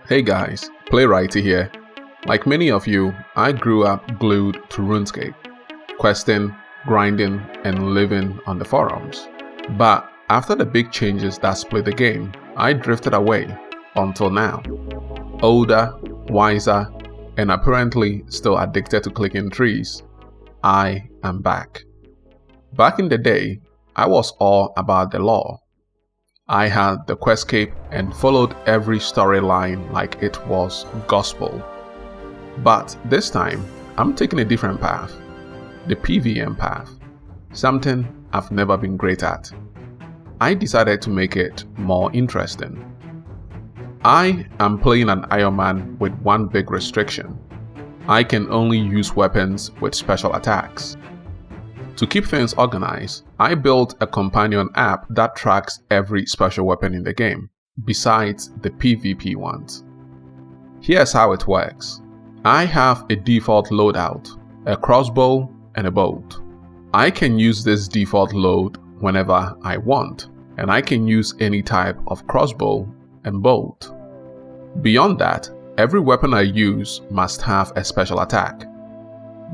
Hey guys, Playwrighty here. Like many of you, I grew up glued to RuneScape, questing, grinding, and living on the forums. But after the big changes that split the game, I drifted away until now. Older, wiser, and apparently still addicted to clicking trees, I am back. Back in the day, I was all about the lore. I had the questscape and followed every storyline like it was gospel. But this time, I'm taking a different path. The PvM path. Something I've never been great at. I decided to make it more interesting. I am playing an Ironman with one big restriction. I can only use weapons with special attacks. To keep things organized, I built a companion app that tracks every special weapon in the game, besides the PvP ones. Here's how it works. I have a default loadout, a crossbow, and a bolt. I can use this default load whenever I want, and I can use any type of crossbow and bolt. Beyond that, every weapon I use must have a special attack.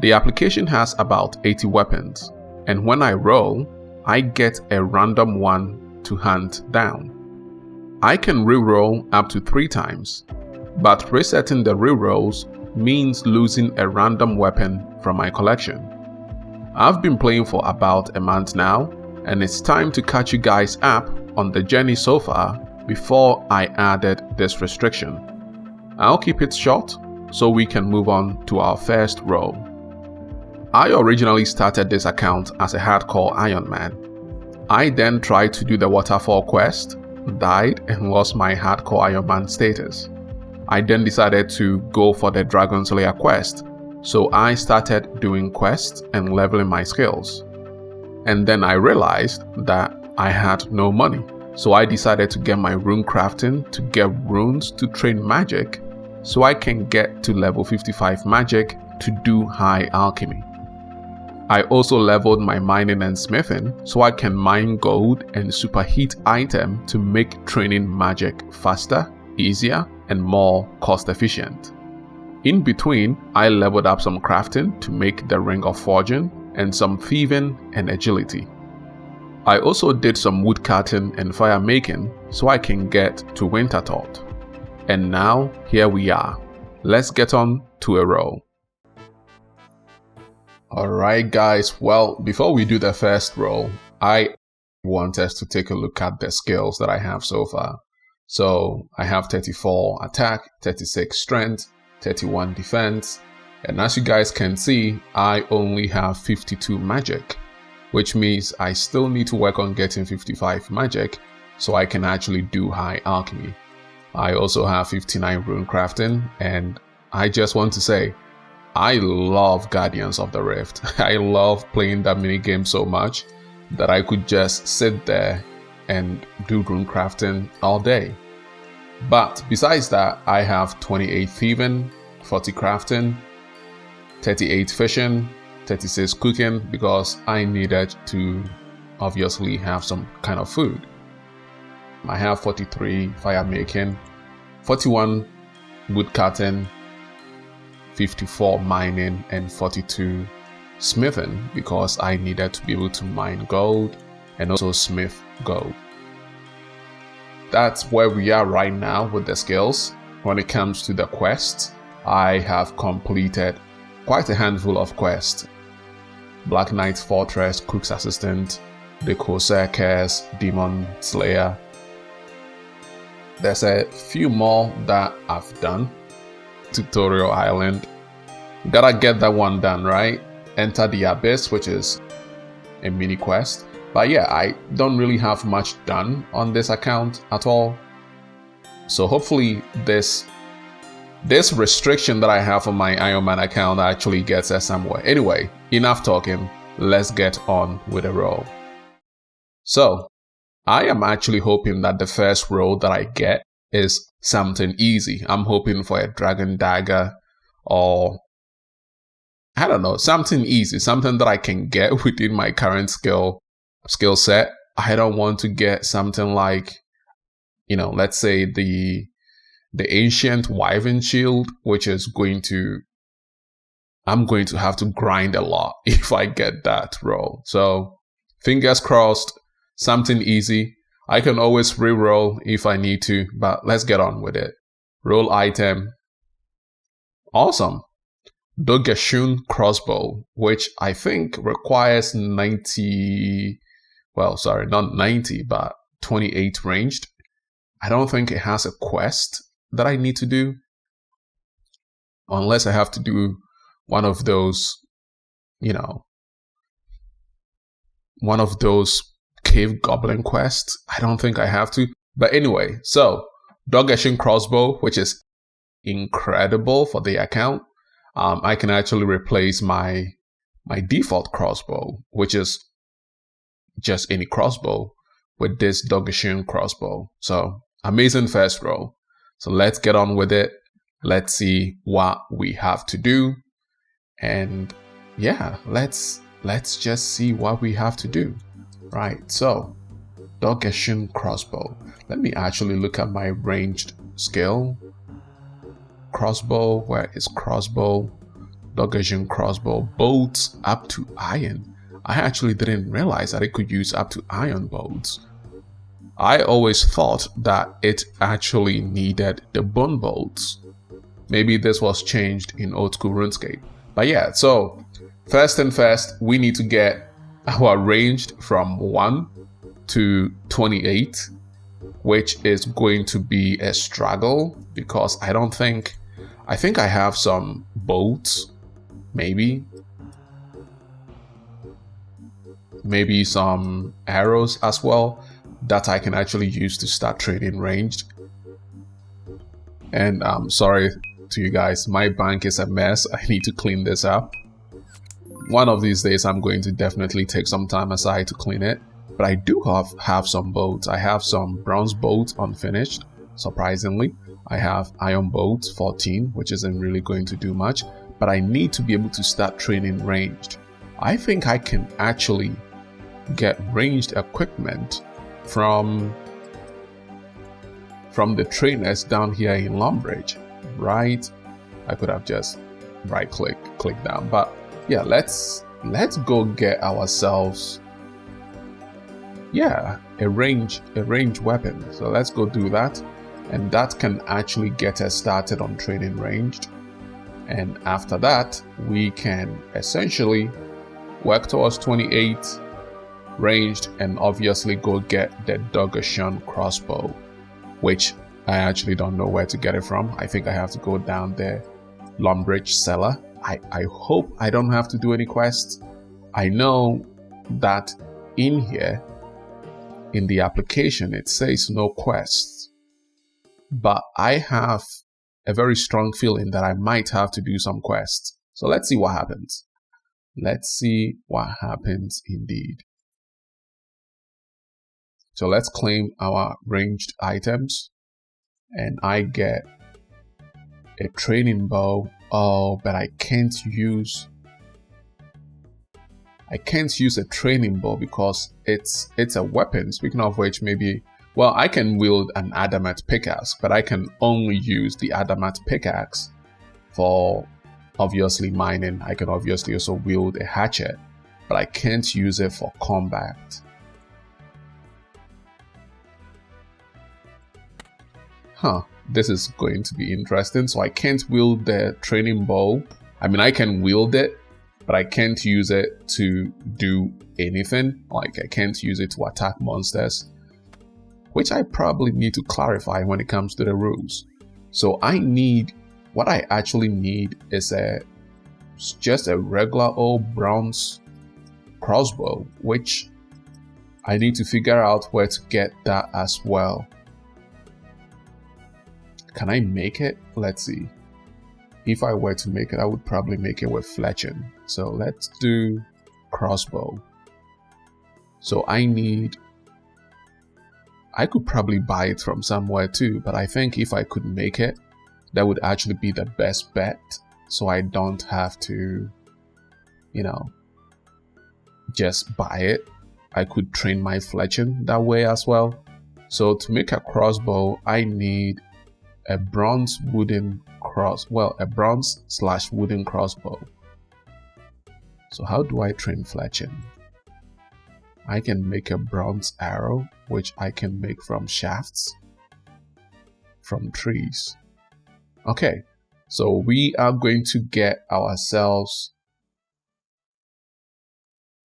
The application has about 80 weapons, and when I roll, I get a random one to hunt down. I can reroll up to 3 times, but resetting the rerolls means losing a random weapon from my collection. I've been playing for about a month now, and it's time to catch you guys up on the journey so far before I added this restriction. I'll keep it short so we can move on to our first roll. I originally started this account as a hardcore Ironman. I then tried to do the waterfall quest, died, and lost my hardcore Ironman status. I then decided to go for the Dragon Slayer quest, so I started doing quests and leveling my skills. And then I realized that I had no money, so I decided to get my rune crafting to get runes to train magic, so I can get to level 55 magic to do high alchemy. I also leveled my mining and smithing so I can mine gold and superheat item to make training magic faster, easier, and more cost efficient. In between, I leveled up some crafting to make the ring of forging and some thieving and agility. I also did some woodcutting and fire making so I can get to Winterthought. And now, here we are. Let's get on to a roll. Alright guys, well, before we do the first roll, I want us to take a look at the skills that I have so far. So, I have 34 attack, 36 strength, 31 defense, and as you guys can see, I only have 52 magic, which means I still need to work on getting 55 magic so I can actually do high alchemy. I also have 59 rune crafting, and I just want to say, I love Guardians of the Rift. I love playing that mini game so much that I could just sit there and do rune crafting all day. But besides that, I have 28 thieving, 40 crafting, 38 fishing, 36 cooking because I needed to obviously have some kind of food. I have 43 fire making, 41 wood cutting, 54 mining, and 42 smithing because I needed to be able to mine gold and also smith gold. That's where we are right now with the skills. When it comes to the quests, I have completed quite a handful of quests. Black Knight's Fortress, Cook's Assistant, the Corsair Curse, Demon Slayer. There's a few more that I've done. Tutorial Island. Gotta get that one done, right? Enter the Abyss, which is a mini quest. But yeah, I don't really have much done on this account at all. So hopefully this restriction that I have on my Ironman account actually gets us somewhere. Anyway, enough talking. Let's get on with the roll. So, I am actually hoping that the first roll that I get is something easy. I'm hoping for a dragon dagger or I don't know, something easy, something that I can get within my current skill set. I don't want to get something like, let's say the the ancient wyvern shield, which is I'm going to have to grind a lot if I get that roll. So fingers crossed, something easy. I can always re-roll if I need to, but let's get on with it. Roll item. Awesome. Dorgeshuun crossbow, which I think requires 90, well, sorry, not 90, but 28 ranged. I don't think it has a quest that I need to do, unless I have to do one of those, one of those cave goblin quests. I don't think I have to. But anyway, so Dorgeshuun crossbow, which is incredible for the account. I can actually replace my default crossbow, which is just any crossbow, with this Dorgeshuun crossbow. So amazing first roll. So let's get on with it. Let's see what we have to do. And yeah, let's just see what we have to do. Right, so Dorgeshuun crossbow. Let me actually look at my ranged skill. Crossbow, where is crossbow? Dorgeshuun crossbow. Bolts up to iron. I actually didn't realize that it could use up to iron bolts. I always thought that it actually needed the bone bolts. Maybe this was changed in old school RuneScape. But yeah, so first and first, we need to get our ranged from 1 to 28, which is going to be a struggle because I think I have some bolts, maybe some arrows as well that I can actually use to start trading ranged. And I'm sorry to you guys, my bank is a mess. I need to clean this up. One of these days I'm going to definitely take some time aside to clean it. But I do have some bolts. I have some bronze bolts unfinished, surprisingly. I have iron bolts 14, which isn't really going to do much, but I need to be able to start training ranged. I think I can actually get ranged equipment from the trainers down here in Lumbridge, right? I could have just right click down, but yeah, let's go get ourselves a range weapon. So let's go do that, and that can actually get us started on training ranged. And after that, we can essentially work towards 28 ranged and obviously go get the Dorgeshuun crossbow, which I actually don't know where to get it from. I think I have to go down there, Lumbridge cellar. I hope I don't have to do any quests. I know that in here, in the application, it says no quests, but I have a very strong feeling that I might have to do some quests. So let's see what happens. Let's see what happens indeed. So let's claim our ranged items, and I get a training bow. Oh, but I can't use a training bow because it's a weapon. Speaking of which, maybe, well, I can wield an adamant pickaxe, but I can only use the adamant pickaxe for obviously mining. I can obviously also wield a hatchet, but I can't use it for combat. This is going to be interesting. So I can't wield the training bow. I mean, I can wield it, but I can't use it to do anything. Like, I can't use it to attack monsters, which I probably need to clarify when it comes to the rules. So what I actually need is just a regular old bronze crossbow, which I need to figure out where to get that as well. Can I make it? Let's see. If I were to make it, I would probably make it with Fletching. So let's do crossbow. So I could probably buy it from somewhere too, but I think if I could make it, that would actually be the best bet. So I don't have to, just buy it. I could train my Fletching that way as well. So to make a crossbow, I need a bronze wooden a bronze/wooden crossbow. So how do I train fletching? I can make a bronze arrow, which I can make from shafts from trees. Okay, so we are going to get ourselves,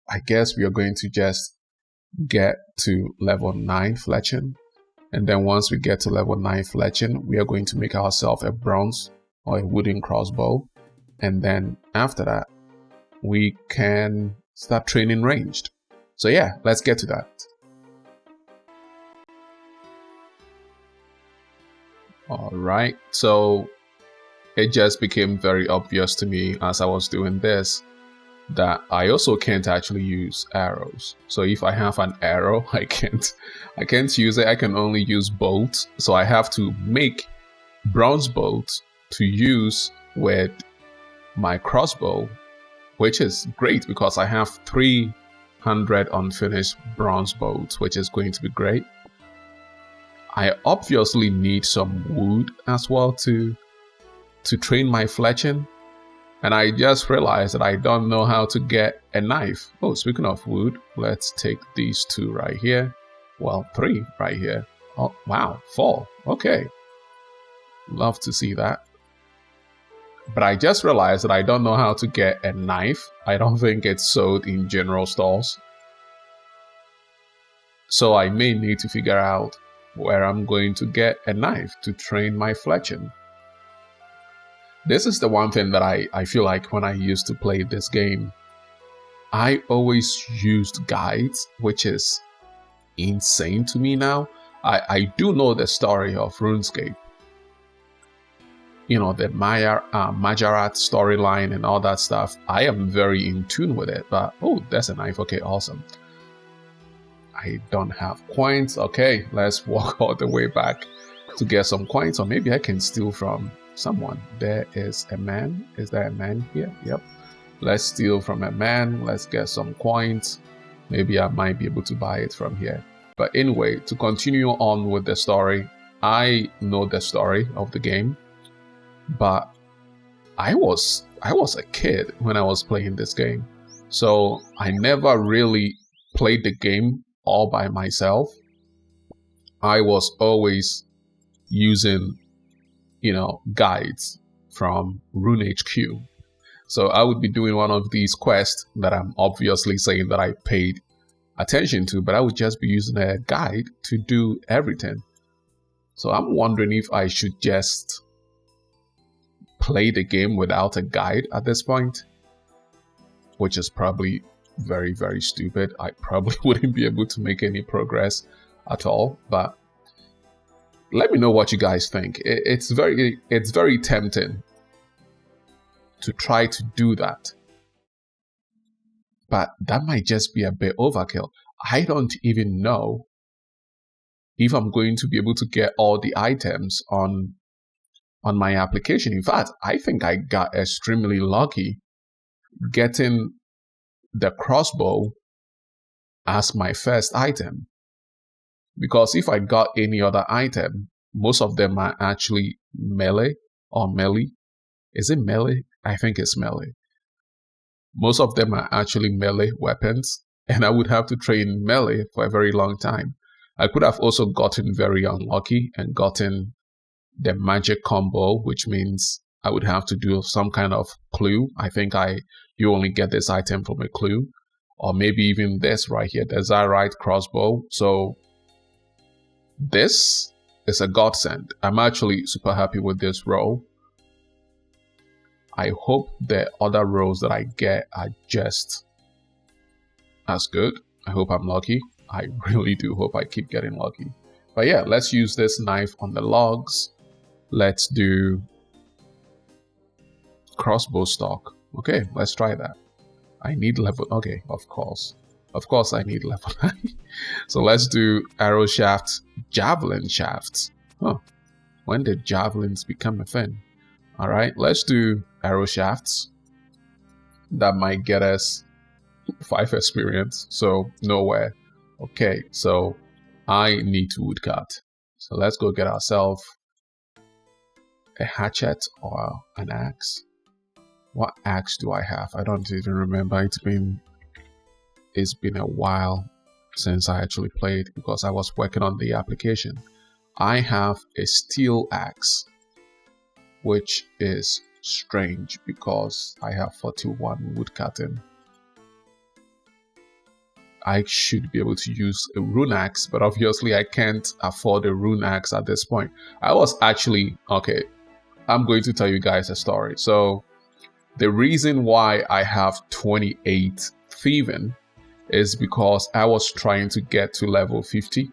I guess we are going to just get to level 9 fletching. And then once we get to level 9 fletching, we are going to make ourselves a bronze or a wooden crossbow. And then after that, we can start training ranged. So yeah, let's get to that. All right, so it just became very obvious to me as I was doing this that I also can't actually use arrows. So if I have an arrow, I can't use it. I can only use bolts. So I have to make bronze bolts to use with my crossbow, which is great because I have 300 unfinished bronze bolts, which is going to be great. I obviously need some wood as well to train my fletching. And I just realized that I don't know how to get a knife. Oh, speaking of wood, let's take these 2 right here. Well, 3 right here. Oh, wow, 4. Okay. Love to see that. But I just realized that I don't know how to get a knife. I don't think it's sold in general stores. So I may need to figure out where I'm going to get a knife to train my fletching. This is the one thing that I feel like when I used to play this game, I always used guides, which is insane to me now. I do know the story of RuneScape. You know, the Majorat storyline and all that stuff. I am very in tune with it, but oh, there's a knife. Okay, awesome. I don't have coins. Okay, let's walk all the way back to get some coins, or maybe I can steal from someone. There is a man. Is there a man here? Yep. Let's steal from a man. Let's get some coins. Maybe I might be able to buy it from here. But anyway, to continue on with the story, I know the story of the game, but I was a kid when I was playing this game. So I never really played the game all by myself. I was always using guides from Rune HQ. So I would be doing one of these quests that I'm obviously saying that I paid attention to, but I would just be using a guide to do everything. So I'm wondering if I should just play the game without a guide at this point, which is probably very, very stupid. I probably wouldn't be able to make any progress at all, but let me know what you guys think. It's very tempting to try to do that. But that might just be a bit overkill. I don't even know if I'm going to be able to get all the items on my application. In fact, I think I got extremely lucky getting the crossbow as my first item. Because if I got any other item, most of them are actually melee or melee. Is it melee? I think it's melee. Most of them are actually melee weapons, and I would have to train melee for a very long time. I could have also gotten very unlucky and gotten the magic combo, which means I would have to do some kind of clue. I think you only get this item from a clue, or maybe even this right here, the Zarite crossbow. So this is a godsend. I'm actually super happy with this roll. I hope the other rolls that I get are just as good. I hope I'm lucky. I really do hope I keep getting lucky. But yeah, let's use this knife on the logs. Let's do crossbow stock. Okay, let's try that. I need level. Okay, of course I need level 9. So let's do arrow shafts, javelin shafts. Huh. When did javelins become a thing? All right, let's do arrow shafts. That might get us 5 experience. So nowhere. Okay, so I need to woodcut. So let's go get ourselves a hatchet or an axe. What axe do I have? I don't even remember. It's been a while since I actually played because I was working on the application. I have a steel axe, which is strange because I have 41 wood cutting. I should be able to use a rune axe, but obviously I can't afford a rune axe at this point. I was actually, okay, I'm going to tell you guys a story. So the reason why I have 28 thieving is because I was trying to get to level 50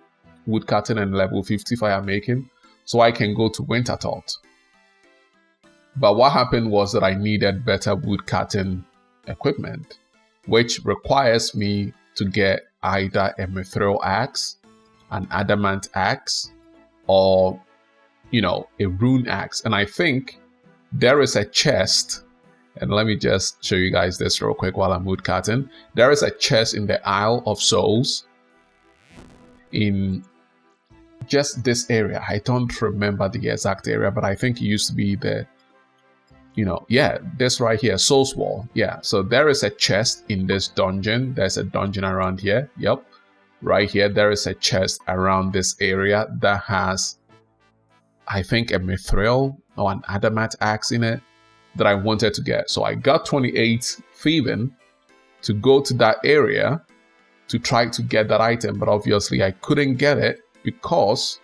woodcutting and level 50 fire making so I can go to Winterthought. But what happened was that I needed better woodcutting equipment, which requires me to get either a mithril axe, an adamant axe, or, you know, a rune axe. And I think there is a chest, and let me just show you guys this real quick while I'm woodcutting. There is a chest in the Isle of Souls in just this area. I don't remember the exact area, but I think it used to be the, you know, yeah, this right here, Souls Wall. Yeah, so there is a chest in this dungeon. There's a dungeon around here. Yep, right here, there is a chest around this area that has, I think, a mithril or an adamant axe in it that I wanted to get. So I got 28 thieving to go to that area to try to get that item, but obviously I couldn't get it because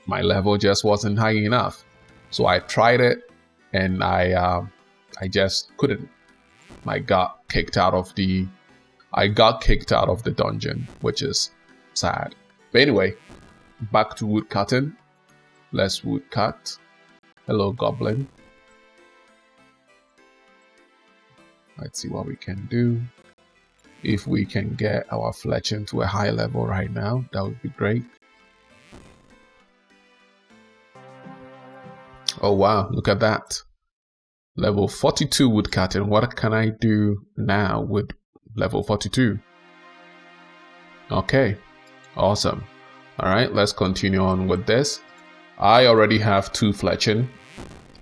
my level just wasn't high enough. So I tried it and I just couldn't. I got kicked out of the dungeon, which is sad. But anyway, back to woodcutting. Let's woodcut. Hello, goblin. Let's see what we can do. If we can get our fletching to a high level right now, that would be great. Oh wow, look at that. Level 42 woodcutting. What can I do now with level 42? Okay, awesome. All right, let's continue on with this. I already have 2 fletching.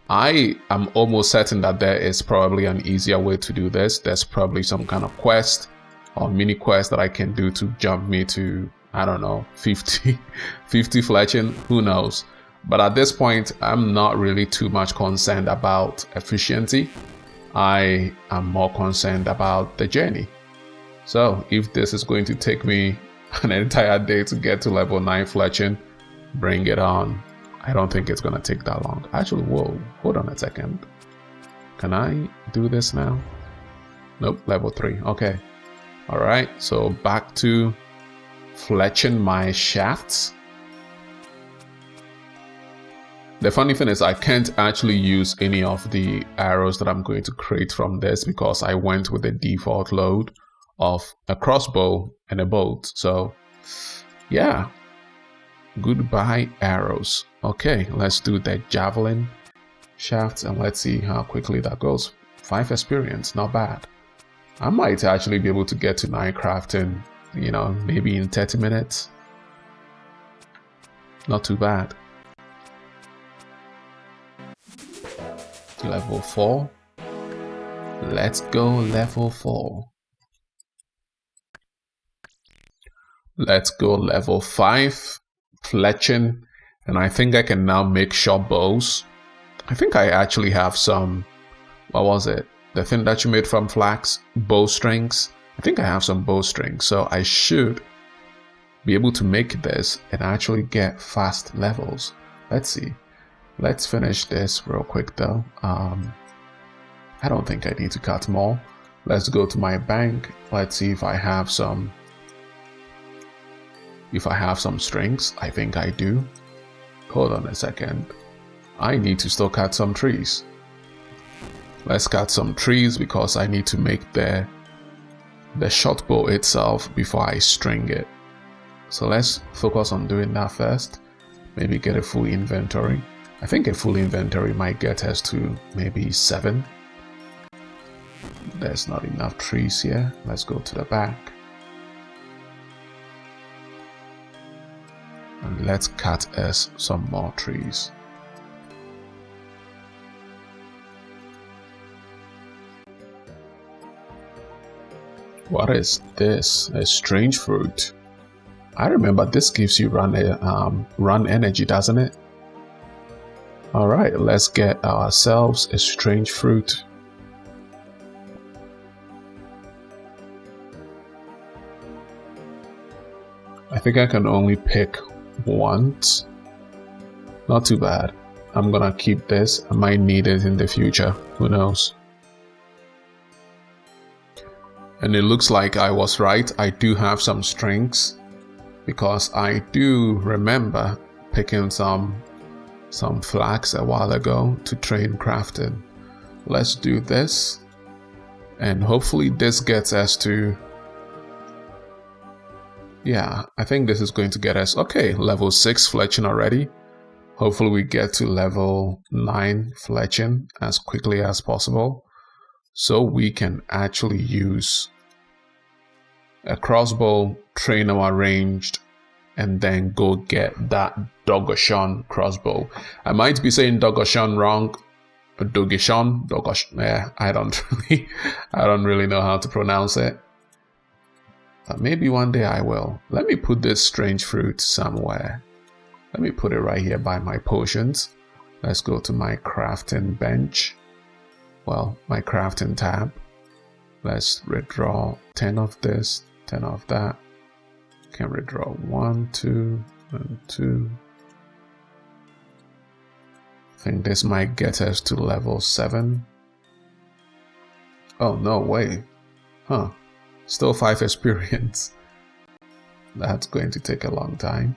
I am almost certain that there is probably an easier way to do this. There's probably some kind of quest or mini quest that I can do to jump me to, I don't know, 50 fletching, who knows. But at this point, I'm not really too much concerned about efficiency. I am more concerned about the journey. So if this is going to take me an entire day to get to level 9 fletching, bring it on. I don't think it's going to take that long. Actually, whoa, hold on a second. Can I do this now? Nope, level 3. Okay. All right, so back to fletching my shafts. The funny thing is I can't actually use any of the arrows that I'm going to create from this because I went with the default load of a crossbow and a bolt. So yeah, goodbye arrows. Okay, let's do the javelin shafts and let's see how quickly that goes. 5 experience, not bad. I might actually be able to get to 9 crafting, you know, maybe in 30 minutes. Not too bad. Level 4. Let's go level 4. Let's go level 5. Fletching. And I think I can now make short bows. I think I actually have some, what was it? The thing that you made from flax? Bowstrings. I think I have some bowstrings. So I should be able to make this and actually get fast levels. Let's see. Let's finish this real quick though. I don't think I need to cut more. Let's go to my bank. Let's see if I have some. If I have some strings. I think I do. Hold on a second. I need to still cut some trees. Let's cut some trees because I need to make the short bow itself before I string it. So let's focus on doing that first. Maybe get a full inventory. I think a full inventory might get us to maybe 7. There's not enough trees here. Let's go to the back. and let's cut us some more trees. What is this? A strange fruit. I remember this gives you run energy, doesn't it? Alright, let's get ourselves a strange fruit. I think I can only pick once. Not too bad. I'm gonna keep this. I might need it in the future. Who knows? And it looks like I was right. I do have some strings because I do remember picking some flax a while ago to train crafting. Let's do this, and hopefully this gets us to, yeah, I think this is going to get us, okay, level 6 fletching already. Hopefully we get to level 9 fletching as quickly as possible, so we can actually use a crossbow, train our ranged, and then go get that Dorgeshuun crossbow. I might be saying Dorgeshuun wrong. Dorgeshuun, yeah, I don't really know how to pronounce it. But maybe one day I will. Let me put this strange fruit somewhere. Let me put it right here by my potions. Let's go to my crafting bench. Well, my crafting tab. Let's redraw 10 of this, 10 of that. Can redraw 1, 2, and 2. I think this might get us to level 7. Oh, no way. Huh. Still 5 experience. That's going to take a long time.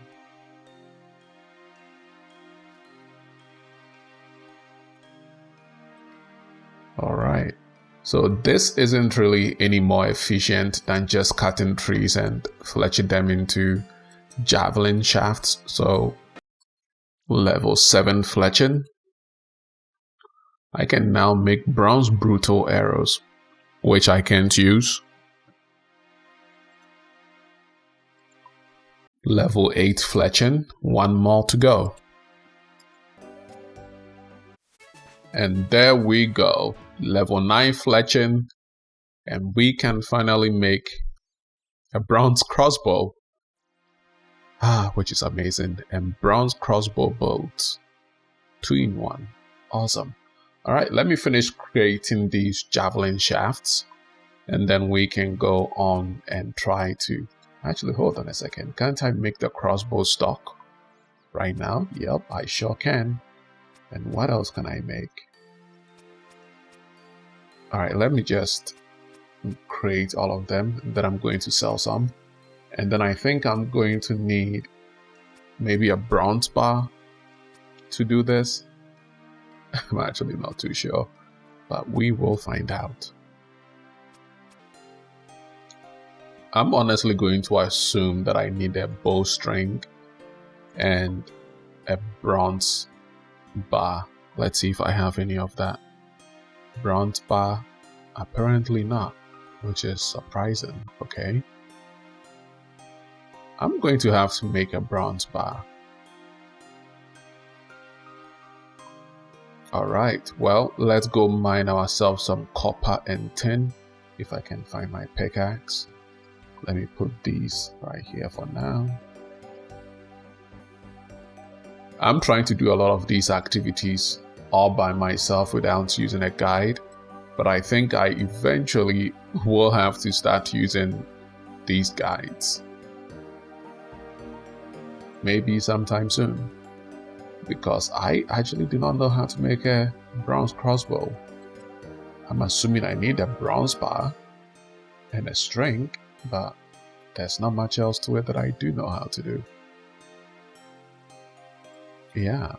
Alright. So this isn't really any more efficient than just cutting trees and fletching them into javelin shafts. So level 7 fletching. I can now make bronze brutal arrows, which I can't use. Level 8 fletching, 1 more to go. And there we go. Level 9 fletching, and we can finally make a bronze crossbow, which is amazing. And bronze crossbow bolts, 2 in 1. Awesome. All right, let me finish creating these javelin shafts, and then we can go on and try to actually, hold on a second. Can't I make the crossbow stock right now? Yep, I sure can. And what else can I make? Alright, let me just create all of them. Then I'm going to sell some. And then I think I'm going to need maybe a bronze bar to do this. I'm actually not too sure, but we will find out. I'm honestly going to assume that I need a bowstring and a bronze bar. Let's see if I have any of that. Bronze bar, apparently not, which is surprising. Okay, I'm going to have to make a bronze bar. Alright, well, let's go mine ourselves some copper and tin, if I can find my pickaxe. Let me put these right here for now. I'm trying to do a lot of these activities all by myself without using a guide, but I think I eventually will have to start using these guides. Maybe sometime soon, because I actually do not know how to make a bronze crossbow. I'm assuming I need a bronze bar and a string, but there's not much else to it that I do know how to do. Yeah.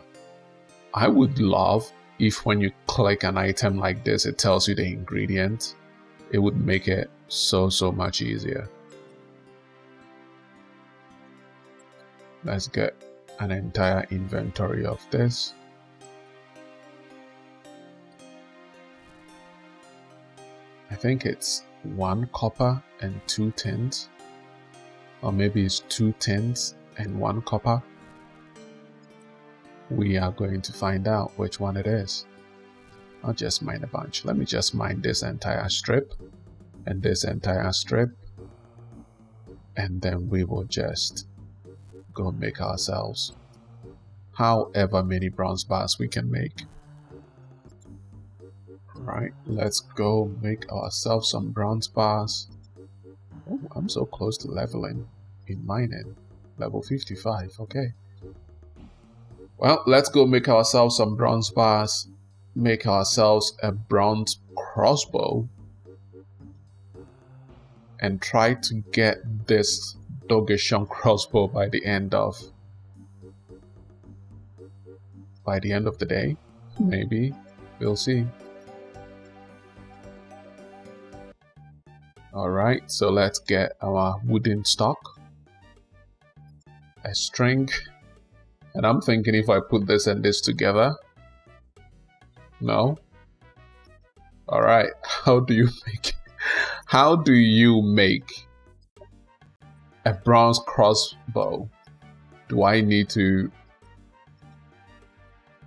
I would love if when you click an item like this, it tells you the ingredient. It would make it so much easier. Let's get an entire inventory of this. I think it's 1 copper and 2 tins. Or maybe it's 2 tins and 1 copper. We are going to find out which one it is. I'll just mine a bunch. Let me just mine this entire strip and this entire strip. And then we will just go make ourselves however many bronze bars we can make. Right, let's go make ourselves some bronze bars. Oh, I'm so close to leveling in mining. Level 55, okay. Well, let's go make ourselves some bronze bars. Make ourselves a bronze crossbow. And try to get this Dorgeshuun crossbow by the end of the day. Maybe. We'll see. Alright, so let's get our wooden stock. A string. And I'm thinking if I put this and this together. No. Alright, how do you make a bronze crossbow? Do I need to...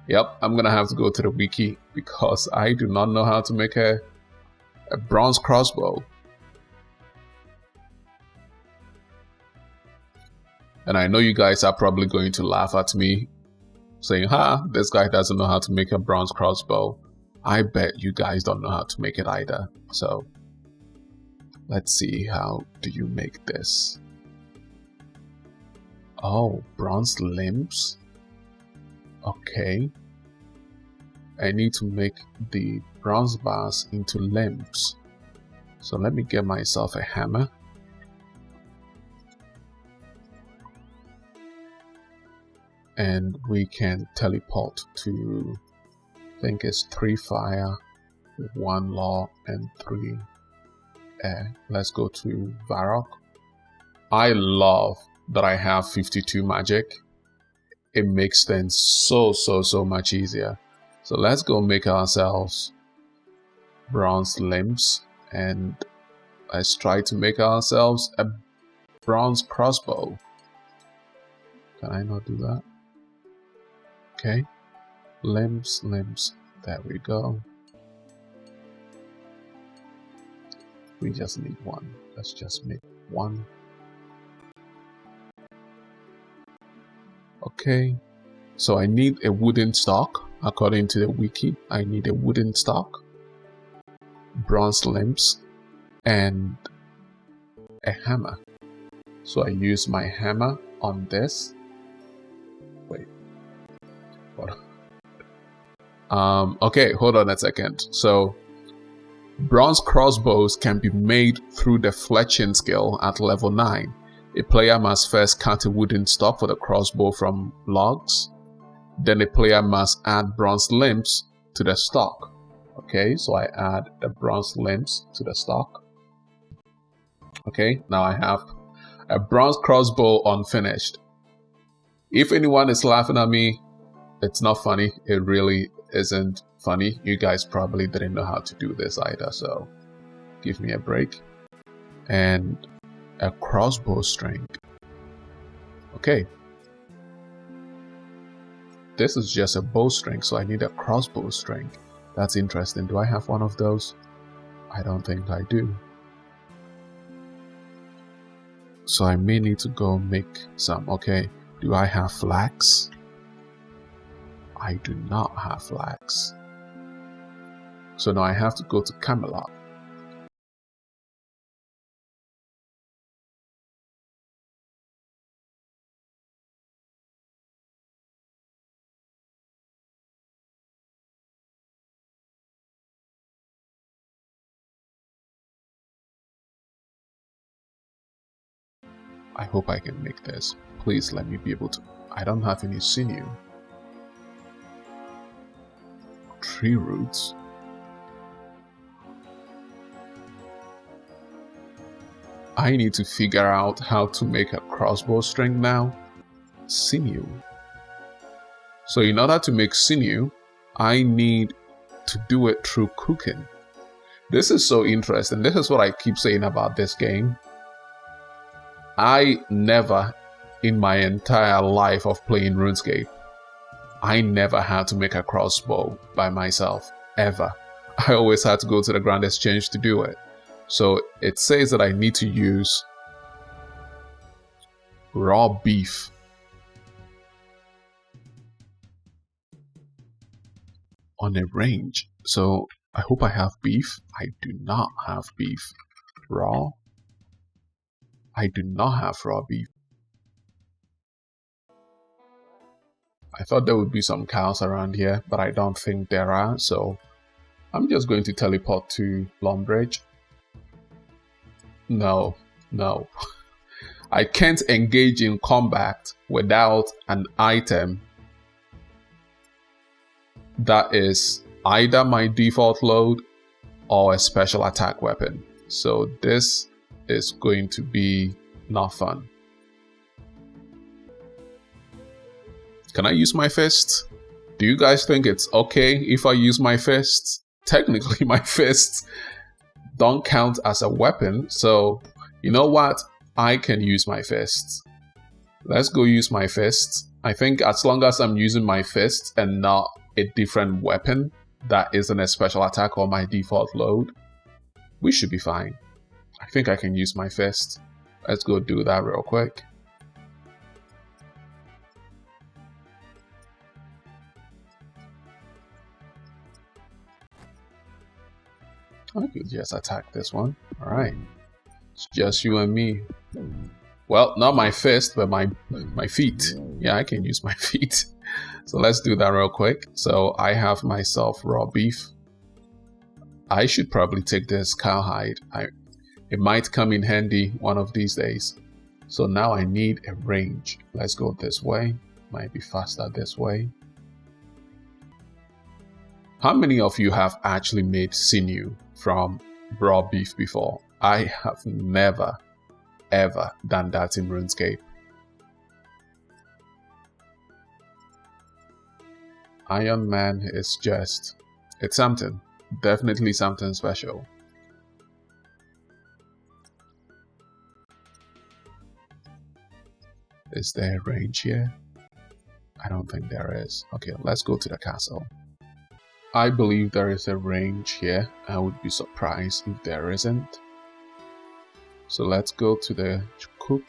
Yep, I'm gonna have to go to the wiki because I do not know how to make a bronze crossbow. And I know you guys are probably going to laugh at me saying, this guy doesn't know how to make a bronze crossbow. I bet you guys don't know how to make it either. So let's see, how do you make this? Oh, bronze limbs? Okay. I need to make the bronze bars into limbs. So let me get myself a hammer. And we can teleport to, I think it's 3 fire, 1 law, and 3 air. Let's go to Varrock. I love that I have 52 magic. It makes things so much easier. So let's go make ourselves bronze limbs. And let's try to make ourselves a bronze crossbow. Can I not do that? Okay, limbs, there we go. We just need 1. Let's just make 1. Okay, so I need a wooden stock. According to the wiki, I need a wooden stock, bronze limbs, and a hammer. So I use my hammer on this. Wait. Okay, hold on a second. So bronze crossbows can be made through the Fletching skill at level 9. A player must first cut a wooden stock for the crossbow from logs. Then a player must add bronze limbs to the stock. Okay, so I add the bronze limbs to the stock. Okay, now I have a bronze crossbow unfinished. If anyone is laughing at me, it's not funny. It really isn't funny. You guys probably didn't know how to do this either, so give me a break. And a crossbow string. Okay. This is just a bowstring, so I need a crossbow string. That's interesting. Do I have one of those? I don't think I do. So I may need to go make some. Okay. Do I have flax? I do not have flax. So now I have to go to Camelot. I hope I can make this. Please let me be able to. I don't have any sinew. Tree roots. I need to figure out how to make a crossbow string now. Sinew. So in order to make sinew, I need to do it through cooking. This is so interesting. This is what I keep saying about this game. I never in my entire life of playing RuneScape I never had to make a crossbow by myself, ever. I always had to go to the Grand Exchange to do it. So it says that I need to use raw beef. On a range. So I hope I have beef. I do not have beef. Raw. I do not have raw beef. I thought there would be some cows around here, but I don't think there are, so I'm just going to teleport to Lumbridge. No. I can't engage in combat without an item that is either my default load or a special attack weapon. So this is going to be not fun. Can I use my fists? Do you guys think it's okay if I use my fists? Technically, my fists don't count as a weapon, so you know what? I can use my fists. Let's go use my fists. I think as long as I'm using my fists and not a different weapon that isn't a special attack or my default load, we should be fine. I think I can use my fist. Let's go do that real quick. I could just attack this one. Alright. It's just you and me. Well, not my fist, but my feet. Yeah, I can use my feet. So let's do that real quick. So I have myself raw beef. I should probably take this cowhide. It might come in handy one of these days. So now I need a range. Let's go this way. Might be faster this way. How many of you have actually made sinew from raw beef before? I have never, ever done that in RuneScape. Ironman is just, it's something. Definitely something special. Is there a range here? I don't think there is. Okay, let's go to the castle. I believe there is a range here. I would be surprised if there isn't. So let's go to the cook.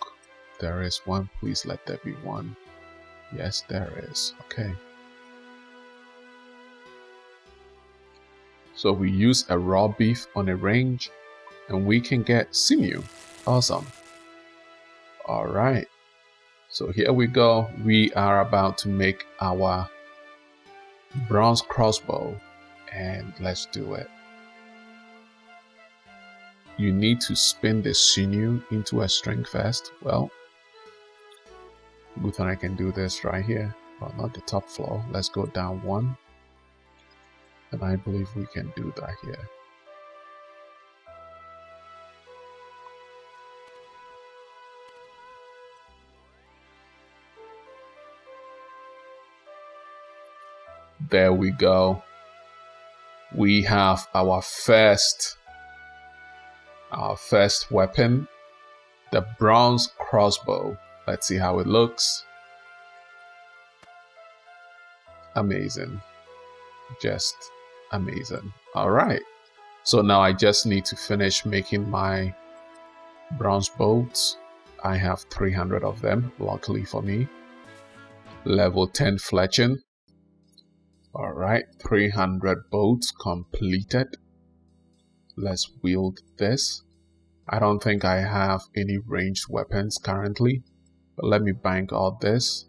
There is one. Please let there be one. Yes, there is. Okay. So we use a raw beef on a range and we can get sinew. Awesome. Alright. So here we go. We are about to make our bronze crossbow and let's do it. You need to spin the sinew into a string first. Well, good thing I can do this right here. Well, not the top floor. Let's go down one. And I believe we can do that here. There we go. We have our first weapon, the bronze crossbow. Let's see how it looks. Amazing. Just amazing. All right. So now I just need to finish making my bronze bolts. I have 300 of them, luckily for me. Level 10 fletching. All right, 300 bolts completed. Let's wield this. I don't think I have any ranged weapons currently, but let me bank all this.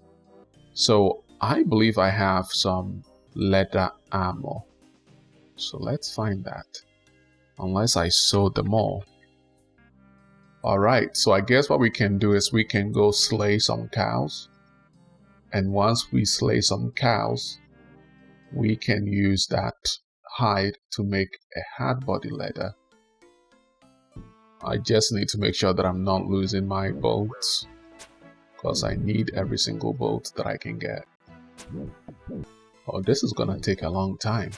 So I believe I have some leather armor. So let's find that. Unless I sold them all. Alright, so I guess what we can do is we can go slay some cows. And once we slay some cows, we can use that hide to make a hard body leather. I just need to make sure that I'm not losing my bolts, because I need every single bolt that I can get. Oh, this is gonna take a long time.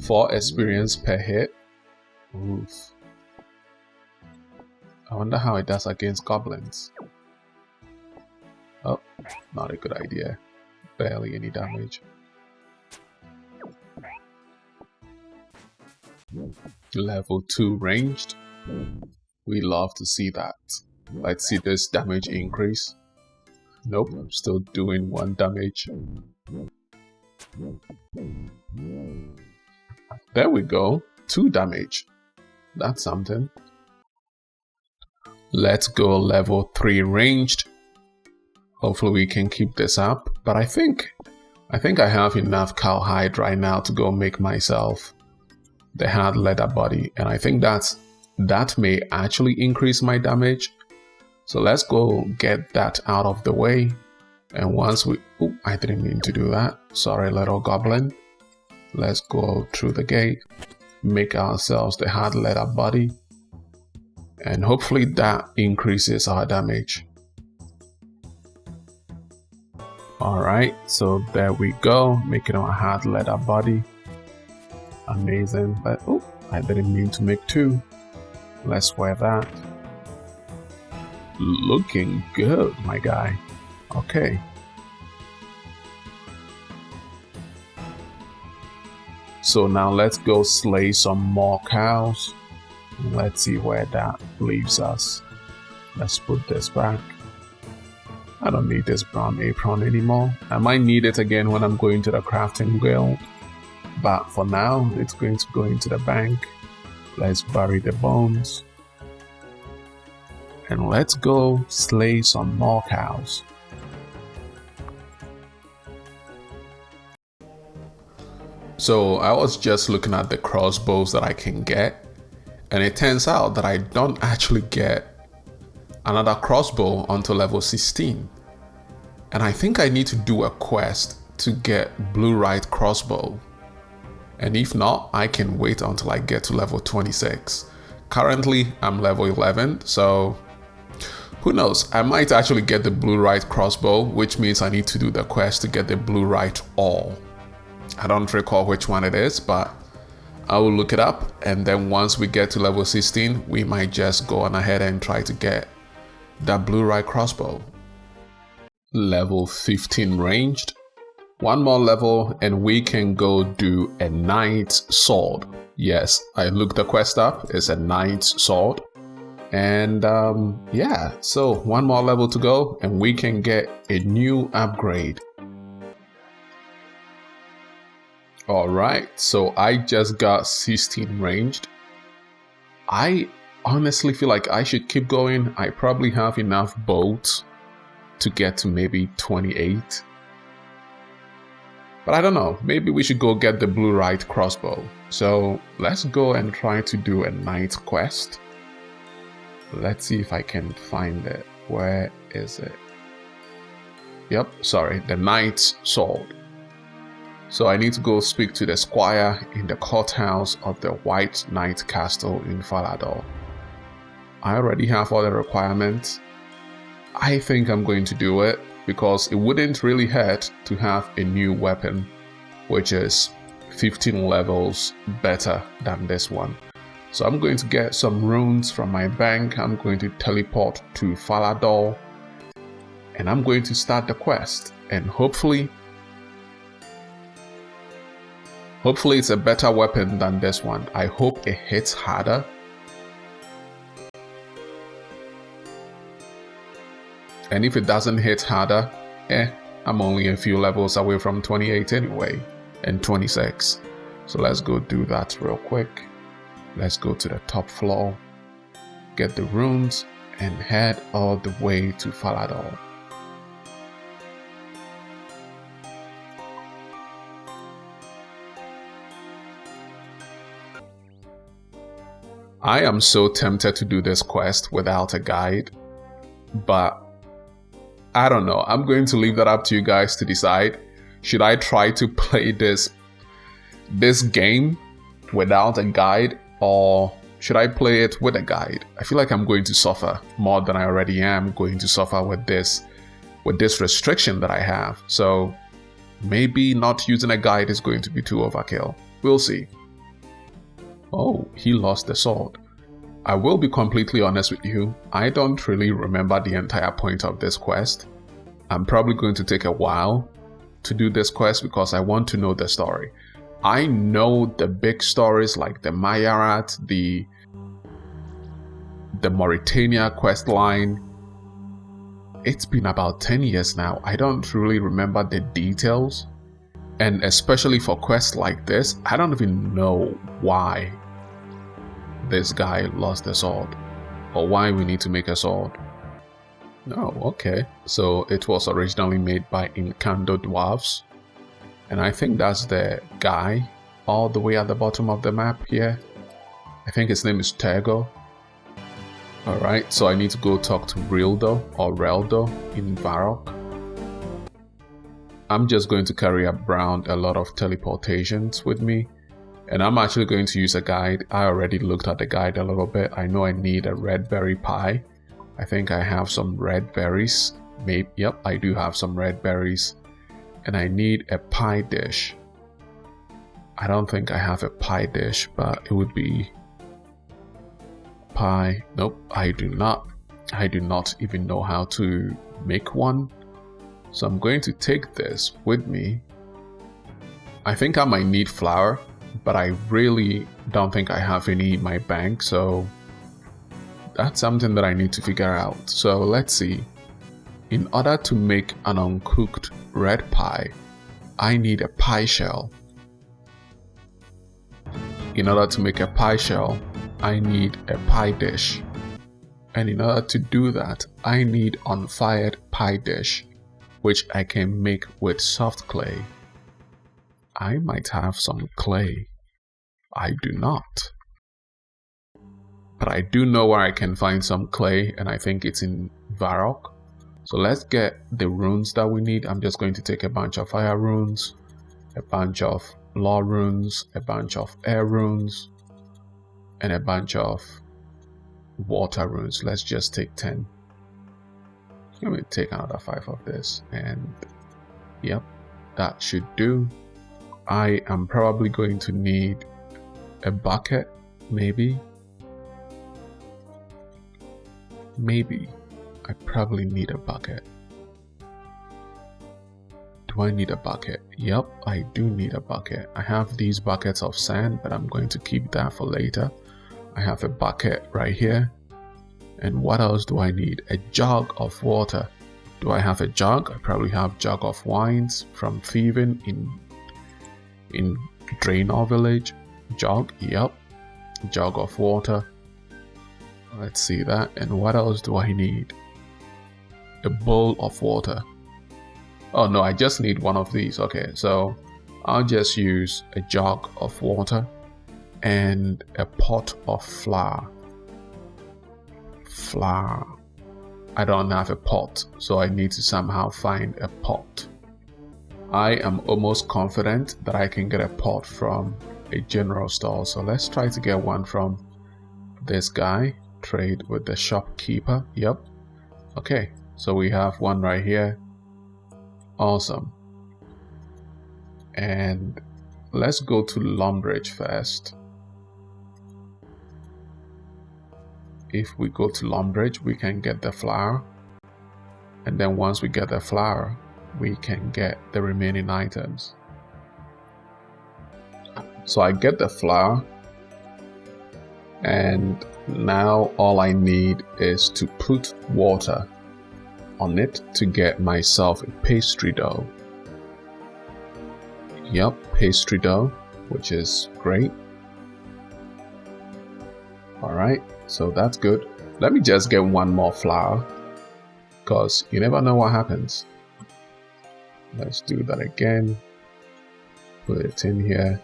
4 experience per hit. Oof. I wonder how it does against goblins. Not a good idea. Barely any damage. Level 2 ranged. We love to see that. Let's see this damage increase. Nope, I'm still doing 1 damage. There we go, 2 damage. That's something. Let's go level 3 ranged. Hopefully we can keep this up. But I think I have enough cowhide right now to go make myself the hard leather body. And I think that may actually increase my damage. So let's go get that out of the way. And once we... Oh, I didn't mean to do that. Sorry, little goblin. Let's go through the gate. Make ourselves the hard leather body. And hopefully that increases our damage. Alright, so there we go. Making our hard leather body. Amazing. But oh, I didn't mean to make 2. Let's wear that. Looking good, my guy. Okay. So now let's go slay some more cows. Let's see where that leaves us. Let's put this back. I don't need this brown apron anymore. I might need it again when I'm going to the crafting guild. But for now, it's going to go into the bank. Let's bury the bones. And let's go slay some more cows. So I was just looking at the crossbows that I can get. And it turns out that I don't actually get another crossbow until level 16. And I think I need to do a quest to get blueite crossbow. And if not, I can wait until I get to level 26. Currently, I'm level 11, so who knows? I might actually get the blueite crossbow, which means I need to do the quest to get the blueite all. I don't recall which one it is, but I will look it up, and then once we get to level 16, we might just go on ahead and try to get that blueite crossbow. Level 15 ranged. 1 more level and we can go do a knight's sword. Yes, I looked the quest up. It's a knight's sword. And yeah, so 1 more level to go and we can get a new upgrade. Alright, so I just got 16 ranged. I honestly feel like I should keep going. I probably have enough bolts to get to maybe 28. But I don't know, maybe we should go get the blueite crossbow. So let's go and try to do a knight quest. Let's see if I can find it. Where is it? Yep, sorry, the knight's sword. So I need to go speak to the squire in the courthouse of the White Knight Castle in Falador. I already have all the requirements. I think I'm going to do it because it wouldn't really hurt to have a new weapon, which is 15 levels better than this one. So I'm going to get some runes from my bank. I'm going to teleport to Falador and I'm going to start the quest. And hopefully it's a better weapon than this one. I hope it hits harder. And if it doesn't hit harder, I'm only a few levels away from 28 anyway, and 26. So let's go do that real quick. Let's go to the top floor, get the runes, and head all the way to Falador. I am so tempted to do this quest without a guide, but I don't know. I'm going to leave that up to you guys to decide. Should I try to play this game without a guide, or should I play it with a guide? I feel like I'm going to suffer more than I already am going to suffer with this restriction that I have. So maybe not using a guide is going to be too overkill. We'll see. Oh, he lost the sword. I will be completely honest with you, I don't really remember the entire point of this quest. I'm probably going to take a while to do this quest because I want to know the story. I know the big stories like the Mayarat, the Mauritania quest line. It's been about 10 years now. I don't really remember the details. And especially for quests like this, I don't even know why this guy lost the sword or why we need to make a sword. Oh, okay. So it was originally made by Incando dwarfs. And I think that's the guy all the way at the bottom of the map here. I think his name is Tego. Alright, so I need to go talk to Rildo or Reldo in Varrock. I'm just going to carry around a lot of teleportations with me. And I'm actually going to use a guide. I already looked at the guide a little bit. I know I need a red berry pie. I think I have some red berries. Maybe, yep, I do have some red berries. And I need a pie dish. I don't think I have a pie dish, but it would be pie. Nope, I do not. I do not even know how to make one. So I'm going to take this with me. I think I might need flour, but I really don't think I have any in my bank, so that's something that I need to figure out. So let's see. In order to make an uncooked red pie, I need a pie shell. In order to make a pie shell, I need a pie dish. And in order to do that, I need unfired pie dish, which I can make with soft clay. I might have some clay. I do not. But I do know where I can find some clay, and I think it's in Varrock. So let's get the runes that we need. I'm just going to take a bunch of fire runes, a bunch of law runes, a bunch of air runes, and a bunch of water runes. Let's just take 10. Let me take another 5 of this, and yep, that should do. I am probably going to need a bucket, maybe. I probably need a bucket. Do I need a bucket? Yep, I do need a bucket. I have these buckets of sand, but I'm going to keep that for later. I have a bucket right here. And what else do I need? A jug of water. Do I have a jug? I probably have jug of wines from thieving in Draenor village. Jug, yep. Jug of water. Let's see that. And what else do I need? A bowl of water. Oh no, I just need one of these. Okay, so I'll just use a jug of water and a pot of flour. I don't have a pot, so I need to somehow find a pot. I am almost confident that I can get a pot from a general store, so let's try to get one from this guy. Trade with the shopkeeper. Yep. Okay, so we have one right here. Awesome. And let's go to Lumbridge first. If we go to Lumbridge, we can get the flour. And then once we get the flour, we can get the remaining items. So I get the flour. And now all I need is to put water on it to get myself a pastry dough. Yep, pastry dough, which is great. Alright, so that's good. Let me just get one more flour, because you never know what happens. Let's do that again. Put it in here.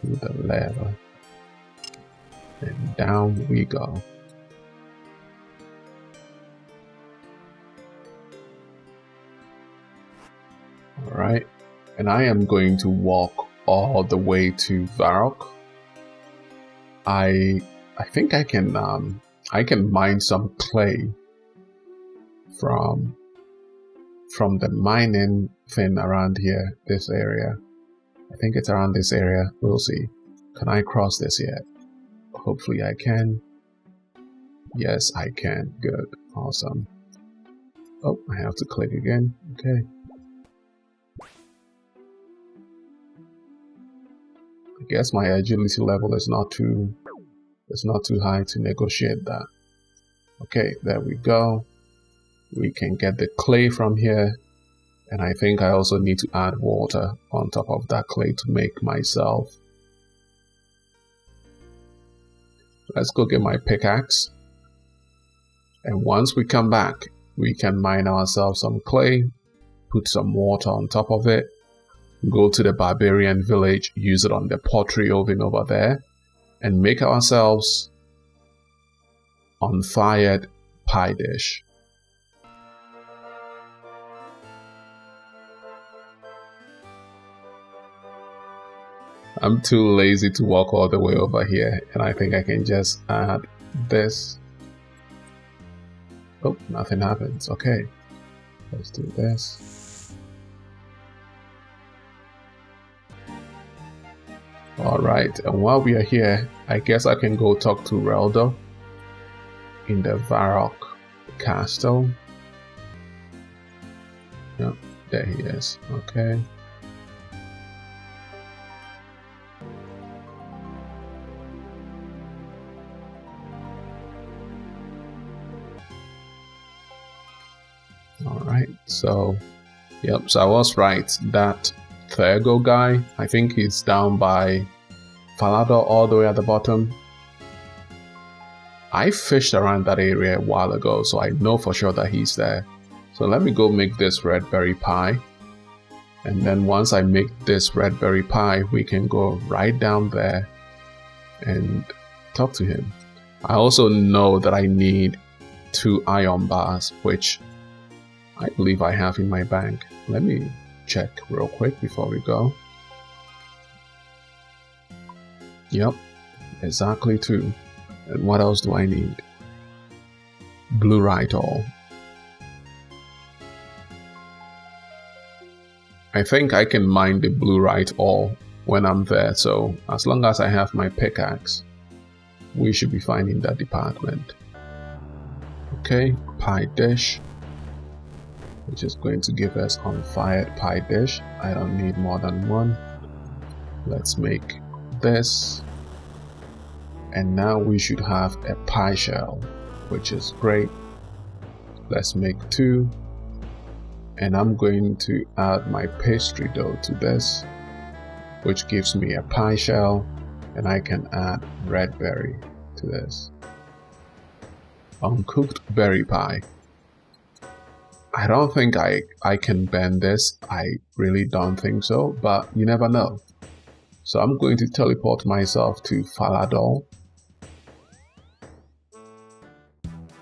Put the lever. And down we go. Alright, and I am going to walk all the way to Varrock. I think I can mine some clay from the mining thing around here, this area. I think it's around this area. We'll see. Can I cross this yet? Hopefully I can. Yes, I can. Good. Awesome. Oh, I have to click again. Okay. I guess my agility level is not too high to negotiate that. Okay, there we go. We can get the clay from here. And I think I also need to add water on top of that clay to make myself. Let's go get my pickaxe. And once we come back, we can mine ourselves some clay, put some water on top of it, go to the barbarian village, use it on the pottery oven over there, and make ourselves unfired pie dish. I'm too lazy to walk all the way over here, and I think I can just add this. Oh, nothing happens. Okay, let's do this. Alright, and while we are here, I guess I can go talk to Reldo in the Varrock Castle. Yep, there he is. Okay. Alright, so yep, so I was right. That Thurgo guy, I think he's down by Falador all the way at the bottom. I fished around that area a while ago, so I know for sure that he's there. So let me go make this red berry pie. And then once I make this red berry pie, we can go right down there and talk to him. I also know that I need 2 iron bars, which I believe I have in my bank. Let me check real quick before we go. Yep, exactly 2. And what else do I need? Blueite ore. I think I can mine the blueite ore when I'm there, so as long as I have my pickaxe, we should be fine in that department. Okay, pie dish, which is going to give us unfired pie dish. I don't need more than 1. Let's make this. And now we should have a pie shell, which is great. Let's make 2. And I'm going to add my pastry dough to this, which gives me a pie shell, and I can add red berry to this. Uncooked berry pie. I don't think I can bend this. I really don't think so, but you never know. So I'm going to teleport myself to Falador.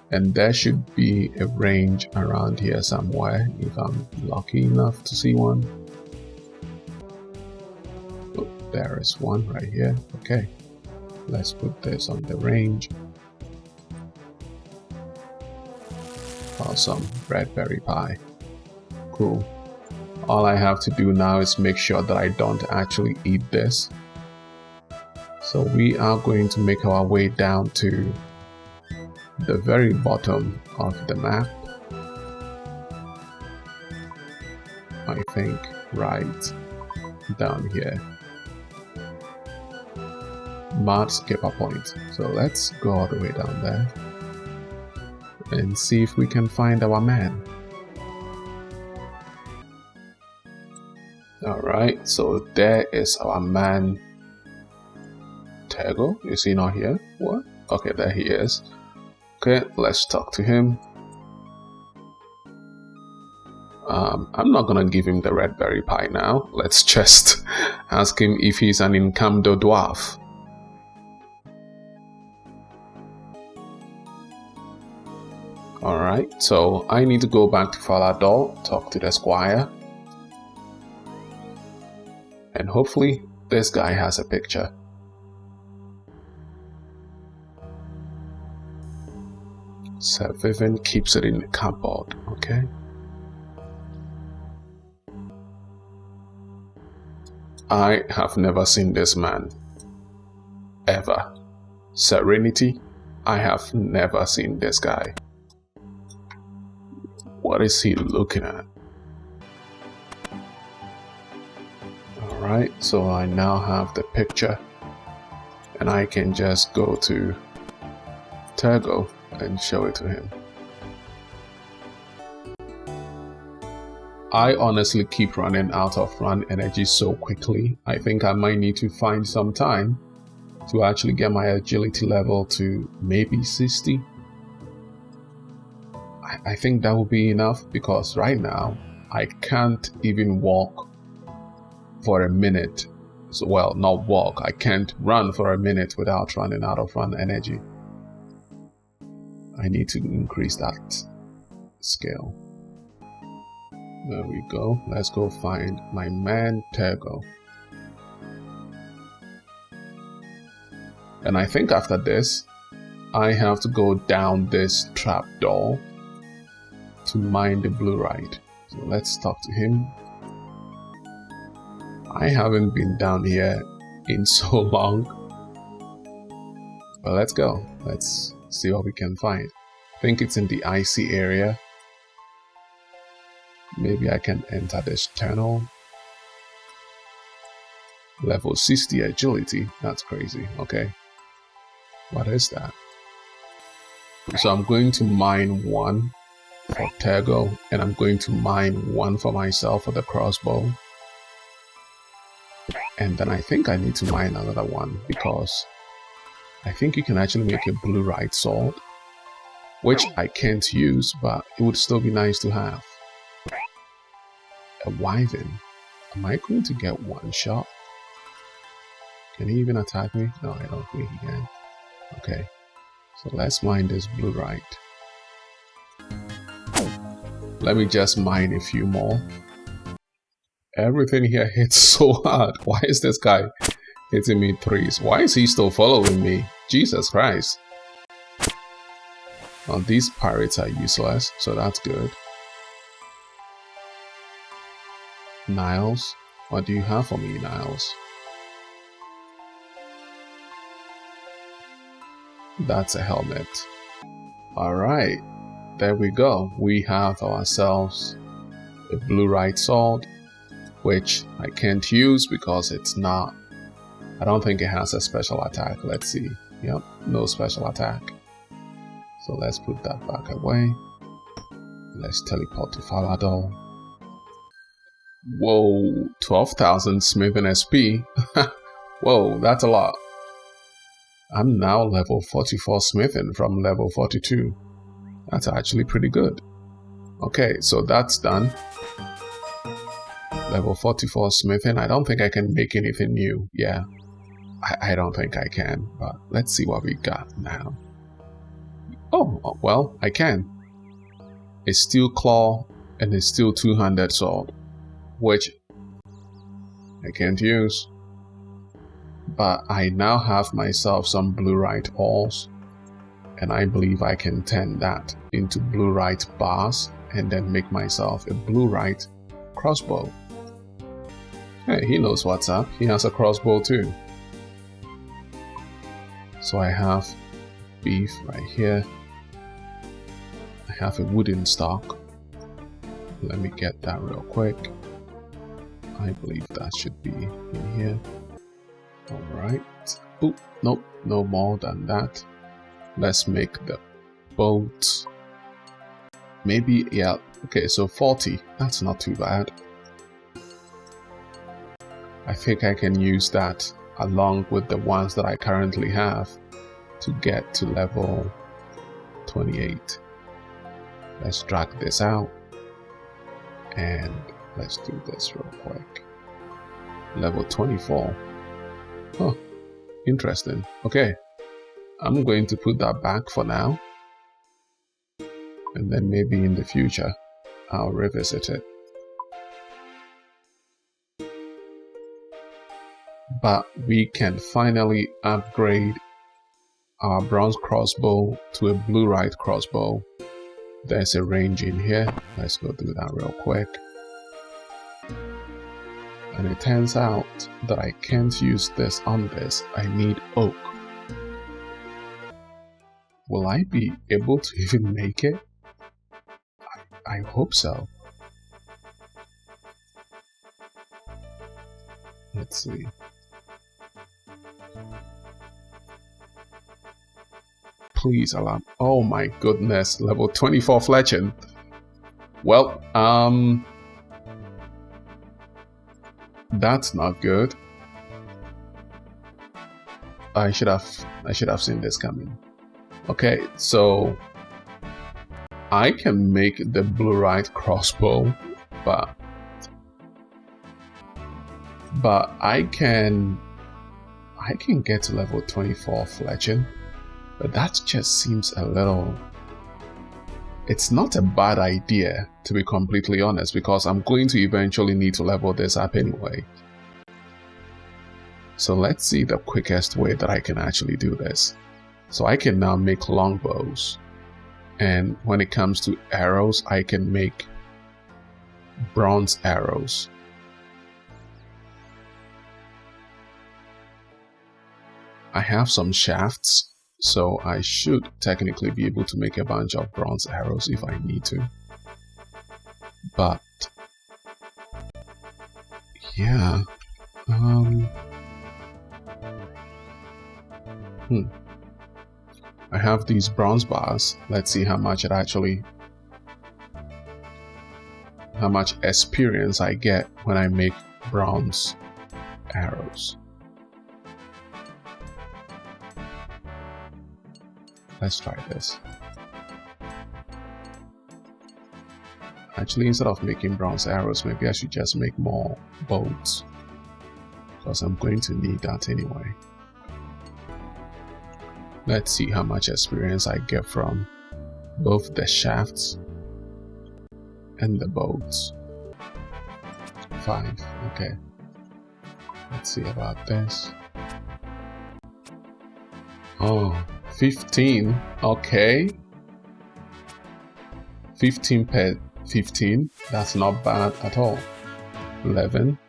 And there should be a range around here somewhere, if I'm lucky enough to see one. Oh, there is one right here. Okay, let's put this on the range. Awesome, red berry pie. Cool. All I have to do now is make sure that I don't actually eat this. So we are going to make our way down to the very bottom of the map. I think right down here. Mad skipper point. So let's go all the way down there and see if we can find our man. Alright, so there is our man Tego. Is he not here? What? Okay, there he is. Okay, let's talk to him. I'm not gonna give him the red berry pie now. Let's just ask him if he's an Incamdo dwarf. Alright, so I need to go back to Falador, talk to the squire. And hopefully this guy has a picture. Sir Vivian keeps it in the cupboard, okay? I have never seen this man. Ever. Serenity, I have never seen this guy. What is he looking at? Alright, so I now have the picture and I can just go to Turgo and show it to him. I honestly keep running out of run energy so quickly. I think I might need to find some time to actually get my agility level to maybe 60. I think that will be enough, because right now I can't even walk for a minute. So, well, not walk. I can't run for a minute without running out of run energy. I need to increase that scale. There we go. Let's go find my man Turgo. And I think after this, I have to go down this trapdoor to mine the blueite. So let's talk to him. I haven't been down here in so long. But let's go. Let's see what we can find. I think it's in the icy area. Maybe I can enter this tunnel. Level 60 agility. That's crazy. Okay. What is that? So I'm going to mine one for Turgo, and I'm going to mine one for myself for the crossbow. And then I think I need to mine another one, because I think you can actually make a blueite sword, which I can't use, but it would still be nice to have. A wyvern. Am I going to get one shot? Can he even attack me? No, I don't think he can. Okay, so let's mine this blueite. Let me just mine a few more. Everything here hits so hard. Why is this guy hitting me threes? Why is he still following me? Jesus Christ. Well, these pirates are useless, so that's good. Niles, what do you have for me, Niles? That's a helmet. Alright, there we go. We have ourselves a blueite sword, which I can't use because it's not... I don't think it has a special attack. Let's see. Yep, no special attack. So let's put that back away. Let's teleport to Faladol. Whoa, 12,000 smithing SP. Whoa, that's a lot. I'm now level 44 smithing from level 42. That's actually pretty good. Okay, so that's done. Level 44 smithing. I don't think I can make anything new. Yeah, I don't think I can. But let's see what we got now. Oh, well, I can. A steel claw and a steel two-handed sword, which I can't use. But I now have myself some blueite ores, and I believe I can turn that into blueite bars and then make myself a blueite crossbow. Hey, he knows what's up. He has a crossbow too. So I have beef right here. I have a wooden stock. Let me get that real quick. I believe that should be in here. Alright. Oh, nope, no more than that. Let's make the boat. Maybe, yeah, okay, so 40. That's not too bad. I think I can use that along with the ones that I currently have to get to level 28. Let's drag this out. And let's do this real quick. Level 24. Oh, interesting. Okay, I'm going to put that back for now. And then maybe in the future, I'll revisit it. But we can finally upgrade our bronze crossbow to a blueite crossbow. There's a range in here. Let's go do that real quick. And it turns out that I can't use this on this. I need oak. Will I be able to even make it? I hope so. Let's see. Please allow. Oh my goodness, level 24 Fletching. Well, that's not good. I should have seen this coming. Okay, so I can make the blueite crossbow, but I can get to level 24 Fletching, but that just seems a little. It's not a bad idea, to be completely honest, because I'm going to eventually need to level this up anyway. So let's see the quickest way that I can actually do this. So I can now make longbows. And when it comes to arrows, I can make bronze arrows. I have some shafts, so I should technically be able to make a bunch of bronze arrows if I need to. But yeah, I have these bronze bars. Let's see how much experience I get when I make bronze arrows. Let's try this. Actually, instead of making bronze arrows, maybe I should just make more bows, because I'm going to need that anyway. Let's see how much experience I get from both the shafts and the bows. 5, okay. Let's see about this. Oh, 15, okay. 15 per 15, that's not bad at all. 11.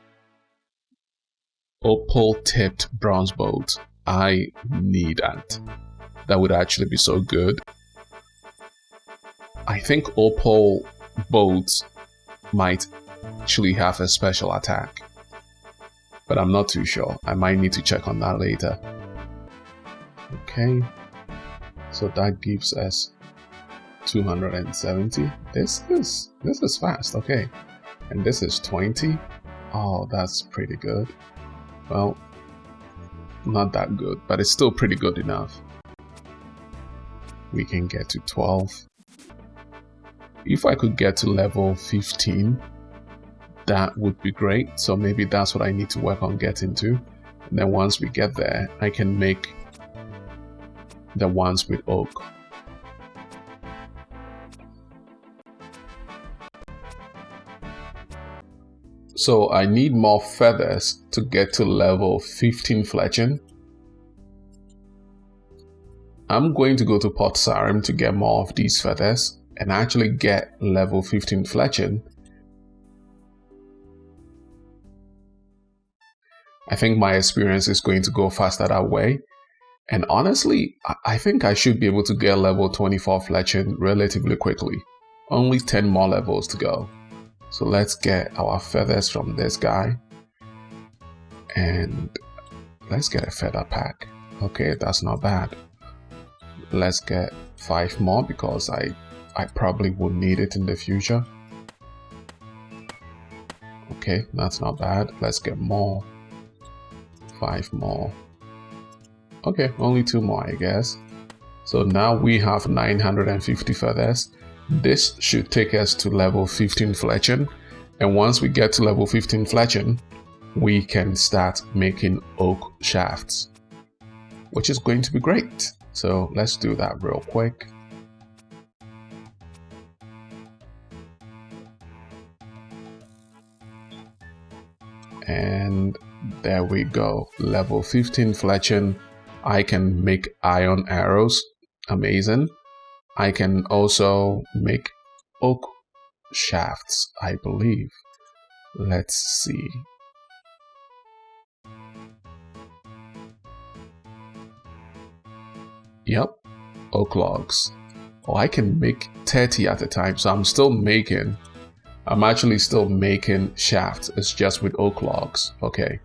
Opal tipped bronze bolt. I need that. That would actually be so good. I think opal bolts might actually have a special attack, but I'm not too sure. I might need to check on that later. Okay, so that gives us 270. This is fast. Okay, and this is 20. Oh, that's pretty good. Well, not that good, but it's still pretty good enough. We can get to 12. If I could get to level 15, that would be great. So maybe that's what I need to work on getting to. And then once we get there, I can make the ones with oak. So I need more feathers to get to level 15 Fletching. I'm going to go to Port Sarim to get more of these feathers and actually get level 15 Fletching. I think my experience is going to go faster that way. And honestly, I think I should be able to get level 24 Fletching relatively quickly. Only 10 more levels to go. So let's get our feathers from this guy. And let's get a feather pack. Okay, that's not bad. Let's get 5 more because I probably would need it in the future. Okay, that's not bad. Let's get more. 5 more. Okay, only 2 more, I guess. So now we have 950 feathers. This should take us to level 15 Fletching. And once we get to level 15 Fletching, we can start making oak shafts, which is going to be great. So let's do that real quick. And there we go. Level 15 Fletching. I can make iron arrows. Amazing. I can also make oak shafts, I believe. Let's see. Yep, oak logs. or I can make 30 at a time. So I'm actually still making shafts. It's just with oak logs. Okay.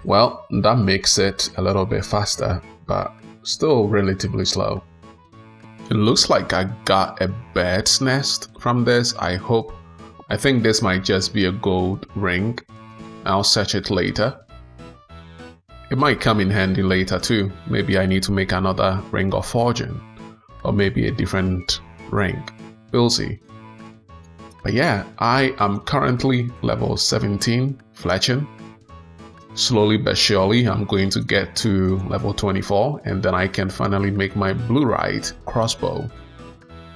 Well, that makes it a little bit faster, but still relatively slow. It looks like I got a bird's nest from this. I think this might just be a gold ring. I'll search it later. It might come in handy later too. Maybe I need to make another ring of forging, or maybe a different ring. We'll see. But yeah, I am currently level 17 fletching. Slowly but surely, I'm going to get to level 24, and then I can finally make my blueite crossbow.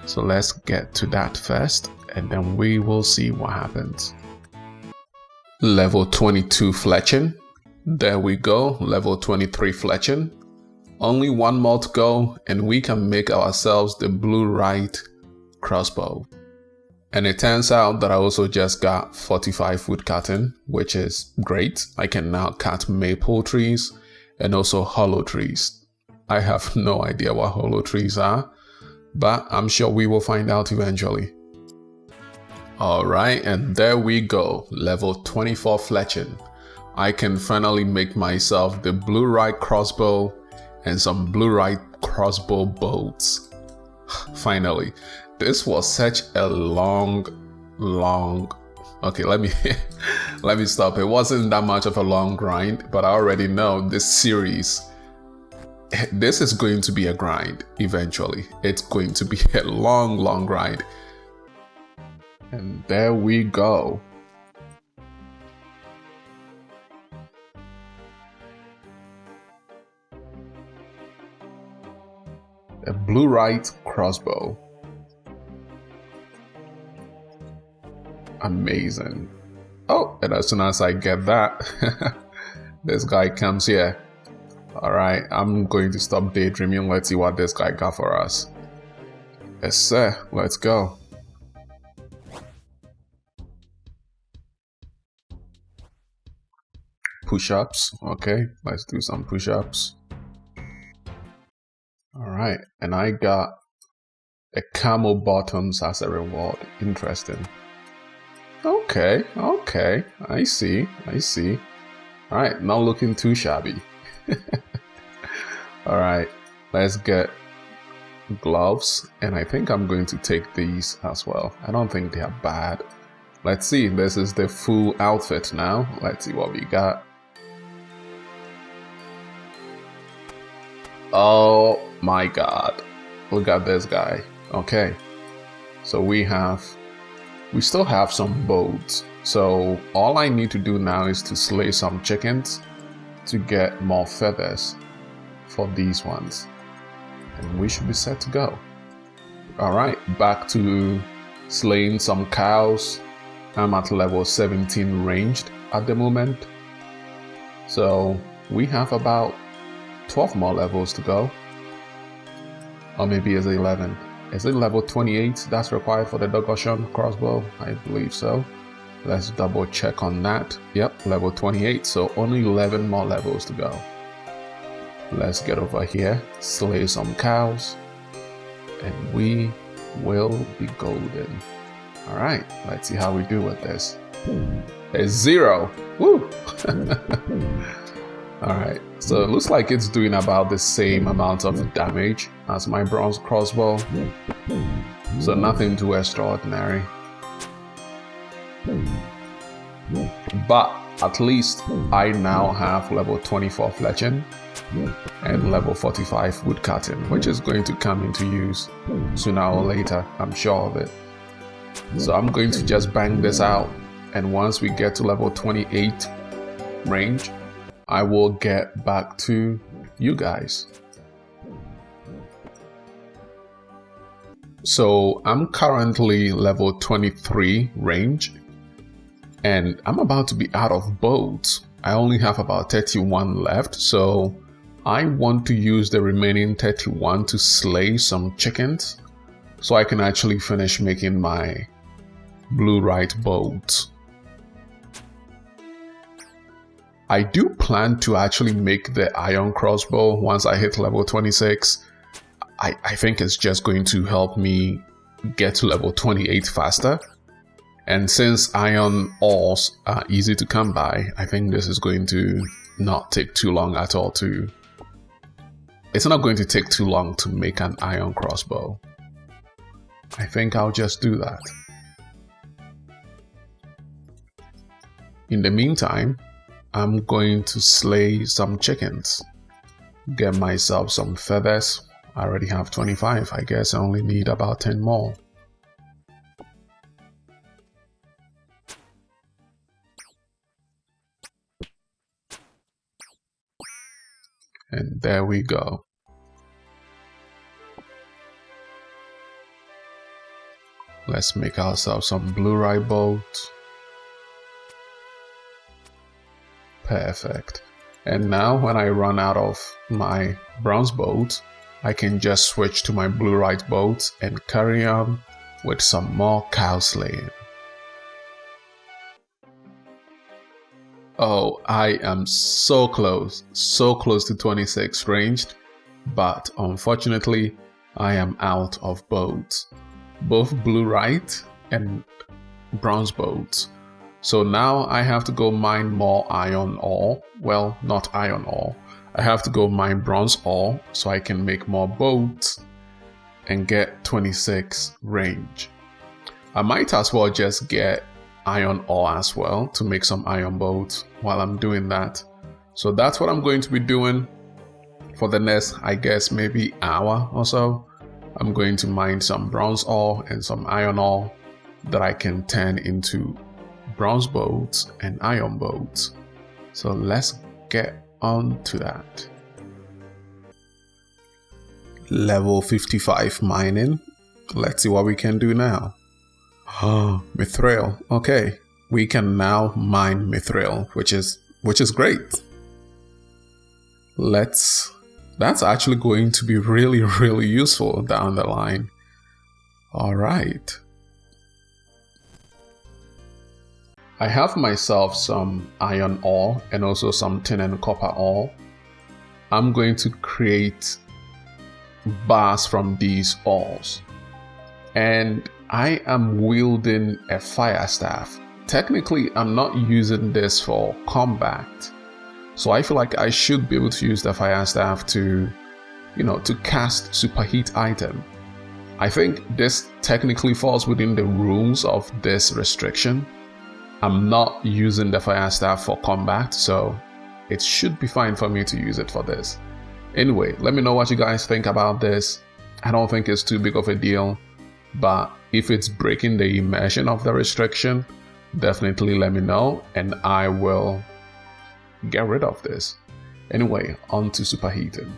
So let's get to that first, and then we will see what happens. Level 22 fletching. There we go, level 23 fletching. Only one more to go, and we can make ourselves the blueite crossbow. And it turns out that I also just got 45 wood cutting, which is great. I can now cut maple trees and also hollow trees. I have no idea what hollow trees are, but I'm sure we will find out eventually. Alright, and there we go, level 24 fletching. I can finally make myself the blueite crossbow and some blueite crossbow bolts. Finally. This was such a long, okay, let me stop. It wasn't that much of a long grind, but I already know this series, this is going to be a grind eventually. It's going to be a long grind. And there we go. A blueite crossbow. Amazing. Oh, and as soon as I get that, this guy comes here. Alright, I'm going to stop daydreaming. Let's see what this guy got for us. Yes, sir. Let's go. Push-ups. Okay, let's do some push-ups. Alright, and I got a camel bottoms as a reward. Interesting. Okay, I see. Alright, not looking too shabby. Alright, let's get gloves, and I think I'm going to take these as well. I don't think they are bad. Let's see, this is the full outfit now. Let's see what we got. Oh my god, look at this guy. Okay, so we still have some boats. So all I need to do now is to slay some chickens to get more feathers for these ones. And we should be set to go. Alright, back to slaying some cows. I'm at level 17 ranged at the moment. So we have about 12 more levels to go. Or maybe it's 11. Is it level 28 that's required for the Dorgeshuun crossbow? I believe so. Let's double check on that. Yep, level 28, so only 11 more levels to go. Let's get over here, slay some cows, and we will be golden. Alright, let's see how we do with this. A 0! Woo! Alright, so it looks like it's doing about the same amount of damage as my bronze crossbow. So nothing too extraordinary. But at least I now have level 24 fletching and level 45 wood cutting, which is going to come into use sooner or later, I'm sure of it. So I'm going to just bang this out, and once we get to level 28 range, I will get back to you guys. So I'm currently level 23 range, and I'm about to be out of boats. I only have about 31 left, so I want to use the remaining 31 to slay some chickens so I can actually finish making my blueite boat. I do plan to actually make the iron crossbow once I hit level 26. I think it's just going to help me get to level 28 faster. And since iron ores are easy to come by, I think this is going to not take too long at all to... It's not going to take too long to make an iron crossbow. I think I'll just do that. In the meantime, I'm going to slay some chickens. Get myself some feathers. I already have 25. I guess I only need about 10 more. And there we go. Let's make ourselves some blueite bolts. Perfect. And now when I run out of my bronze bolts, I can just switch to my blueite bolts and carry on with some more cow slaying. Oh, I am so close to 26 ranged, but unfortunately, I am out of bolts, both blueite and bronze bolts. So now I have to go mine more iron ore. Well, not iron ore. I have to go mine bronze ore so I can make more bolts and get 26 range. I might as well just get iron ore as well to make some iron bolts while I'm doing that. So that's what I'm going to be doing for the next, I guess, maybe hour or so. I'm going to mine some bronze ore and some iron ore that I can turn into bronze bolts and iron bolts. So let's get on to that. Level 55 mining. Let's see what we can do now. Oh, mithril. Okay, we can now mine mithril, which is great. That's actually going to be really useful down the line. All right. I have myself some iron ore and also some tin and copper ore. I'm going to create bars from these ores. And I am wielding a fire staff. Technically, I'm not using this for combat. So I feel like I should be able to use the fire staff to, to cast superheat item. I think this technically falls within the rules of this restriction. I'm not using the fire staff for combat, so it should be fine for me to use it for this. Anyway, let me know what you guys think about this. I don't think it's too big of a deal, but if it's breaking the immersion of the restriction, definitely let me know and I will get rid of this. Anyway, on to superheating.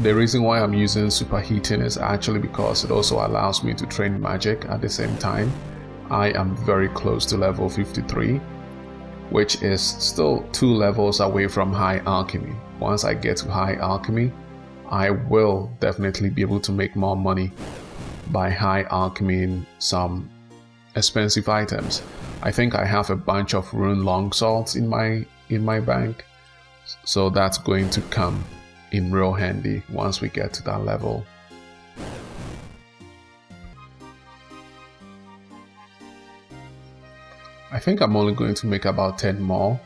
The reason why I'm using superheating is actually because it also allows me to train magic at the same time. I am very close to level 53, which is still 2 levels away from high alchemy. Once I get to high alchemy, I will definitely be able to make more money by high alchemying some expensive items. I think I have a bunch of rune longswords in my bank, so that's going to come in real handy once we get to that level. I think I'm only going to make about 10 more.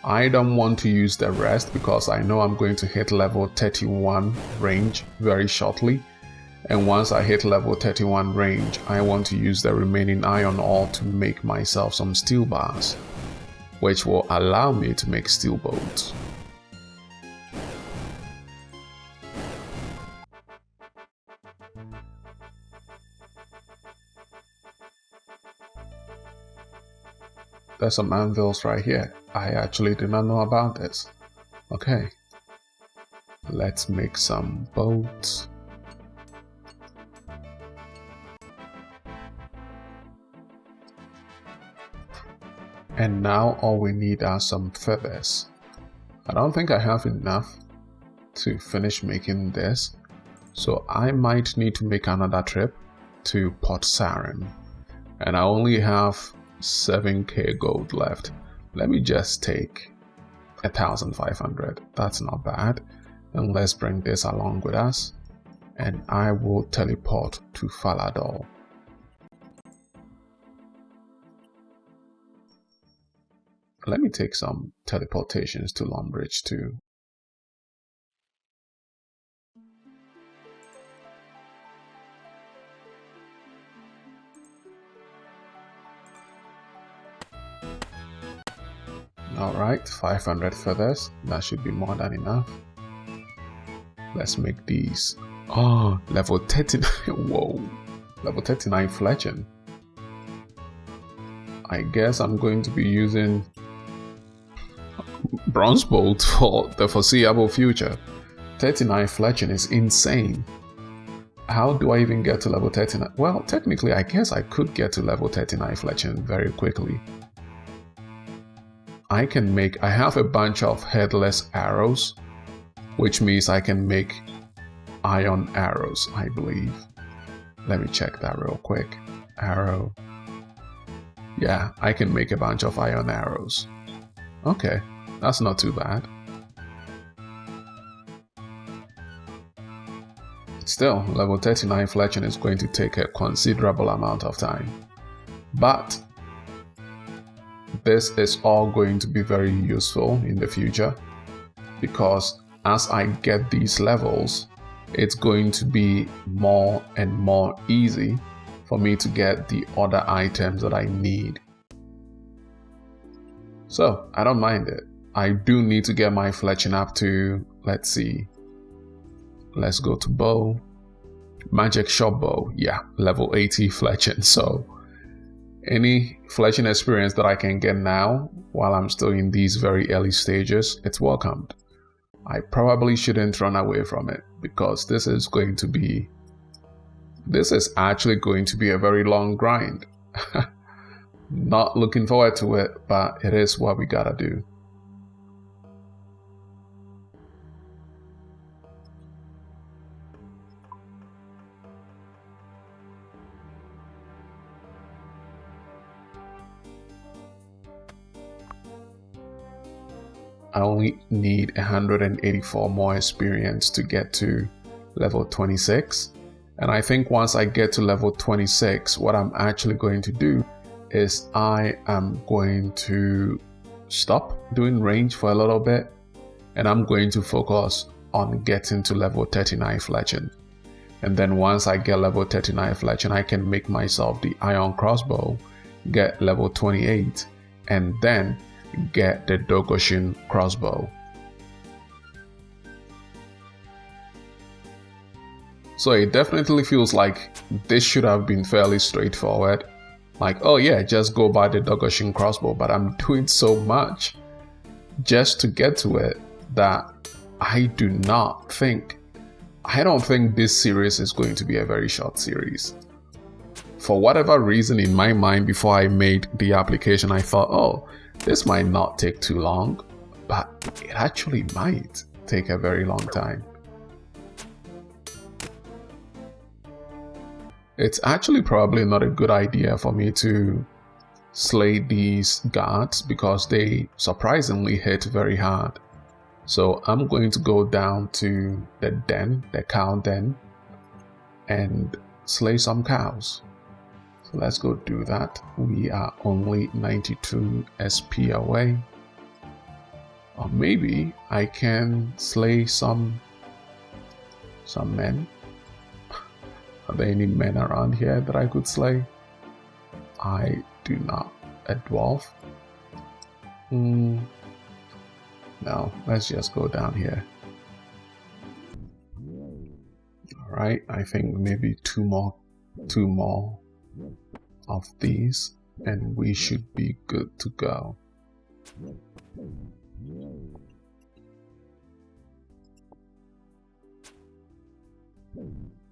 I don't want to use the rest because I know I'm going to hit level 31 range very shortly. And once I hit level 31 range, I want to use the remaining iron ore to make myself some steel bars, which will allow me to make steel bolts. There's some anvils right here. I actually did not know about this. Okay. Let's make some bolts. And now all we need are some feathers. I don't think I have enough, to finish making this. So I might need to make another trip to Port Sarim. And I only have 7k gold left. Let me just take 1,500. That's not bad. And let's bring this along with us. And I will teleport to Faladol. Let me take some teleportations to Longbridge too. Alright, 500 feathers. That should be more than enough. Let's make these. Oh, level 39. Whoa. Level 39 Fletching. I guess I'm going to be using Bronze Bolt for the foreseeable future. 39 Fletching is insane. How do I even get to level 39? Well, technically, I guess I could get to level 39 Fletching very quickly. I have a bunch of headless arrows, which means I can make iron arrows, I believe. Let me check that real quick. Arrow. Yeah, I can make a bunch of iron arrows. Okay, that's not too bad. Still, level 39 Fletching is going to take a considerable amount of time. But this is all going to be very useful in the future, because as I get these levels, it's going to be more and more easy for me to get the other items that I need. So I don't mind it. I do need to get my Fletching up to, let's see, let's go to bow. Magic shop bow, yeah, level 80 Fletching. So any Fletching experience that I can get now while I'm still in these very early stages, it's welcomed. I probably shouldn't run away from it, because this is actually going to be a very long grind. Not looking forward to it, but it is what we gotta do. I only need 184 more experience to get to level 26. And I think once I get to level 26, what I'm actually going to do is I am going to stop doing range for a little bit, and I'm going to focus on getting to level 39 Fletching. And then once I get level 39 Fletching, I can make myself the iron crossbow, get level 28, and then get the Dorgeshuun crossbow. So it definitely feels like this should have been fairly straightforward. Like, oh yeah, just go buy the Dorgeshuun crossbow, but I'm doing so much just to get to it that I don't think this series is going to be a very short series. For whatever reason in my mind, before I made the application, I thought, oh, this might not take too long, but it actually might take a very long time. It's actually probably not a good idea for me to slay these guards, because they surprisingly hit very hard. So I'm going to go down to the den, the cow den, and slay some cows. So let's go do that. We are only 92 SP away. Or maybe I can slay some men. Are there any men around here that I could slay? I do not. A dwarf? No, let's just go down here. Alright, I think maybe two more of these, and we should be good to go.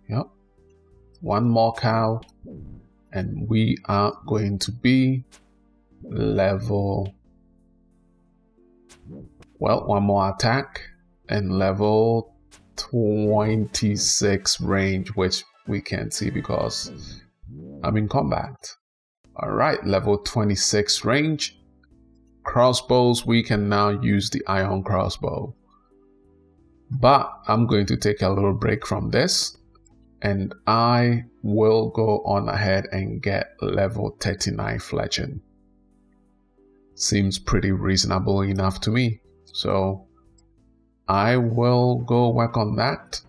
Yep, one more cow, and we are going to be one more attack and level 26 range, which we can't see because I'm in combat. All right, level 26 range. Crossbows, we can now use the iron crossbow. But I'm going to take a little break from this, and I will go on ahead and get level 39 fletching. Seems pretty reasonable enough to me. So I will go work on that.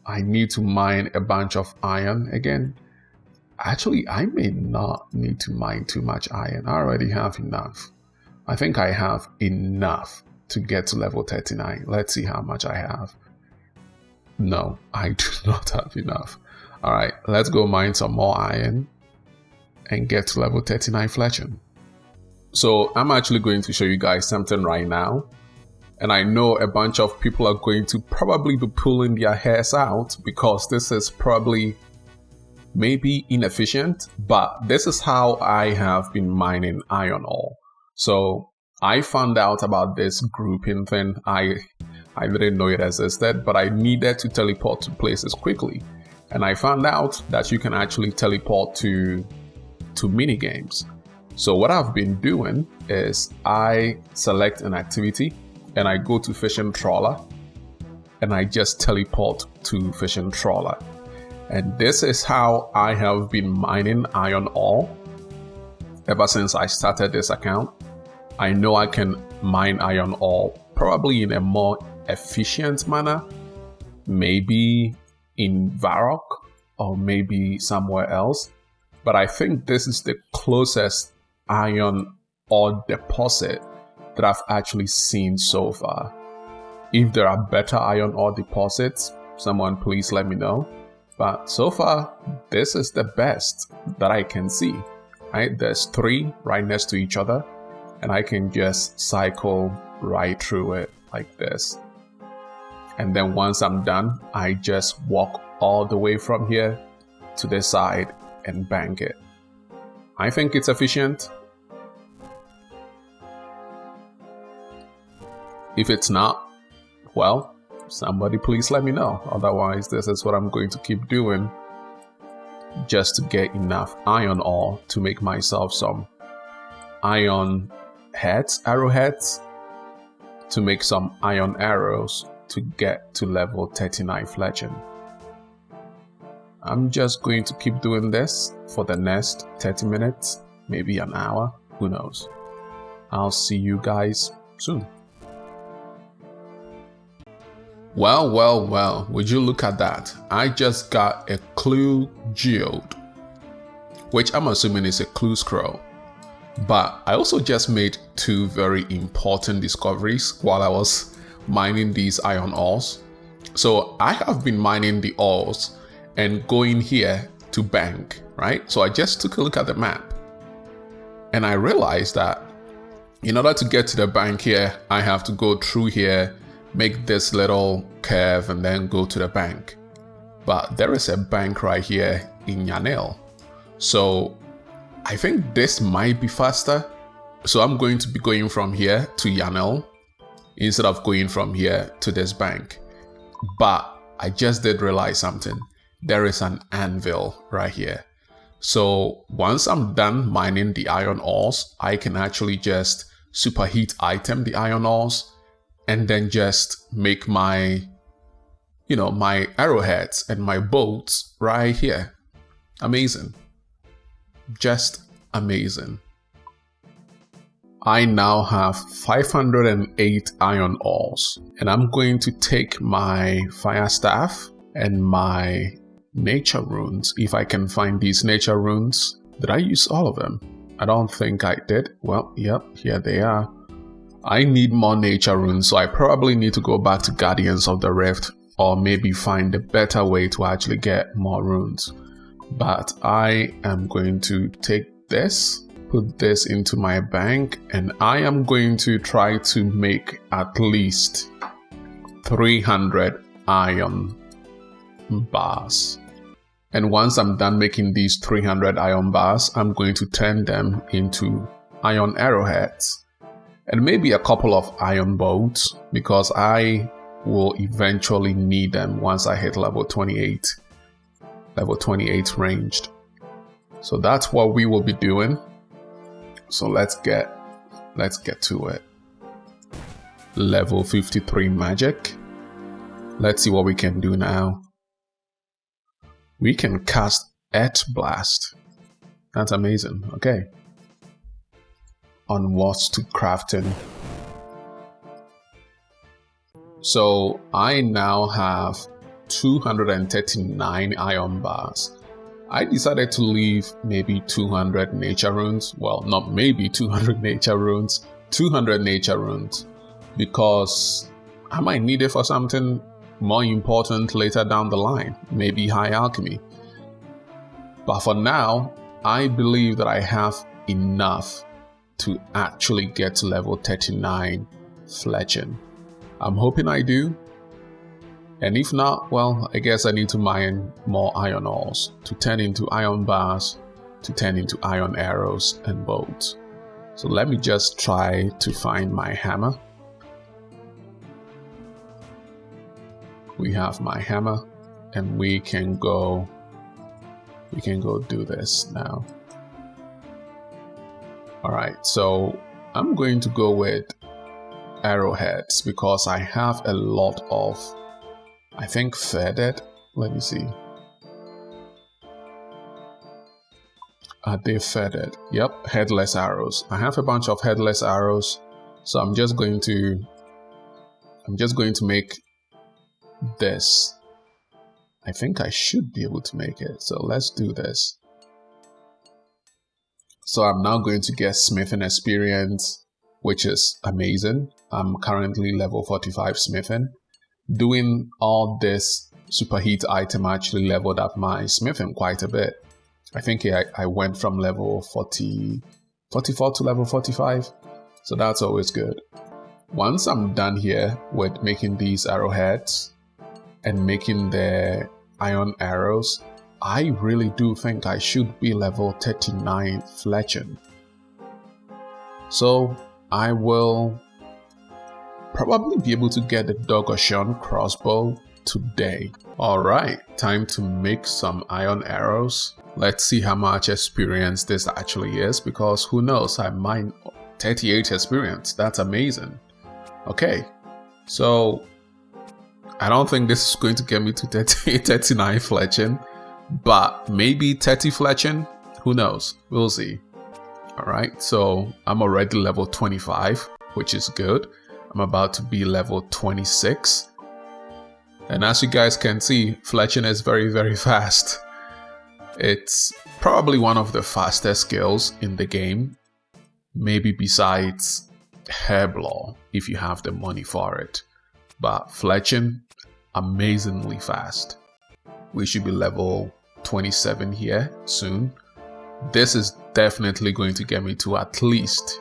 I need to mine a bunch of iron again. Actually, I may not need to mine too much iron. I already have enough. I think I have enough to get to level 39. Let's see how much I have. No, I do not have enough. All right, let's go mine some more iron and get to level 39 fletching. So I'm actually going to show you guys something right now. And I know a bunch of people are going to probably be pulling their hairs out because this is probably maybe inefficient, but this is how I have been mining iron ore. So I found out about this grouping thing. I didn't know it existed, but I needed to teleport to places quickly. And I found out that you can actually teleport to mini games. So what I've been doing is I select an activity and I go to fishing trawler and I just teleport to fishing trawler. And this is how I have been mining iron ore ever since I started this account. I know I can mine iron ore probably in a more efficient manner, maybe in Varrock or maybe somewhere else. But I think this is the closest iron ore deposit that I've actually seen so far. If there are better iron ore deposits, someone please let me know. But so far, this is the best that I can see. Right? There's 3 right next to each other, and I can just cycle right through it like this. And then once I'm done, I just walk all the way from here to this side and bank it. I think it's efficient. If it's not, well, somebody please let me know. Otherwise, this is what I'm going to keep doing just to get enough iron ore to make myself some iron heads, arrowheads, to make some iron arrows to get to level 39 fletching. I'm just going to keep doing this for the next 30 minutes, maybe an hour, who knows. I'll see you guys soon. Well, would you look at that? I just got a clue geode, which I'm assuming is a clue scroll. But I also just made 2 very important discoveries while I was mining these iron ores. So I have been mining the ores and going here to bank, right? So I just took a look at the map and I realized that in order to get to the bank here, I have to go through here, make this little curve and then go to the bank. But there is a bank right here in Yanil. So I think this might be faster. So I'm going to be going from here to Yanil instead of going from here to this bank. But I just did realize something. There is an anvil right here. So once I'm done mining the iron ores, I can actually just superheat item the iron ores and then just make my, my arrowheads and my bolts right here. Amazing. Just amazing. I now have 508 iron ores, and I'm going to take my fire staff and my nature runes, if I can find these nature runes. Did I use all of them? I don't think I did. Well, yep, here they are. I need more nature runes, so I probably need to go back to Guardians of the Rift or maybe find a better way to actually get more runes. But I am going to take this, put this into my bank, and I am going to try to make at least 300 iron bars. And once I'm done making these 300 iron bars, I'm going to turn them into iron arrowheads and maybe a couple of iron bolts, because I will eventually need them once I hit level 28. Level 28 ranged. So that's what we will be doing. So let's get to it. Level 53 magic. Let's see what we can do now. We can cast Earth Blast. That's amazing. Okay. Onwards to crafting. So I now have 239 iron bars. I decided to leave maybe 200 nature runes. Well, not maybe 200 nature runes. 200 nature runes. Because I might need it for something more important later down the line. Maybe high alchemy. But for now, I believe that I have enough to actually get to level 39 Fletching. I'm hoping I do. And if not, well, I guess I need to mine more iron ores to turn into iron bars, to turn into iron arrows and bolts. So let me just try to find my hammer. We have my hammer and we can go do this now. Alright, so I'm going to go with arrowheads because I have a lot of, I think, feathered. Let me see. Are they feathered? Yep, headless arrows. I have a bunch of headless arrows, so I'm just going to make this. I think I should be able to make it, so let's do this. So I'm now going to get smithing experience, which is amazing. I'm currently level 45 smithing. Doing all this superheat item actually leveled up my smithing quite a bit. I think I went from level 44 to level 45, so that's always good. Once I'm done here with making these arrowheads and making the iron arrows, I really do think I should be level 39 Fletching. So I will probably be able to get the Dorgeshuun crossbow today. Alright, time to make some iron arrows. Let's see how much experience this actually is, because who knows, I might 38 experience. That's amazing. Okay, so I don't think this is going to get me to 39 Fletching, but maybe 30 Fletching. Who knows? We'll see. Alright, so I'm already level 25, which is good. I'm about to be level 26. And as you guys can see, Fletching is very, very fast. It's probably one of the fastest skills in the game. Maybe besides Herblaw, if you have the money for it. But Fletching, amazingly fast. We should be level 27 here soon. This is definitely going to get me to at least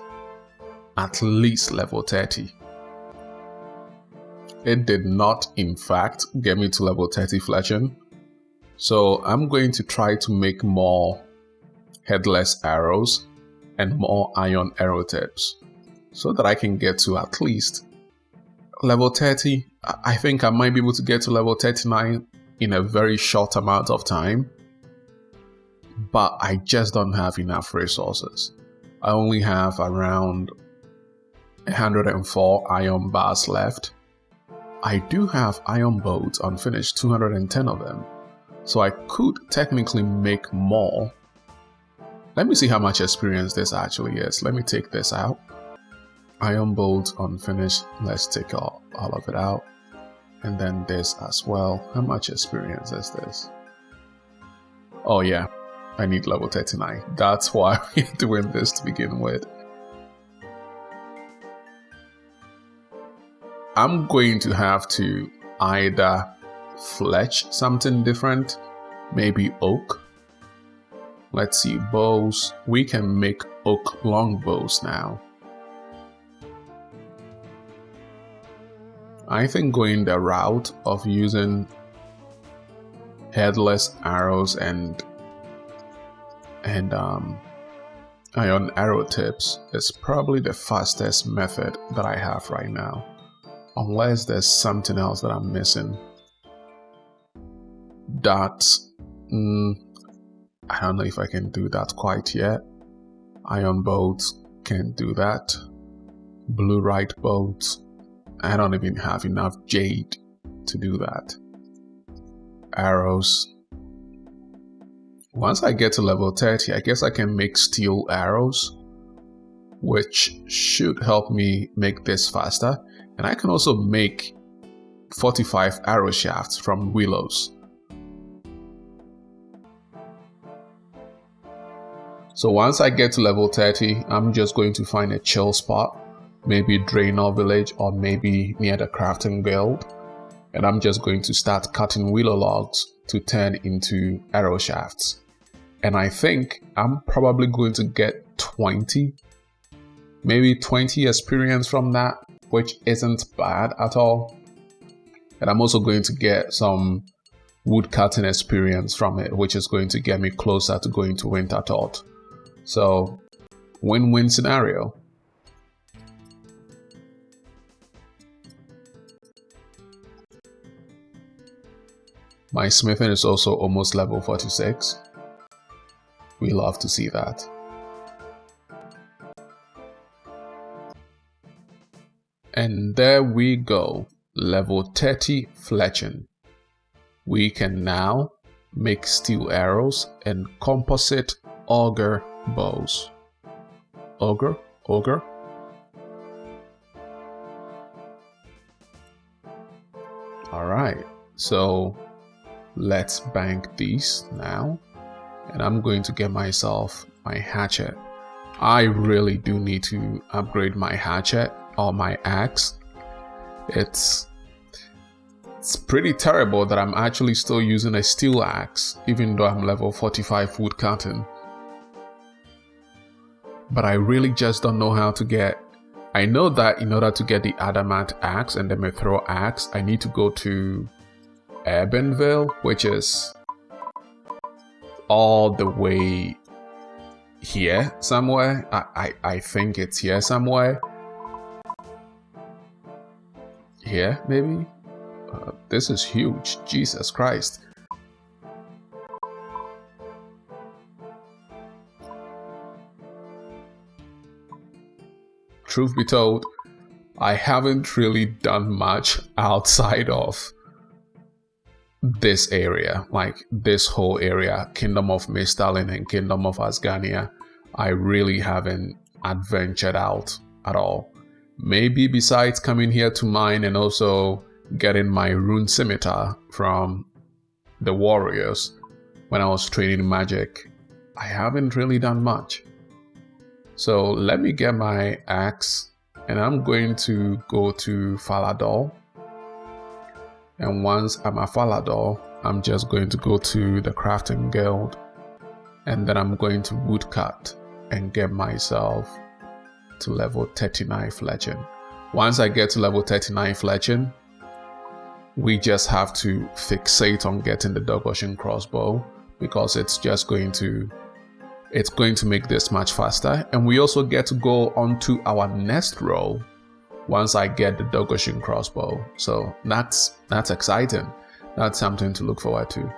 level 30. It did not, in fact, get me to level 30 Fletching. So I'm going to try to make more headless arrows and more iron arrow tips so that I can get to at least level 30. I think I might be able to get to level 39 in a very short amount of time, but I just don't have enough resources. I only have around 104 iron bars left. I do have iron bolts unfinished, 210 of them, so I could technically make more. Let me see how much experience this actually is. Let me take this out. Iron bolts unfinished. Let's take all of it out. And then this as well. How much experience is this? Oh yeah, I need level 39. That's why we're doing this to begin with. I'm going to have to either fletch something different, maybe oak. Let's see, bows. We can make oak longbows now. I think going the route of using headless arrows and iron arrow tips is probably the fastest method that I have right now. Unless there's something else that I'm missing. That, I don't know if I can do that quite yet. Iron bolts, can't do that. Blueite bolts, I don't even have enough jade to do that. Arrows. Once I get to level 30, I guess I can make steel arrows, which should help me make this faster. And I can also make 45 arrow shafts from willows. So once I get to level 30, I'm just going to find a chill spot, maybe Draenor village or maybe near the crafting guild. And I'm just going to start cutting willow logs to turn into arrow shafts. And I think I'm probably going to get 20, maybe 20 experience from that, which isn't bad at all. And I'm also going to get some wood cutting experience from it, which is going to get me closer to going to Winterthought. So, win-win scenario. My smithing is also almost level 46. We love to see that. And there we go, level 30 Fletching. We can now make steel arrows and composite auger bows. Auger? Alright, so let's bank these now. And I'm going to get myself my hatchet. I really do need to upgrade my hatchet or my axe. It's pretty terrible that I'm actually still using a steel axe, even though I'm level 45 wood cutting. But I really just don't know how to get... I know that in order to get the adamant axe and the mithril axe, I need to go to Ebonville, which is all the way here somewhere. I think it's here somewhere. Here, maybe? This is huge. Jesus Christ. Truth be told, I haven't really done much outside of this area, like this whole area, Kingdom of Mistalin and Kingdom of Asgania. I really haven't adventured out at all. Maybe besides coming here to mine and also getting my rune scimitar from the warriors when I was training magic, I haven't really done much. So let me get my axe and I'm going to go to Falador. And once I'm at Falador, I'm just going to go to the crafting guild and then I'm going to woodcut and get myself to level 39 Fletching. Once I get to level 39 Fletching, we just have to fixate on getting the Dorgeshuun crossbow because it's going to make this much faster. And we also get to go on to our next role once I get the Dorgeshuun crossbow. So that's exciting. That's something to look forward to.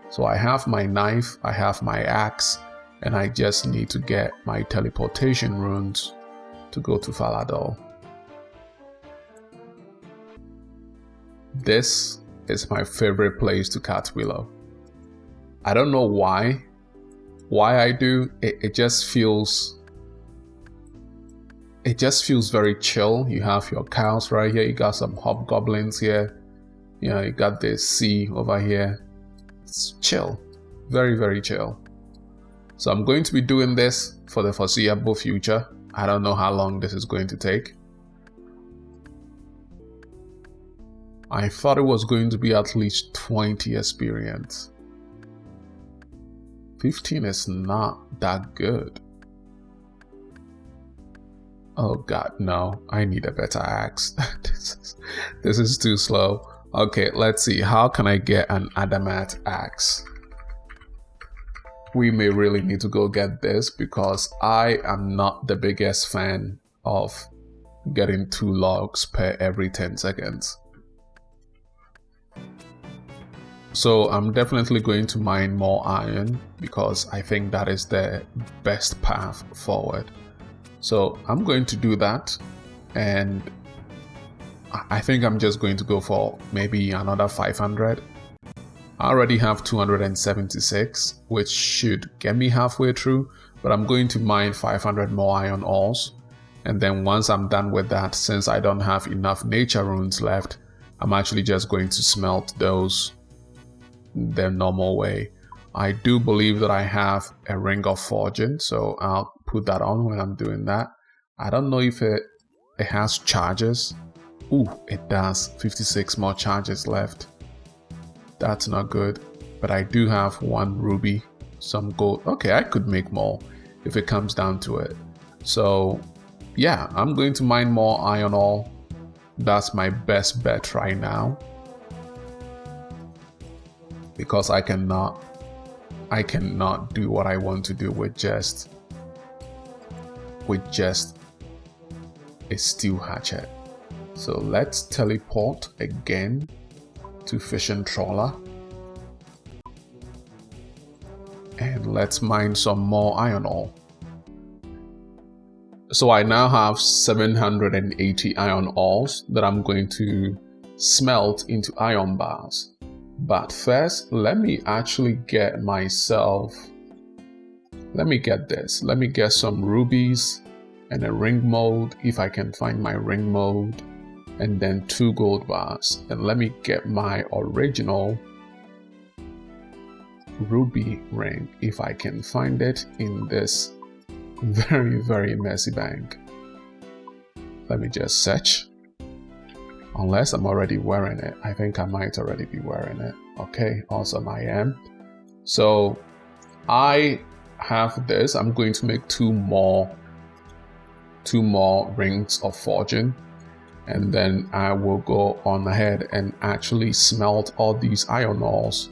So I have my knife, I have my axe, and I just need to get my teleportation runes to go to Falador. This is my favorite place to cut willow. I don't know why I do. It just feels very chill. You have your cows right here, you got some hobgoblins here, you got the sea over here. It's chill, very, very chill. So I'm going to be doing this for the foreseeable future. I don't know how long this is going to take. I thought it was going to be at least 20 experience. 15 is not that good. Oh god, no. I need a better axe. This is too slow. Okay, let's see. How can I get an adamant axe? We may really need to go get this because I am not the biggest fan of getting 2 logs per every 10 seconds. So I'm definitely going to mine more iron because I think that is the best path forward. So I'm going to do that, and I think I'm just going to go for maybe another 500. I already have 276, which should get me halfway through, but I'm going to mine 500 more iron ores. And then once I'm done with that, since I don't have enough nature runes left, I'm actually just going to smelt those the normal way. I do believe that I have a ring of forging, so I'll put that on when I'm doing that. I don't know if it has charges. Ooh, it does. 56 more charges left. That's not good, but I do have 1 ruby, some gold. Okay, I could make more if it comes down to it. So yeah, I'm going to mine more iron ore. That's my best bet right now, because I cannot do what I want to do with just a steel hatchet. So let's teleport again to fishing trawler, and let's mine some more iron ore. So I now have 780 iron ores that I'm going to smelt into iron bars. But first, let me actually get myself, let me get some rubies and a ring mold if I can find my ring mold, and then 2 gold bars. And let me get my original ruby ring if I can find it in this very, very messy bank. Let me just search. Unless I'm already wearing it. I think I might already be wearing it. Okay, awesome, I am. So I have this. I'm going to make two more rings of fortune, and then I will go on ahead and actually smelt all these iron ores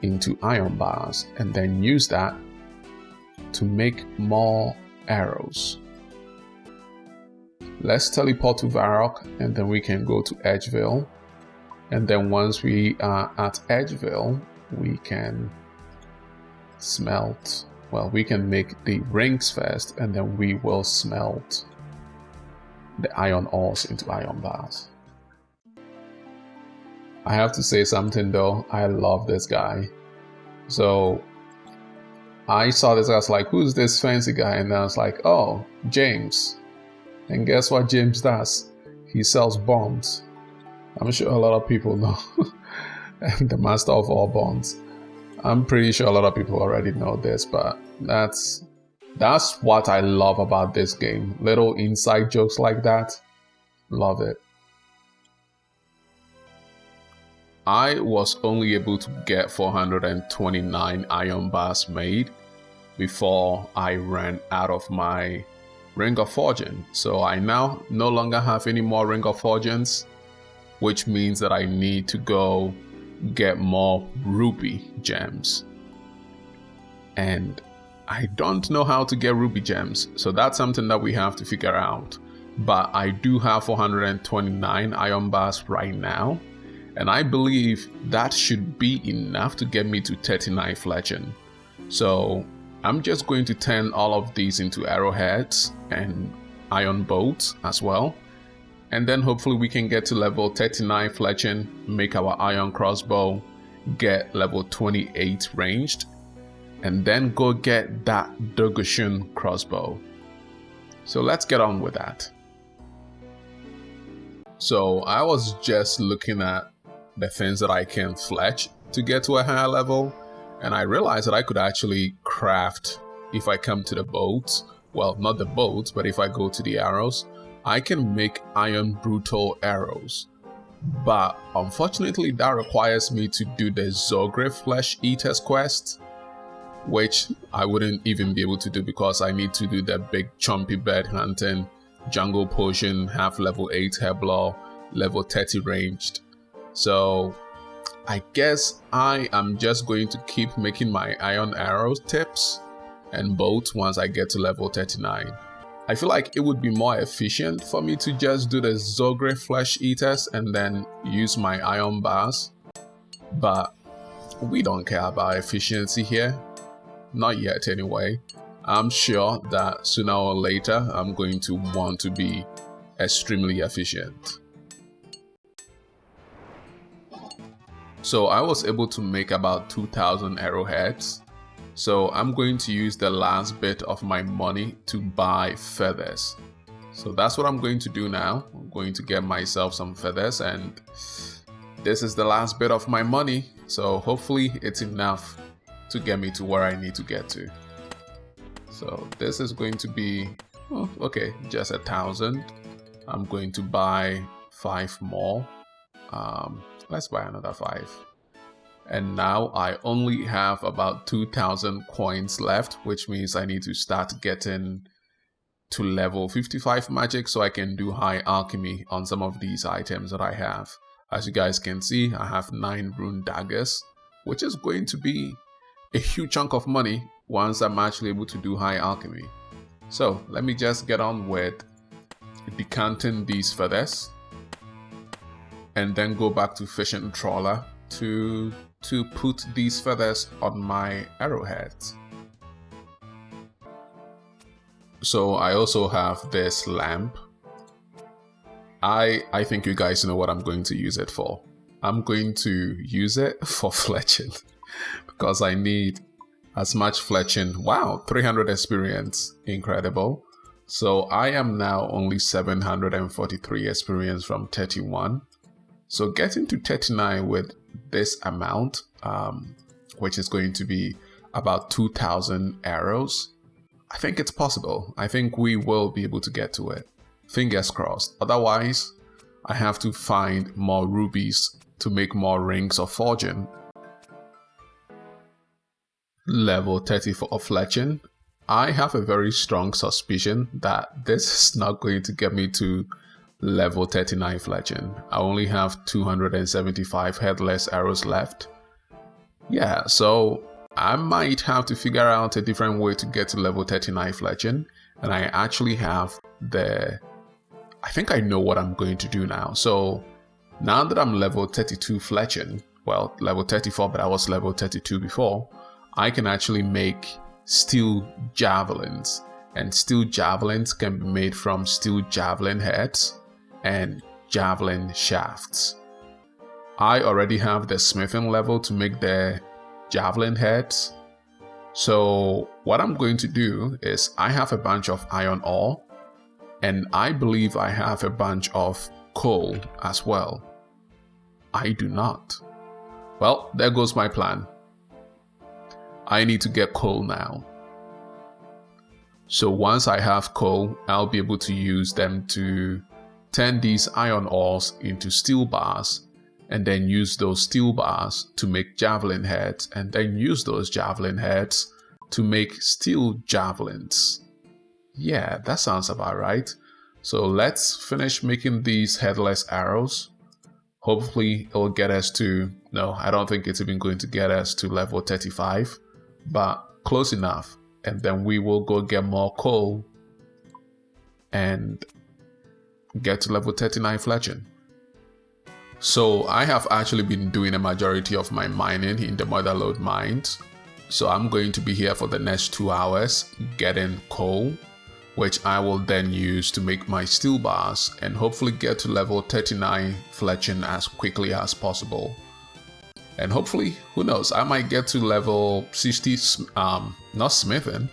into iron bars, and then use that to make more arrows. Let's teleport to Varrock, and then we can go to Edgeville. And then once we are at Edgeville, we can smelt. Well, we can make the rings first, and then we will smelt the iron ores into iron bars. I have to say something though, I love this guy. So I saw this, I was like, who's this fancy guy? And I was like, oh, James. And guess what James does? He sells bonds. I'm sure a lot of people know. The master of all bonds. I'm pretty sure a lot of people already know this, but that's what I love about this game. Little inside jokes like that. Love it. I was only able to get 429 iron bars made before I ran out of my Ring of Fortune. So I now no longer have any more Ring of Fortunes, which means that I need to go get more ruby gems. And I don't know how to get ruby gems, so that's something that we have to figure out. But I do have 429 iron bars right now, and I believe that should be enough to get me to 39 fletching. So I'm just going to turn all of these into arrowheads and iron bolts as well. And then hopefully we can get to level 39 fletching, make our iron crossbow, get level 28 ranged, and then go get that Dorgeshuun crossbow. So let's get on with that. So I was just looking at the things that I can fletch to get to a higher level, and I realized that I could actually craft, if I come to the bolts, well, not the bolts, but if I go to the arrows, I can make iron brutal arrows. But unfortunately, that requires me to do the Zogre Flesh Eaters quest, which I wouldn't even be able to do because I need to do the big chompy bird hunting, jungle potion, half level 8 Heblaw, level 30 ranged. So I guess I am just going to keep making my iron arrow tips and bolts once I get to level 39. I feel like it would be more efficient for me to just do the Zogre flesh eaters and then use my iron bars. But we don't care about efficiency here. Not yet anyway. I'm sure that sooner or later I'm going to want to be extremely efficient. So I was able to make about 2,000 arrowheads. So I'm going to use the last bit of my money to buy feathers. So that's what I'm going to do now. I'm going to get myself some feathers, and this is the last bit of my money. So hopefully it's enough to get me to where I need to get to. So this is going to be, okay, just 1,000. I'm going to buy 5 more. Let's buy another 5. And now I only have about 2,000 coins left, which means I need to start getting to level 55 magic so I can do high alchemy on some of these items that I have. As you guys can see, I have 9 rune daggers, which is going to be a huge chunk of money once I'm actually able to do high alchemy. So let me just get on with decanting these feathers and then go back to fishing trawler to put these feathers on my arrowheads. So I also have this lamp. I think you guys know what I'm going to use it for. I'm going to use it for fletching because I need as much fletching. Wow, 300 experience, incredible. So I am now only 743 experience from 31. So getting to 39 with this amount, which is going to be about 2,000 arrows, I think it's possible. I think we will be able to get to it. Fingers crossed. Otherwise, I have to find more rubies to make more rings of fortune. Level 34 of fletching. I have a very strong suspicion that this is not going to get me to level 39 fletching. I only have 275 headless arrows left. Yeah, so I might have to figure out a different way to get to level 39 fletching. And I actually have I think I know what I'm going to do now. So now that I'm level 32 fletching, well, level 34, but I was level 32 before, I can actually make steel javelins. And steel javelins can be made from steel javelin heads and javelin shafts. I already have the smithing level to make the javelin heads. So what I'm going to do is I have a bunch of iron ore, and I believe I have a bunch of coal as well. I do not. Well, there goes my plan. I need to get coal now. So once I have coal, I'll be able to use them to turn these iron ores into steel bars, and then use those steel bars to make javelin heads, and then use those javelin heads to make steel javelins. Yeah, that sounds about right. So let's finish making these headless arrows. Hopefully it'll get us to, no, I don't think it's even going to get us to level 35, but close enough. And then we will go get more coal and get to level 39 fletching. So I have actually been doing a majority of my mining in the Motherlode mines. So I'm going to be here for the next 2 hours getting coal, which I will then use to make my steel bars and hopefully get to level 39 fletching as quickly as possible. And hopefully, who knows, I might get to level 60, not smithing,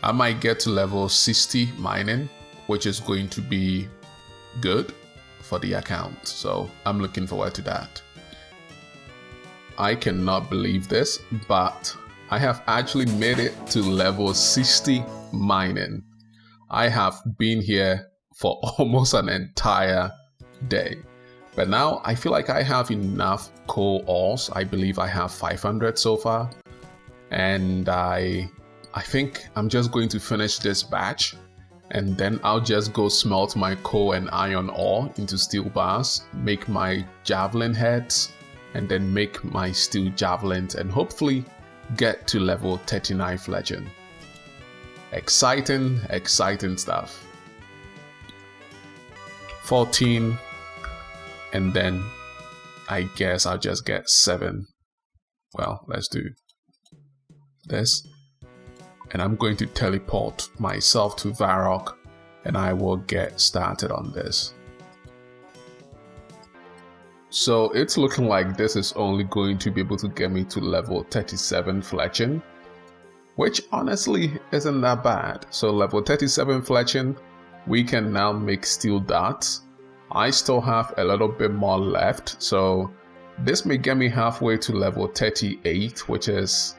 I might get to level 60 mining, which is going to be good for the account. So I'm looking forward to that. I cannot believe this, but I have actually made it to level 60 mining. I have been here for almost an entire day. But now I feel like I have enough coal ores. I believe I have 500 so far. And I think I'm just going to finish this batch. And then I'll just go smelt my coal and iron ore into steel bars, make my javelin heads, and then make my steel javelins, and hopefully get to level 39 fletching. Exciting, exciting stuff. 14, and then I guess I'll just get 7. Well, let's do this. And I'm going to teleport myself to Varrock, and I will get started on this. So it's looking like this is only going to be able to get me to level 37 Fletching, which honestly isn't that bad. So level 37 Fletching, we can now make steel darts. I still have a little bit more left, so this may get me halfway to level 38, which is,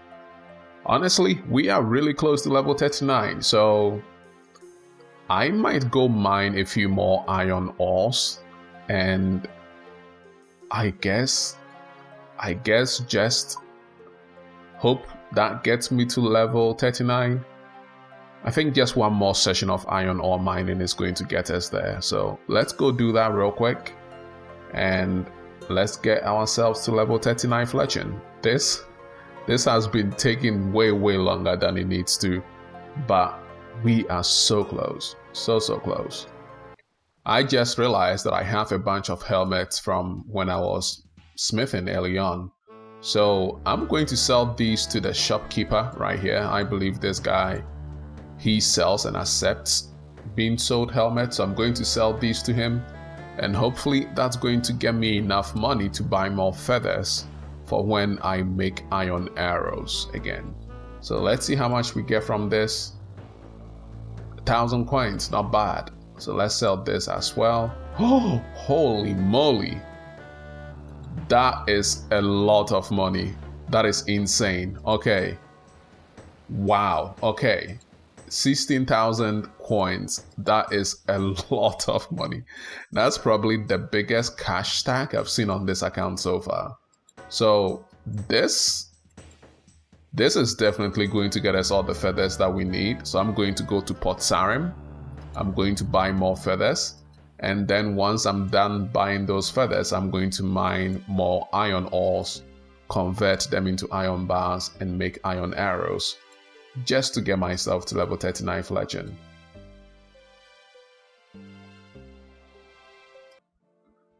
honestly, we are really close to level 39. So I might go mine a few more iron ores, and I guess just hope that gets me to level 39. I think just one more session of iron ore mining is going to get us there. So let's go do that real quick, and let's get ourselves to level 39 Fletching. This has been taking way longer than it needs to, but we are so close, so close. I just realized that I have a bunch of helmets from when I was smithing early on. So I'm going to sell these to the shopkeeper right here. I believe this guy, he sells and accepts being sold helmets. So I'm going to sell these to him, and hopefully that's going to get me enough money to buy more feathers for when I make iron arrows again. So let's see how much we get from this. 1,000 coins, not bad. So let's sell this as well. Oh, holy moly. That is a lot of money. That is insane. Okay. Wow. Okay. 16,000 coins. That is a lot of money. That's probably the biggest cash stack I've seen on this account so far. So this is definitely going to get us all the feathers that we need. So I'm going to go to Port Sarim. I'm going to buy more feathers. And then once I'm done buying those feathers, I'm going to mine more iron ores, convert them into iron bars, and make iron arrows, just to get myself to level 39 Fletching.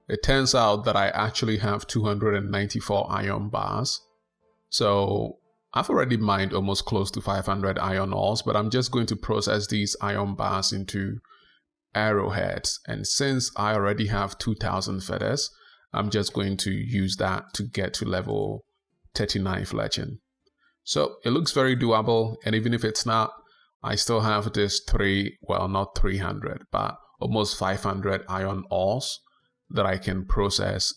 It turns out that I actually have 294 iron bars. So I've already mined almost close to 500 iron ores, but I'm just going to process these iron bars into arrowheads. And since I already have 2,000 feathers, I'm just going to use that to get to level 39 Fletching. So it looks very doable, and even if it's not, I still have this not 300, but almost 500 iron ores that I can process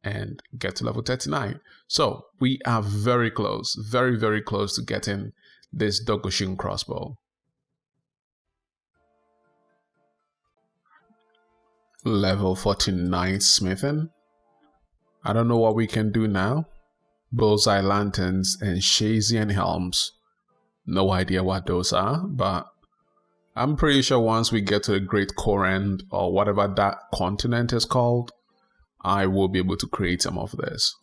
and get to level 39. So we are very close, very close to getting this Dorgeshuun crossbow. Level 49 smithing. I don't know what we can do now. Bullseye lanterns and Shazian helms. No idea what those are, but I'm pretty sure once we get to the Great Korend, or whatever that continent is called, I will be able to create some of this.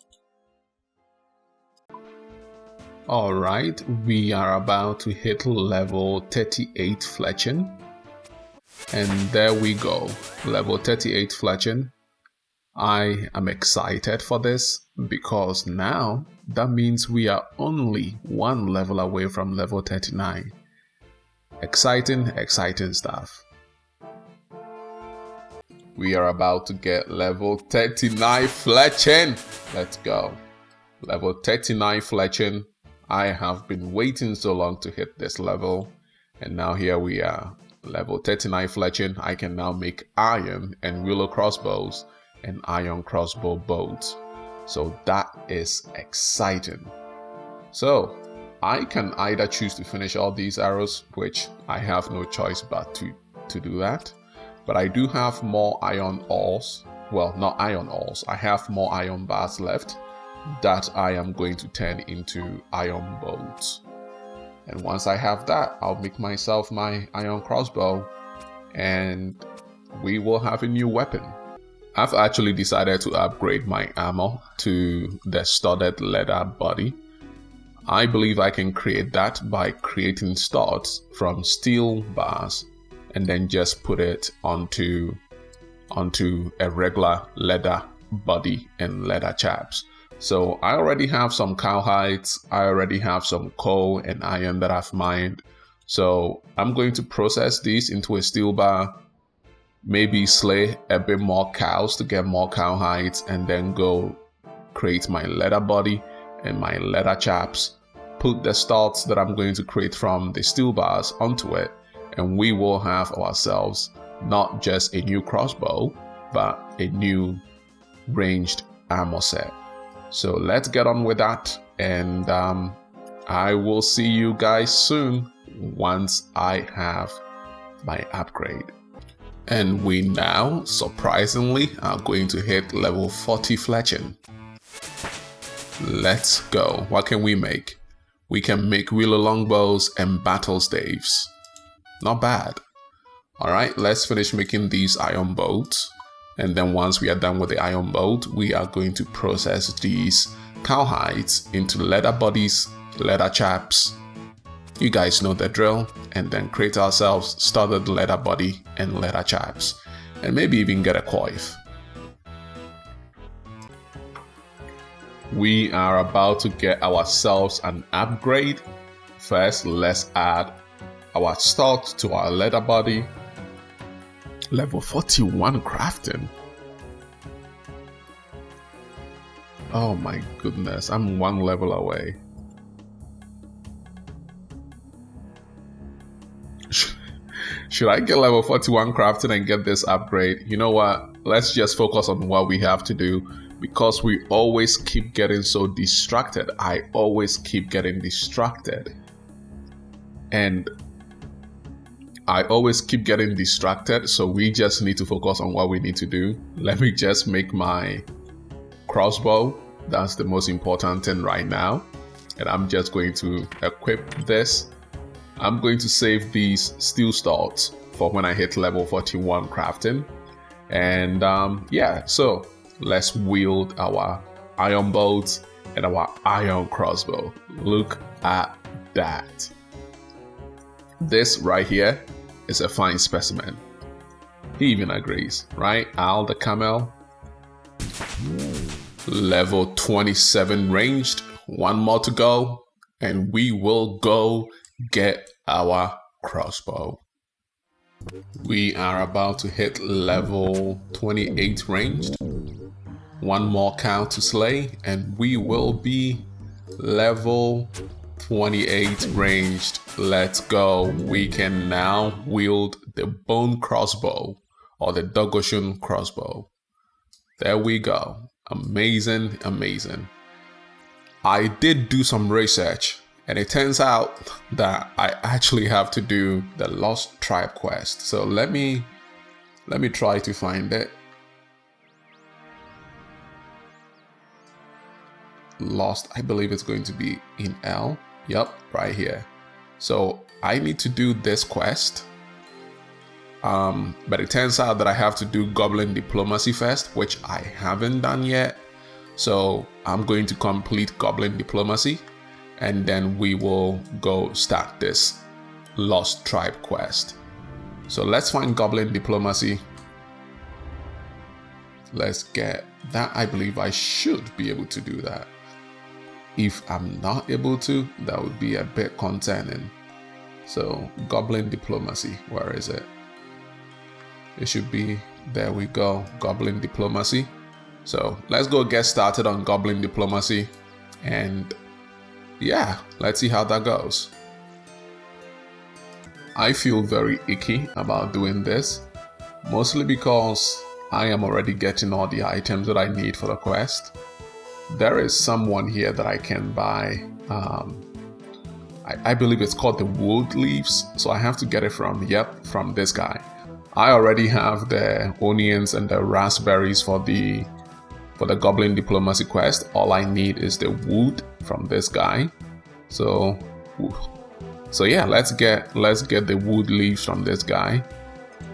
Alright, we are about to hit level 38 Fletching. And there we go, level 38 Fletching. I am excited for this because now that means we are only one level away from level 39. Exciting stuff. We are about to get level 39 Fletching. Let's go. Level 39 Fletching. I have been waiting so long to hit this level, and now here we are. Level 39 Fletching. I can now make iron and willow crossbows and iron crossbow bolts. So that is exciting. So I can either choose to finish all these arrows, which I have no choice but to do that. But I do have more iron ores. Well, not iron ores. I have more iron bars left that I am going to turn into iron bolts. And once I have that, I'll make myself my iron crossbow, and we will have a new weapon. I've actually decided to upgrade my armor to the studded leather body. I believe I can create that by creating studs from steel bars and then just put it onto a regular leather body and leather chaps. So I already have some cowhides, I already have some coal and iron that I've mined. So I'm going to process these into a steel bar, maybe slay a bit more cows to get more cowhides, and then go create my leather body and my leather chaps, put the studs that I'm going to create from the steel bars onto it, and we will have ourselves not just a new crossbow, but a new ranged armor set. So let's get on with that, and I will see you guys soon once I have my upgrade. And we now, surprisingly, are going to hit level 40 fletching. Let's go. What can we make? We can make willow longbows and battle staves. Not bad. Alright, let's finish making these iron bolts. And then once we are done with the iron bolt, we are going to process these cowhides into leather bodies, leather chaps. You guys know the drill. And then create ourselves studded leather body and leather chaps. And maybe even get a coif. We are about to get ourselves an upgrade. First, let's add our studs to our leather body. Level 41 crafting. Oh my goodness, I'm one level away. Should I get level 41 crafting and get this upgrade? You know what? Let's just focus on what we have to do, because we always keep getting so distracted. I always keep getting distracted. And I always keep getting distracted, so we just need to focus on what we need to do. Let me just make my crossbow. That's the most important thing right now. And I'm just going to equip this. I'm going to save these steel studs for when I hit level 41 crafting. And yeah, so let's wield our iron bolts and our iron crossbow. Look at that. This right here is a fine specimen. He even agrees, right? Al the camel. Level 27 ranged. One more to go, and we will go get our crossbow. We are about to hit level 28 ranged. One more cow to slay, and we will be level 28 ranged. Let's go. We can now wield the bone crossbow, or the Dorgeshuun crossbow. There we go. Amazing, amazing. I did do some research, and it turns out that I actually have to do the Lost Tribe quest. So let me try to find it. Lost, I believe it's going to be in L. Yep, right here. So I need to do this quest. But it turns out that I have to do Goblin Diplomacy first, which I haven't done yet. So I'm going to complete Goblin Diplomacy, and then we will go start this Lost Tribe quest. So let's find Goblin Diplomacy. Let's get that. I believe I should be able to do that. If I'm not able to, that would be a bit concerning. So Goblin Diplomacy, where is it? It should be, there we go, Goblin Diplomacy. So let's go get started on Goblin Diplomacy, and yeah, let's see how that goes. I feel very icky about doing this, mostly because I am already getting all the items that I need for the quest. There is someone here that I can buy. I believe it's called the wood leaves, so I have to get it from this guy. I already have the onions and the raspberries for the Goblin Diplomacy quest. All I need is the wood from this guy. So yeah, let's get the wood leaves from this guy.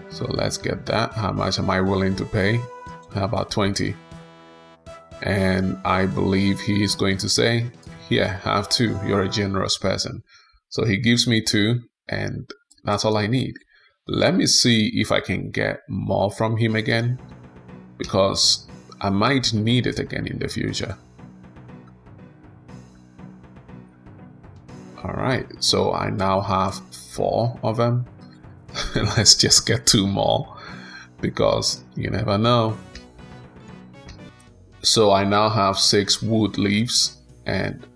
So let's get that. How much am I willing to pay? How about 20? And I believe he is going to say Yeah, have 2. You're a generous person. So he gives me 2, and that's all I need. Let me see if I can get more from him again, because I might need it again in the future. Alright, so I now have 4 of them. Let's just get 2 more, because you never know. So I now have 6 wood leaves, and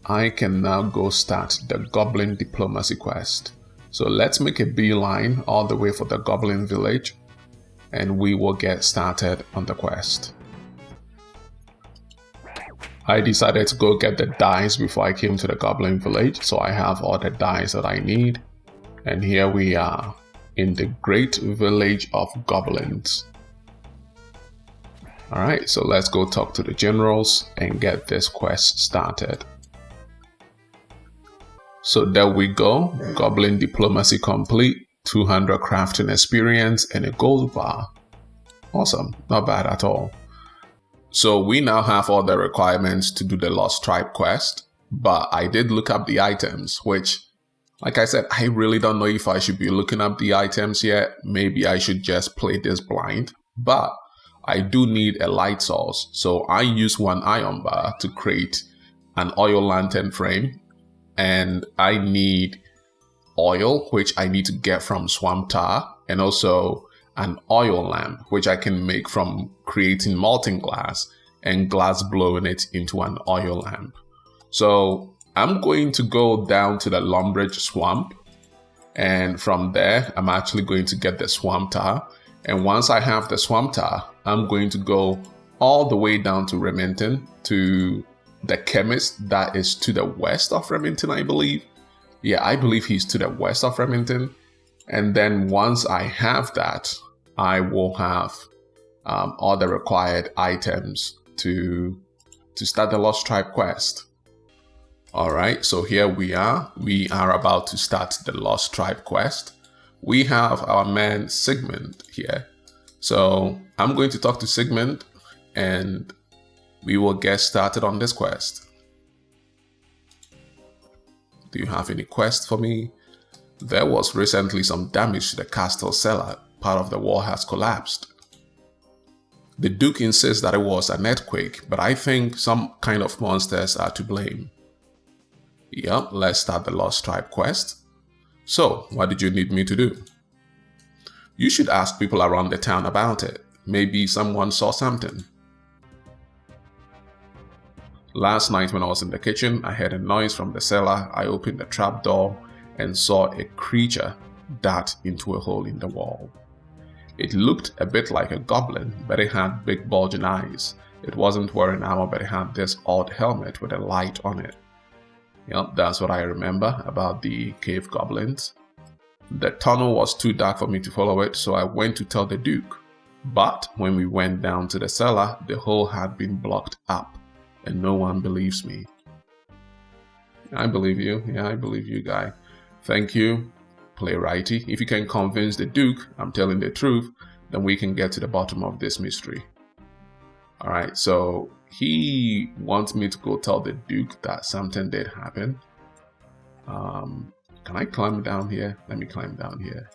I can now go start the goblin diplomacy quest. So let's make a beeline all the way for the goblin village, and we will get started on the quest. I decided to go get the dice before I came to the goblin village, so I have all the dice that I need. And here we are in the great village of goblins. Alright, so let's go talk to the generals and get this quest started. So there we go, goblin diplomacy complete, 200 crafting experience and a gold bar. Awesome, not bad at all. So we now have all the requirements to do the Lost Tribe quest, but I did look up the items, which, like I said, I really don't know if I should be looking up the items yet. Maybe I should just play this blind, but I do need a light source. So I use 1 iron bar to create an oil lantern frame, and I need oil, which I need to get from swamp tar, and also an oil lamp, which I can make from creating molten glass and glass blowing it into an oil lamp. So I'm going to go down to the Lumbridge swamp, and from there I'm actually going to get the swamp tar. And once I have the swamp tar, I'm going to go all the way down to Remington, to the chemist that is to the west of Remington, I believe. Yeah, I believe he's to the west of Remington. And then once I have that, I will have all the required items to start the Lost Tribe quest. Alright, so here we are. We are about to start the Lost Tribe quest. We have our man Sigmund here. So I'm going to talk to Sigmund and we will get started on this quest. Do you have any quest for me? There was recently some damage to the castle cellar. Part of the wall has collapsed. The Duke insists that it was an earthquake, but I think some kind of monsters are to blame. Yep, let's start the Lost Tribe quest. So, what did you need me to do? You should ask people around the town about it. Maybe someone saw something. Last night when I was in the kitchen, I heard a noise from the cellar. I opened the trapdoor and saw a creature dart into a hole in the wall. It looked a bit like a goblin, but it had big bulging eyes. It wasn't wearing armor, but it had this odd helmet with a light on it. Yep, that's what I remember about the cave goblins. The tunnel was too dark for me to follow it, so I went to tell the Duke. But when we went down to the cellar, the hole had been blocked up, and no one believes me. I believe you. Yeah, I believe you, guy. Thank you, playwrighty. If you can convince the Duke I'm telling the truth, then we can get to the bottom of this mystery. Alright, so he wants me to go tell the Duke that something did happen. Can I climb down here? Let me climb down here.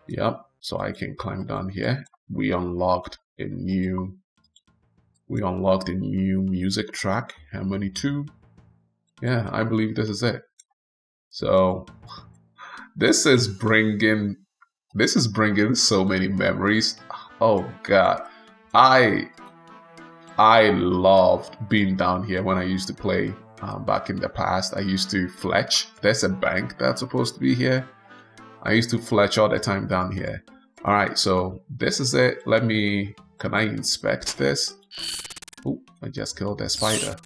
Yep, so I can climb down here. We unlocked a new music track, Harmony 2. Yeah, I believe this is it. So this is bringing so many memories. Oh god, I loved being down here when I used to play back in the past. I used to fletch. There's a bank that's supposed to be here. I used to fletch all the time down here. All right, so this is it. Can I inspect this? Oh, I just killed a spider.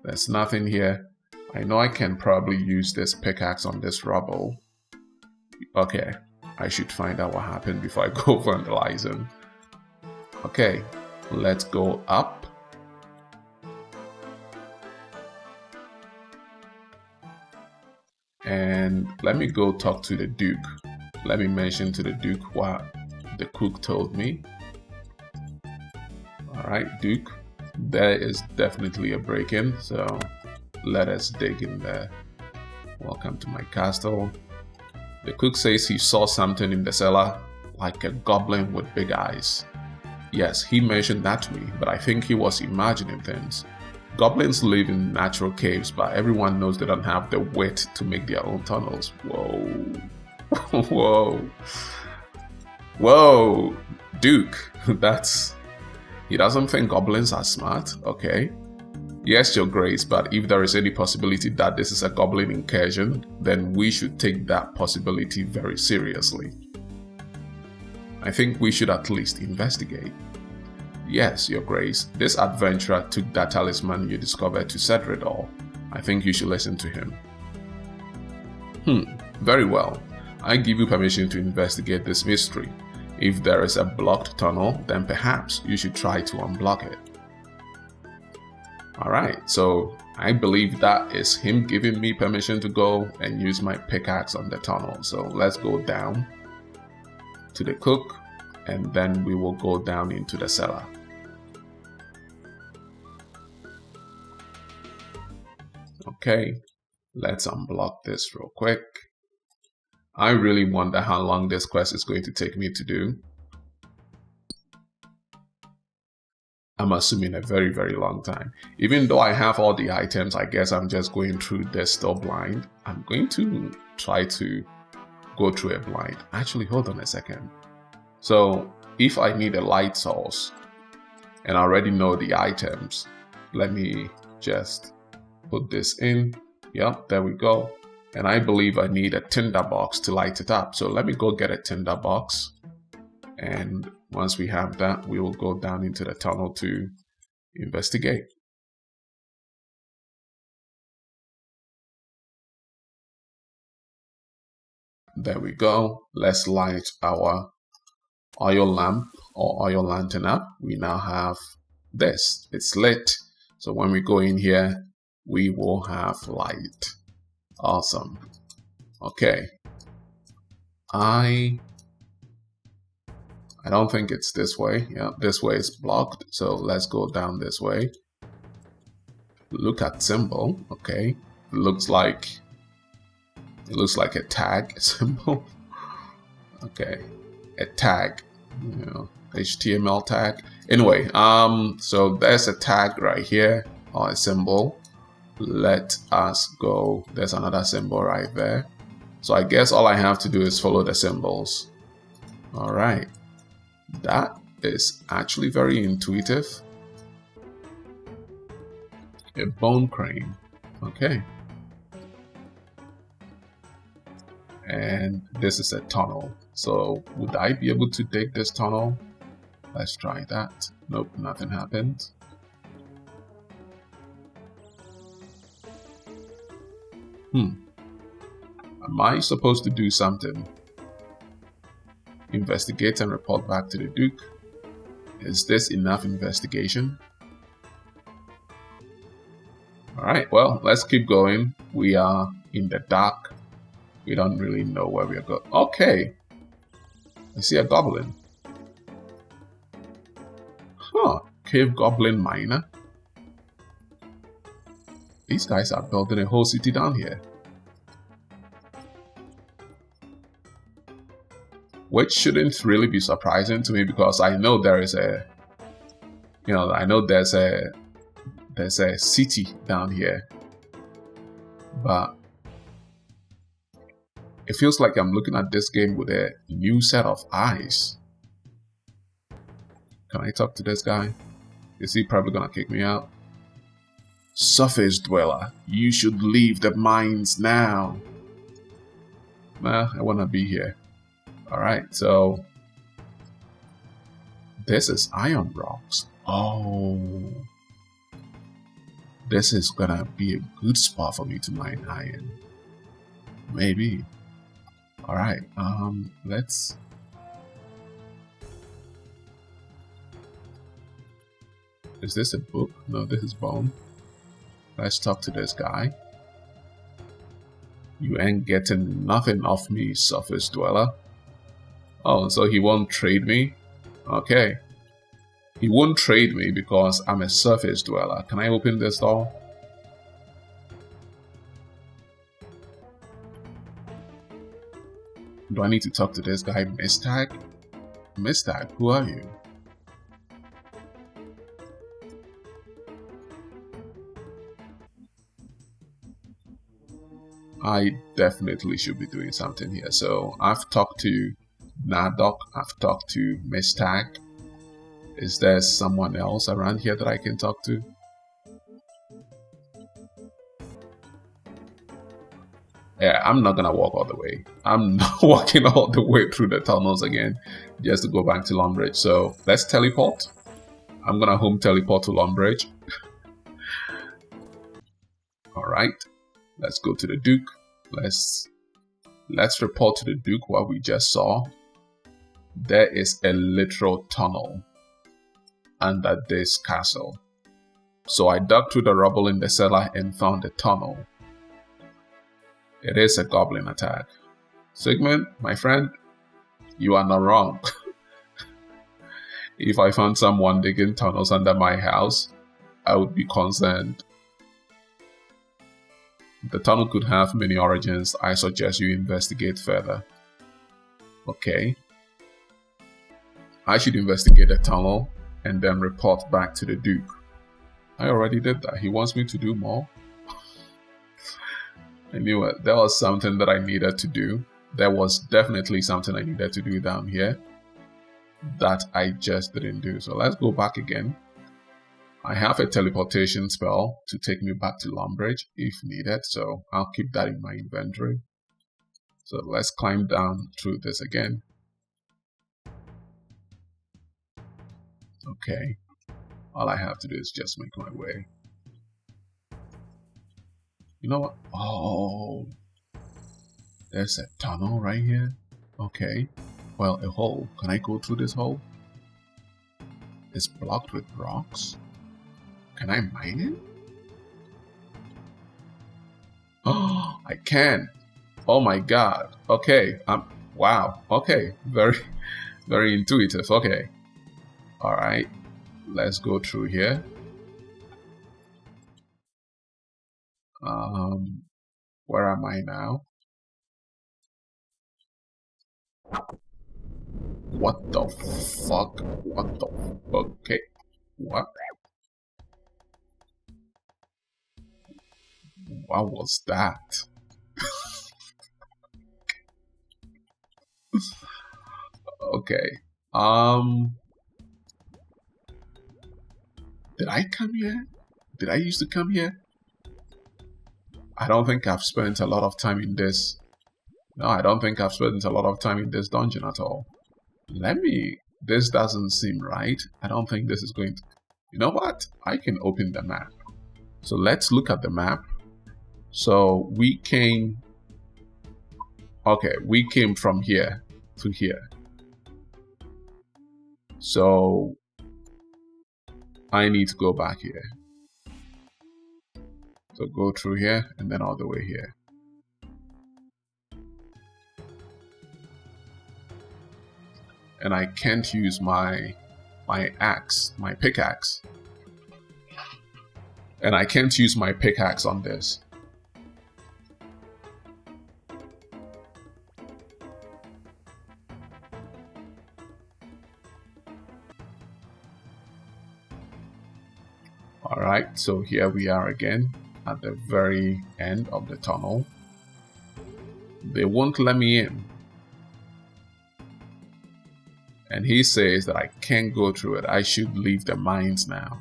There's nothing here. I know I can probably use this pickaxe on this rubble. Okay, I should find out what happened before I go vandalizing. Okay, let's go up. And let me go talk to the Duke. Let me mention to the Duke what the cook told me. Alright, Duke, There is definitely a break-in, so let us dig in there. Welcome to my castle. The cook says he saw something in the cellar, like a goblin with big eyes. Yes, he mentioned that to me, but I think he was imagining things. Goblins live in natural caves, but everyone knows they don't have the wit to make their own tunnels. Whoa. Whoa. Whoa. Duke, he doesn't think goblins are smart, okay? Yes, Your Grace, but if there is any possibility that this is a goblin incursion, then we should take that possibility very seriously. I think we should at least investigate. Yes, Your Grace, this adventurer took that talisman you discovered to Cedridor. I think you should listen to him. Very well. I give you permission to investigate this mystery. If there is a blocked tunnel, then perhaps you should try to unblock it. Alright, so I believe that is him giving me permission to go and use my pickaxe on the tunnel. So let's go down to the cook and then we will go down into the cellar. Okay, let's unblock this real quick. I really wonder how long this quest is going to take me to do. I'm assuming a very, very long time. Even though I have all the items, I guess I'm just going through this still blind. I'm going to try to go through it blind. Actually, hold on a second. So if I need a light source and I already know the items, let me just put this in. Yep, there we go. And I believe I need a tinder box to light it up. So let me go get a tinder box. And once we have that, we will go down into the tunnel to investigate. There we go. Let's light our oil lamp or oil lantern up. We now have this. It's lit. So when we go in here, we will have light. Awesome. Okay. I don't think it's this way. Yeah, this way is blocked. So let's go down this way. Look at symbol. Okay. It looks like a tag symbol. Okay. A tag. You know, HTML tag. Anyway, so there's a tag right here or a symbol. Let us go. There's another symbol right there. So I guess all I have to do is follow the symbols. All right. That is actually very intuitive. A bone crane. Okay. And this is a tunnel. So would I be able to dig this tunnel? Let's try that. Nope, nothing happened. Am I supposed to do something? Investigate and report back to the Duke. Is this enough investigation? Alright, well, let's keep going. We are in the dark. We don't really know where we are going. Okay. I see a goblin. Huh. Cave goblin miner. These guys are building a whole city down here. Which shouldn't really be surprising to me because I know there is there's a city down here. But it feels like I'm looking at this game with a new set of eyes. Can I talk to this guy? Is he probably gonna kick me out? Surface dweller, you should leave the mines now. Nah, I wanna be here. Alright, so this is iron rocks. Oh, this is gonna be a good spot for me to mine iron. Maybe. Alright, let's... Is this a book? No, this is bone. Let's talk to this guy. You ain't getting nothing off me, surface dweller. Oh, so he won't trade me? Okay. He won't trade me because I'm a surface dweller. Can I open this door? Do I need to talk to this guy, Mistag? Mistag, who are you? I definitely should be doing something here. So I've talked to Nadok, I've talked to Mistag. Is there someone else around here that I can talk to? Yeah, I'm not gonna walk all the way. I'm not walking all the way through the tunnels again just to go back to Lumbridge. So let's teleport. I'm gonna home teleport to Lumbridge. Alright, let's go to the Duke. Let's report to the Duke what we just saw. There is a literal tunnel under this castle. So I dug through the rubble in the cellar and found a tunnel. It is a goblin attack. Sigmund, my friend, you are not wrong. If I found someone digging tunnels under my house, I would be concerned. The tunnel could have many origins. I suggest you investigate further. Okay. I should investigate the tunnel and then report back to the Duke. I already did that. He wants me to do more. I knew it. There was something that I needed to do. There was definitely something I needed to do down here that I just didn't do. So let's go back again. I have a teleportation spell to take me back to Lumbridge if needed. So I'll keep that in my inventory. So let's climb down through this again. Okay. All I have to do is just make my way. You know what? Oh, there's a tunnel right here. Okay. Well, a hole. Can I go through this hole? It's blocked with rocks. Can I mine it? Oh, I can. Oh my god. Okay. Wow. Okay. Very, very intuitive. Okay. All right. Let's go through here. Where am I now? What the fuck? What the... Okay. What? What was that? Okay. Did I come here? Did I used to come here? I don't think I've spent a lot of time in this. No, I don't think I've spent a lot of time in this dungeon at all. This doesn't seem right. I don't think this is going to... You know what? I can open the map. So let's look at the map. So we came... Okay, we came from here to here. So I need to go back here. So go through here and then all the way here. And I can't use my axe, my pickaxe. And I can't use my pickaxe on this. Alright, so here we are again at the very end of the tunnel. They won't let me in. And he says that I can't go through it. I should leave the mines now.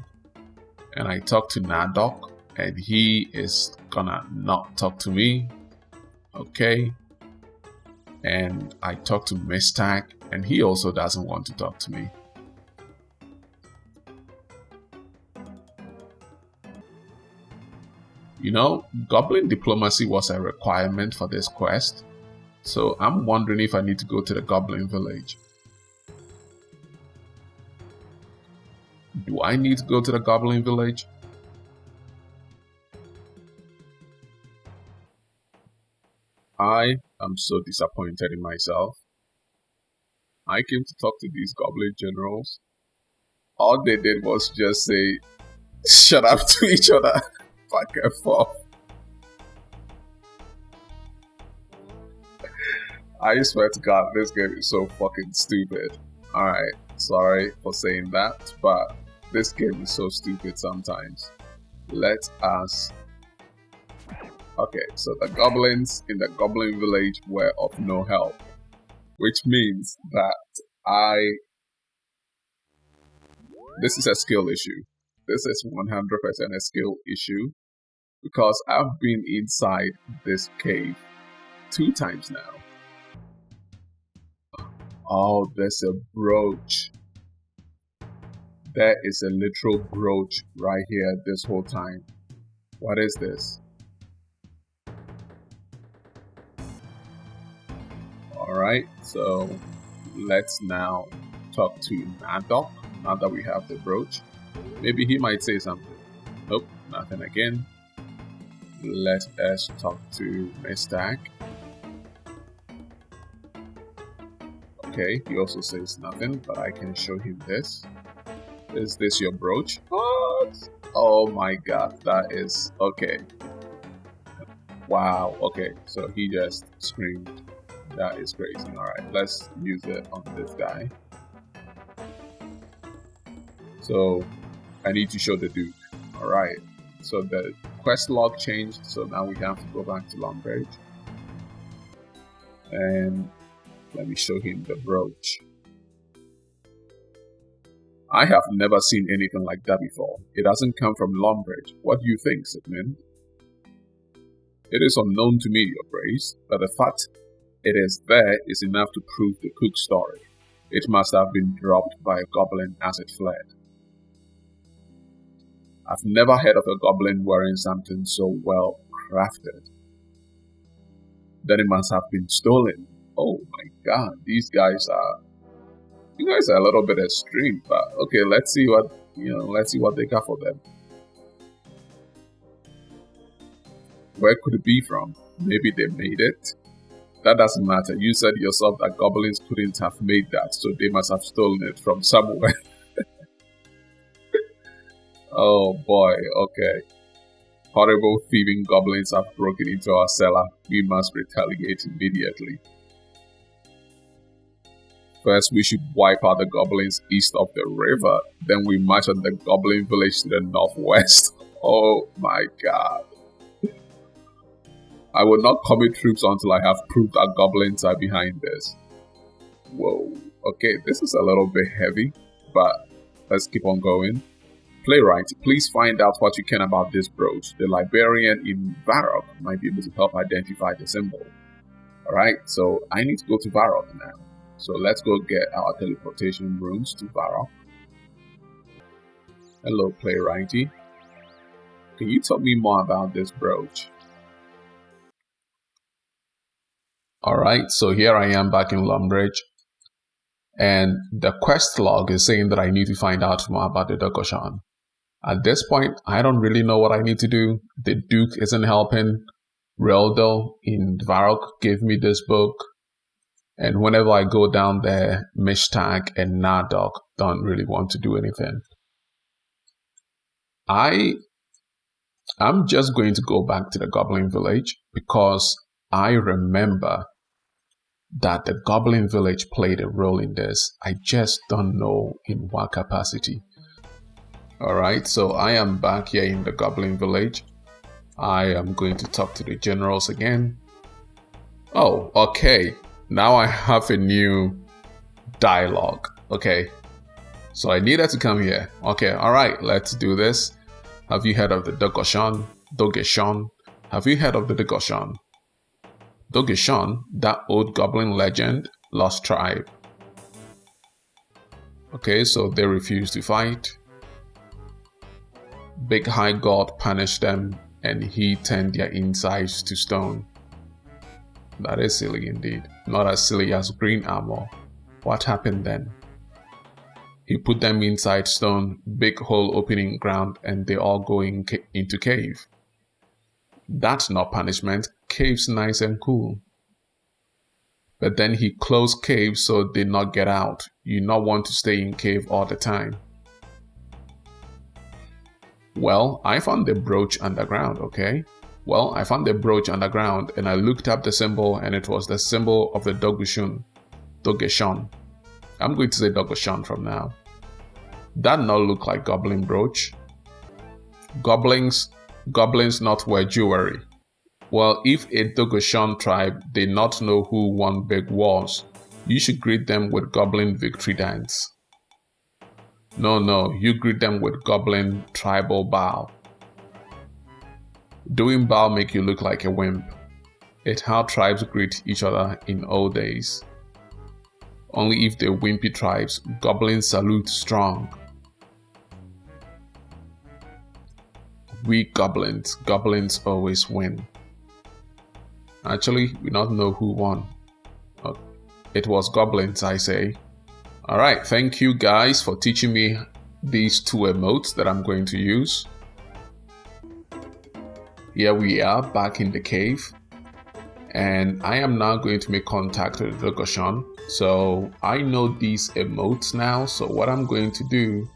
And I talked to Nadok and he is gonna not talk to me. Okay. And I talked to Mistag and he also doesn't want to talk to me. You know, goblin diplomacy was a requirement for this quest. So I'm wondering if I need to go to the goblin village. Do I need to go to the goblin village? I am so disappointed in myself. I came to talk to these goblin generals All they did was just say, shut up to each other, back and forth. I swear to God, this game is so fucking stupid. Alright, sorry for saying that, but this game is so stupid sometimes. Let us... Okay, so the goblins in the goblin village were of no help, which means that this is a skill issue. This is 100% a skill issue because I've been inside this cave 2 times now. Oh, there's a brooch. There is a literal brooch right here this whole time. What is this? Alright, so let's now talk to Nadok now that we have the brooch. Maybe he might say something. Nope, nothing again. Let us talk to Mistag. Okay, he also says nothing, but I can show him this. Is this your brooch? What? Oh my god, that is... Okay. Wow, okay, so he just screamed. That is crazy. Alright, let's use it on this guy. So, I need to show the Duke. Alright, so the quest log changed, so now we have to go back to Longbridge. And let me show him the brooch. I have never seen anything like that before. It doesn't come from Longbridge. What do you think, Sigmund? It is unknown to me, your praise, but the fact it is there is enough to prove the cook's story. It must have been dropped by a goblin as it fled. I've never heard of a goblin wearing something so well crafted. Then it must have been stolen. Oh my god, these guys are... You guys are a little bit extreme, but okay, let's see what, let's see what they got for them. Where could it be from? Maybe they made it? That doesn't matter. You said yourself that goblins couldn't have made that, so they must have stolen it from somewhere. Oh boy, okay. Horrible thieving goblins have broken into our cellar. We must retaliate immediately. First, we should wipe out the goblins east of the river. Then we march on the goblin village to the northwest. Oh my god. I will not commit troops until I have proved that goblins are behind this. Whoa. Okay, this is a little bit heavy, but let's keep on going. Playwright, please find out what you can about this brooch. The librarian in Varrock might be able to help identify the symbol. Alright, so I need to go to Varrock now. So let's go get our teleportation runes to Varrock. Hello, Playwrighty. Can you tell me more about this brooch? Alright, so here I am back in Longbridge. And the quest log is saying that I need to find out more about the Dorgeshuun. At this point, I don't really know what I need to do. The Duke isn't helping. Reldo in Varrock gave me this book. And whenever I go down there, Mishtag and Nadok don't really want to do anything. I'm just going to go back to the Goblin Village because I remember that the Goblin Village played a role in this. I just don't know in what capacity. Alright, so I am back here in the Goblin Village. I am going to talk to the generals again. Oh, okay. Now I have a new dialogue. Okay. So I needed to come here. Okay, alright, let's do this. Have you heard of the Dorgeshuun? Have you heard of the Dorgeshuun? Dorgeshuun, that old goblin legend, lost tribe. Okay, so they refused to fight. Big High God punished them and he turned their insides to stone. That is silly indeed. Not as silly as green armor. What happened then? He put them inside stone, big hole opening ground, and they all go into cave. That's not punishment. Cave's nice and cool. But then he closed cave so they not get out. You not want to stay in cave all the time. Well, I found the brooch underground, okay? Well, I found the brooch underground and I looked up the symbol and it was the symbol of the Dorgeshuun. Dorgeshuun. I'm going to say Dorgeshuun from now. That not look like goblin brooch. Goblins not wear jewelry. Well, if a Dorgeshuun tribe did not know who won big wars, you should greet them with goblin victory dance. No, you greet them with goblin tribal bow. Doing bow make you look like a wimp. It's how tribes greet each other in old days. Only if they're wimpy tribes, goblins salute strong. We goblins always win. Actually, we don't know who won. It was goblins, I say. Alright, thank you guys for teaching me these two emotes that I'm going to use. Here we are back in the cave. And I am now going to make contact with Dorgeshuun. So I know these emotes now. So what I'm going to do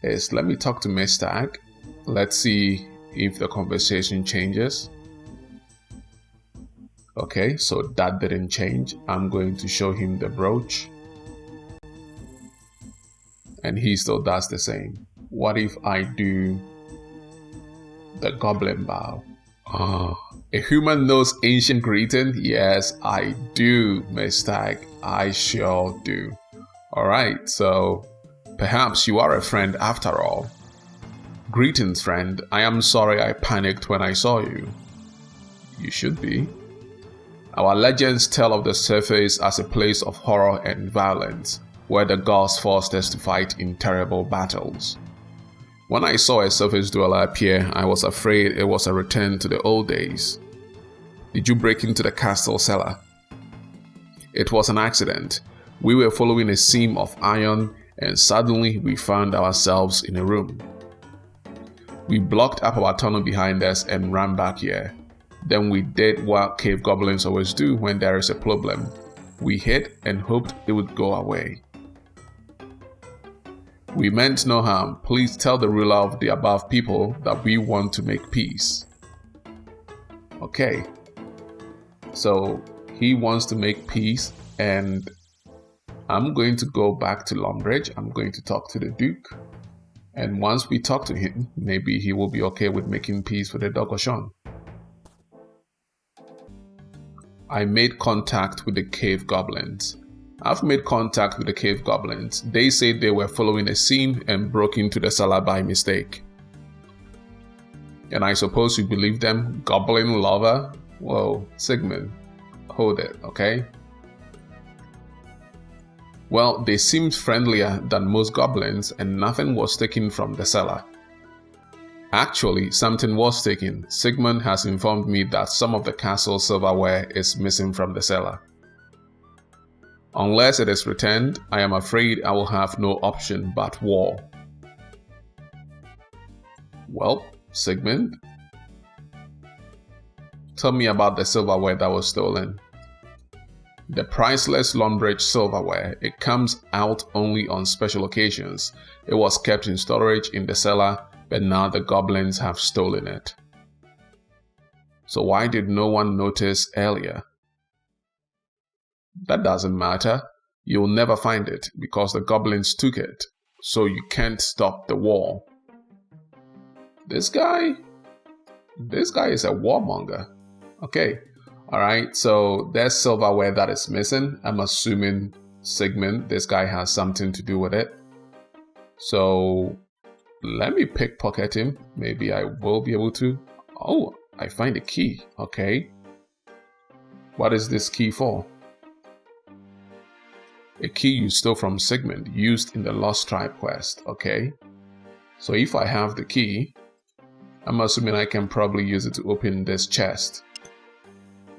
is let me talk to Mr. Let's see if the conversation changes. Okay, so that didn't change. I'm going to show him the brooch. And he still does the same. What if I do the goblin bow? Oh, a human knows ancient greeting? Yes, I do, Mr. I sure do. Alright, so perhaps you are a friend after all. Greetings, friend. I am sorry I panicked when I saw you. You should be. Our legends tell of the surface as a place of horror and violence, where the gods forced us to fight in terrible battles. When I saw a surface dweller appear, I was afraid it was a return to the old days. Did you break into the castle cellar? It was an accident. We were following a seam of iron and suddenly we found ourselves in a room. We blocked up our tunnel behind us and ran back here. Then we did what cave goblins always do when there is a problem. We hid and hoped it would go away. We meant no harm. Please tell the ruler of the above people that we want to make peace. Okay. So he wants to make peace and I'm going to go back to Lumbridge. I'm going to talk to the Duke. And once we talk to him, maybe he will be okay with making peace with the Dorgeshuun. I made contact with the cave goblins. I've made contact with the cave goblins. They say they were following a seam and broke into the cellar by mistake. And I suppose you believe them? Goblin lover? Whoa, Sigmund, hold it, okay? Well, they seemed friendlier than most goblins and nothing was taken from the cellar. Actually, something was taken. Sigmund has informed me that some of the castle silverware is missing from the cellar. Unless it is returned, I am afraid I will have no option but war. Well, Sigmund, tell me about the silverware that was stolen. The priceless Lumbridge silverware, it comes out only on special occasions. It was kept in storage in the cellar, but now the goblins have stolen it. So why did no one notice earlier? That doesn't matter. You'll never find it because the goblins took it. So you can't stop the war. This guy is a warmonger. Okay. Alright, so there's silverware that is missing. I'm assuming Sigmund, this guy has something to do with it. So let me pickpocket him. Maybe I will be able to. Oh, I find a key. Okay. What is this key for? A key you stole from Sigmund, used in the Lost Tribe quest. Okay. So if I have the key, I'm assuming I can probably use it to open this chest.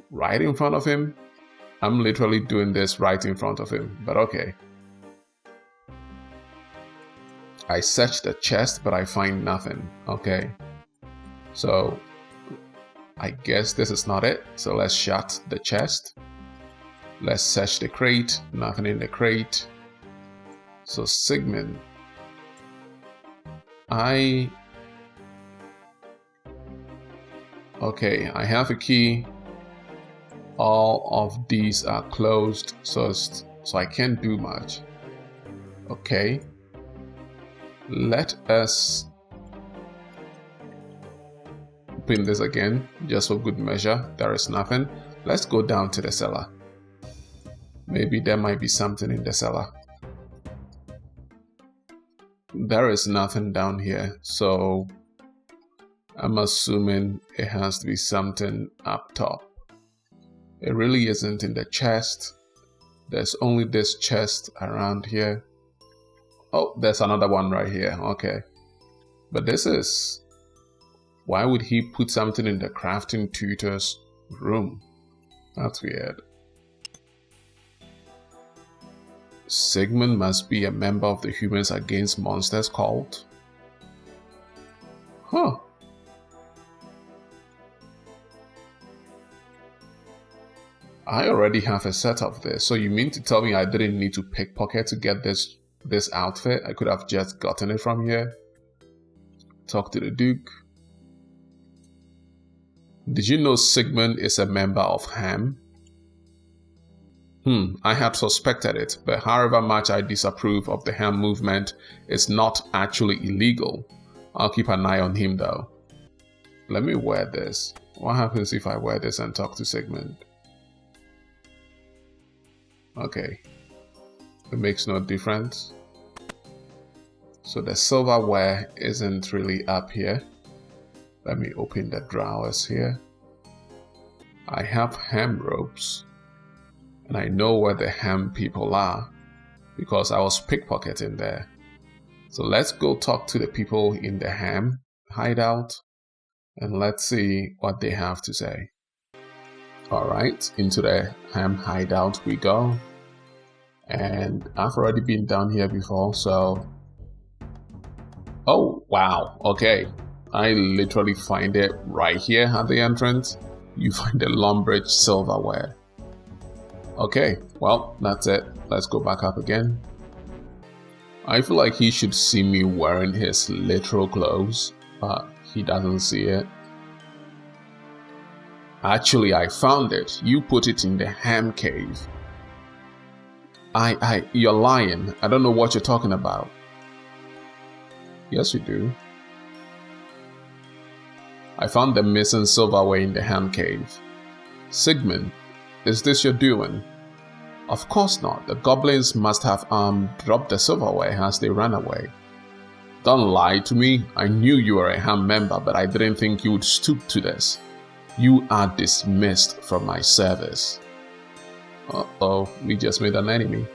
Right in front of him? I'm literally doing this right in front of him, but okay. I searched the chest, but I find nothing. Okay. So I guess this is not it. So let's shut the chest. Let's search the crate. Nothing in the crate. So Sigmund, I Okay, I have a key. All of these are closed, so I can't do much. Okay. Let us open this again, just for good measure. There is nothing. Let's go down to the cellar. Maybe there might be something in the cellar. There is nothing down here, so I'm assuming it has to be something up top. It really isn't in the chest. There's only this chest around here. Oh, there's another one right here. Okay. But this is... Why would he put something in the crafting tutor's room? That's weird. Sigmund must be a member of the Humans Against Monsters cult. Huh. I already have a set of this, so you mean to tell me I didn't need to pickpocket to get this outfit? I could have just gotten it from here. Talk to the Duke. Did you know Sigmund is a member of HAM? I had suspected it, but however much I disapprove of the HAM movement, it's not actually illegal. I'll keep an eye on him though. Let me wear this. What happens if I wear this and talk to Sigmund? Okay. It makes no difference. So the silverware isn't really up here. Let me open the drawers here. I have HAM ropes. And I know where the HAM people are because I was pickpocketing there. So let's go talk to the people in the HAM hideout and let's see what they have to say. Alright, into the HAM hideout we go. And I've already been down here before, so... Oh, wow, okay. I literally find it right here at the entrance. You find the Lumbridge silverware. Okay, well, that's it. Let's go back up again. I feel like he should see me wearing his literal clothes, but he doesn't see it. Actually, I found it. You put it in the HAM cave. You're lying. I don't know what you're talking about. Yes, you do. I found the missing silverware in the HAM cave. Sigmund, is this your doing? Of course not. The goblins must have dropped the silverware as they ran away. Don't lie to me. I knew you were a HAM member, but I didn't think you would stoop to this. You are dismissed from my service. Uh-oh, we just made an enemy.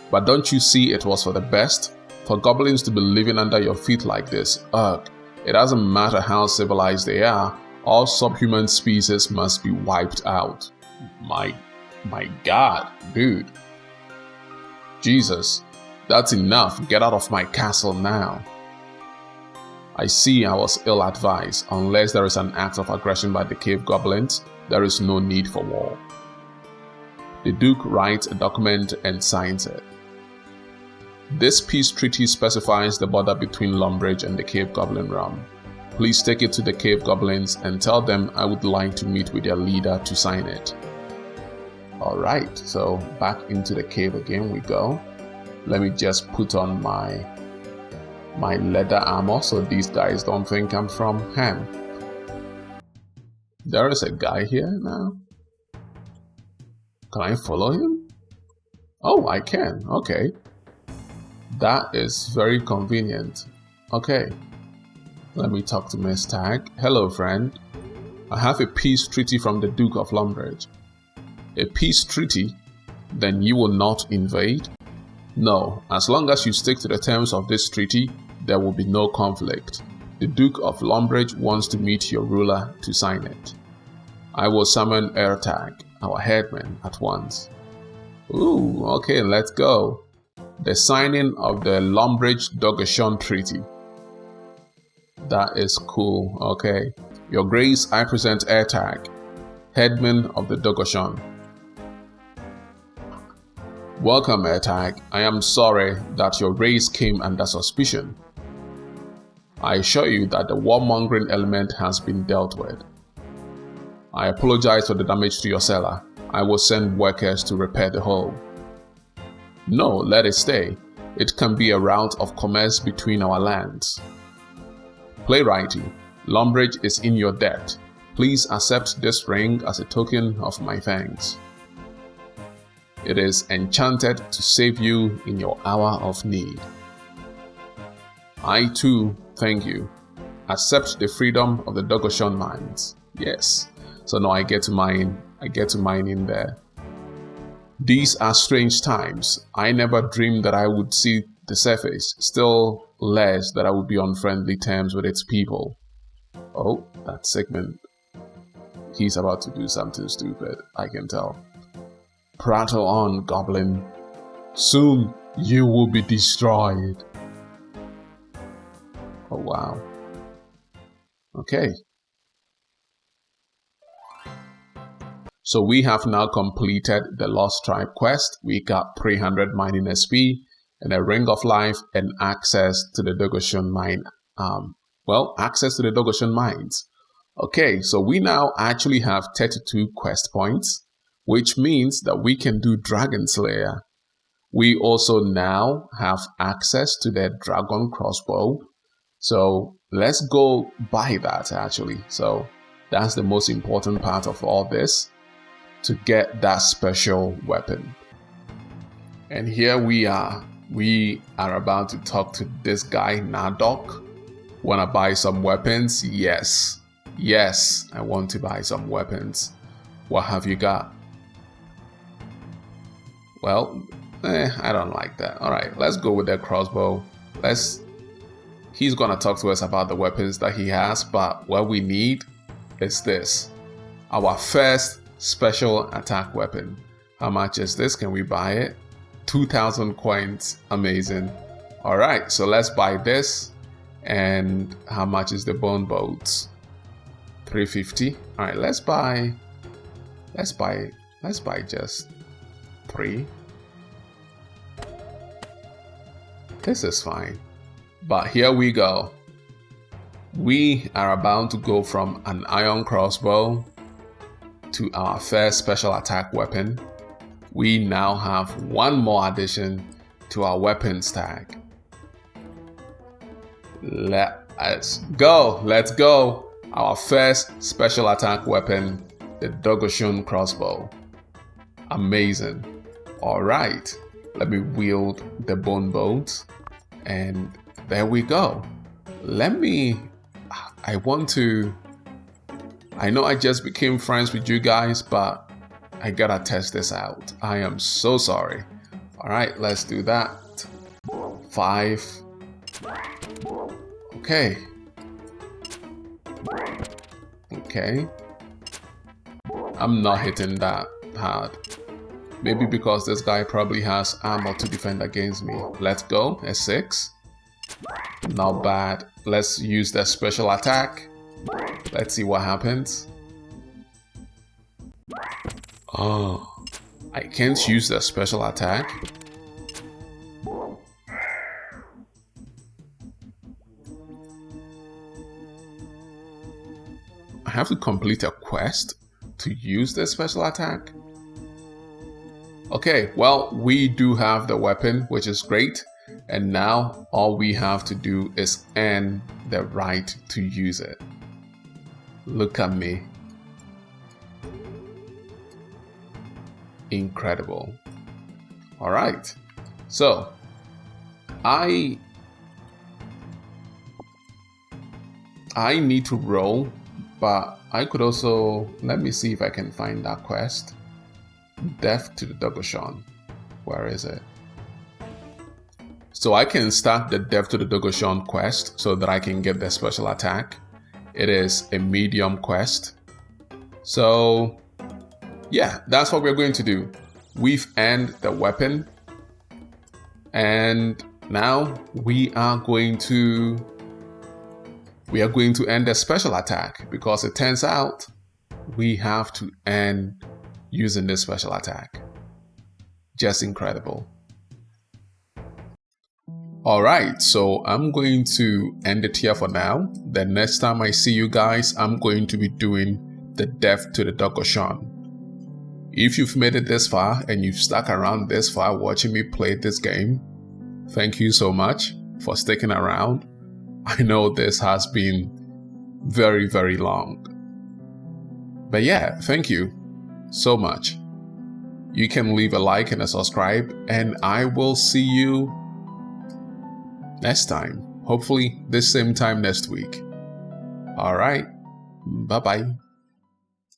But don't you see it was for the best? For goblins to be living under your feet like this, ugh. It doesn't matter how civilized they are, all subhuman species must be wiped out. My God, dude. Jesus, that's enough. Get out of my castle now. I see I was ill-advised. Unless there is an act of aggression by the cave goblins, there is no need for war. The Duke writes a document and signs it. This peace treaty specifies the border between Lumbridge and the cave goblin realm. Please take it to the cave goblins and tell them I would like to meet with their leader to sign it. Alright, so back into the cave again we go. Let me just put on my leather armor so these guys don't think I'm from HAM. There is a guy here now. Can I follow him? Oh, I can. Okay. That is very convenient. Okay. Let me talk to Miss Tag. Hello, friend. I have a peace treaty from the Duke of Lumbridge. A peace treaty? Then you will not invade? No, as long as you stick to the terms of this treaty, there will be no conflict. The Duke of Lumbridge wants to meet your ruler to sign it. I will summon Ertag, our headman, at once. Ooh, okay, let's go. The signing of the Lumbridge-Dorgeshuun Treaty. That is cool, okay. Your Grace, I present Ertag, headman of the Dorgeshuun. Welcome, Ertag. I am sorry that your race came under suspicion. I assure you that the warmongering element has been dealt with. I apologize for the damage to your cellar. I will send workers to repair the hole. No, let it stay. It can be a route of commerce between our lands. Playwrighty, Lumbridge is in your debt. Please accept this ring as a token of my thanks. It is enchanted to save you in your hour of need. I too thank you. Accept the freedom of the Dorgeshuun mines. Yes. So now I get to mine in there. These are strange times. I never dreamed that I would see the surface, still less that I would be on friendly terms with its people. Oh, that segment. He's about to do something stupid, I can tell. Prattle on, goblin. Soon you will be destroyed. Oh wow. Okay. So we have now completed the Lost Tribe quest. We got 300 mining SP and a Ring of Life and access to the Dorgeshuun mine. Access to the Dorgeshuun mines. Okay, so we now actually have 32 quest points, which means that we can do Dragon Slayer. We also now have access to the Dragon Crossbow. So let's go buy that actually. So that's the most important part of all this, to get that special weapon. And here we are. We are about to talk to this guy, Nadok. Wanna buy some weapons? Yes. Yes, I want to buy some weapons. What have you got? Well, I don't like that. Alright, let's go with the crossbow. He's gonna talk to us about the weapons that he has, but what we need is this. Our first special attack weapon. How much is this? Can we buy it? 2,000 coins. Amazing. Alright, so let's buy this. And how much is the bone bolts? 350. Alright, let's buy just 3. This is fine. But here we go. We are about to go from an iron crossbow to our first special attack weapon. We now have one more addition to our weapons tag. Let's go. Our first special attack weapon, the Dorgeshuun crossbow. Amazing. Alright, let me wield the bone bolt, and there we go. I know I just became friends with you guys, but I gotta test this out. I am so sorry. Alright, let's do that. 5. Okay. I'm not hitting that hard. Maybe because this guy probably has armor to defend against me. Let's go. A 6. Not bad. Let's use the special attack. Let's see what happens. Oh, I can't use the special attack. I have to complete a quest to use the special attack. Okay, well, we do have the weapon, which is great. And now all we have to do is earn the right to use it. Look at me. Incredible. All right. So I need to roll, but I could also, let me see if I can find that quest. Death to the Dorgeshuun. Where is it? So I can start the Death to the Dorgeshuun quest so that I can get the special attack. It is a medium quest. So yeah, that's what we're going to do. We've earned the weapon, and now we are going to earn the special attack, because it turns out we have to earn using this special attack. Just incredible. Alright, so I'm going to end it here for now. The next time I see you guys, I'm going to be doing the death to the Dorgeshuun. If you've made it this far and you've stuck around this far watching me play this game, thank you so much for sticking around. I know this has been very, very long. But yeah, thank you so much. You can leave a like and a subscribe, and I will see you next time. Hopefully this same time next week. Alright, bye-bye.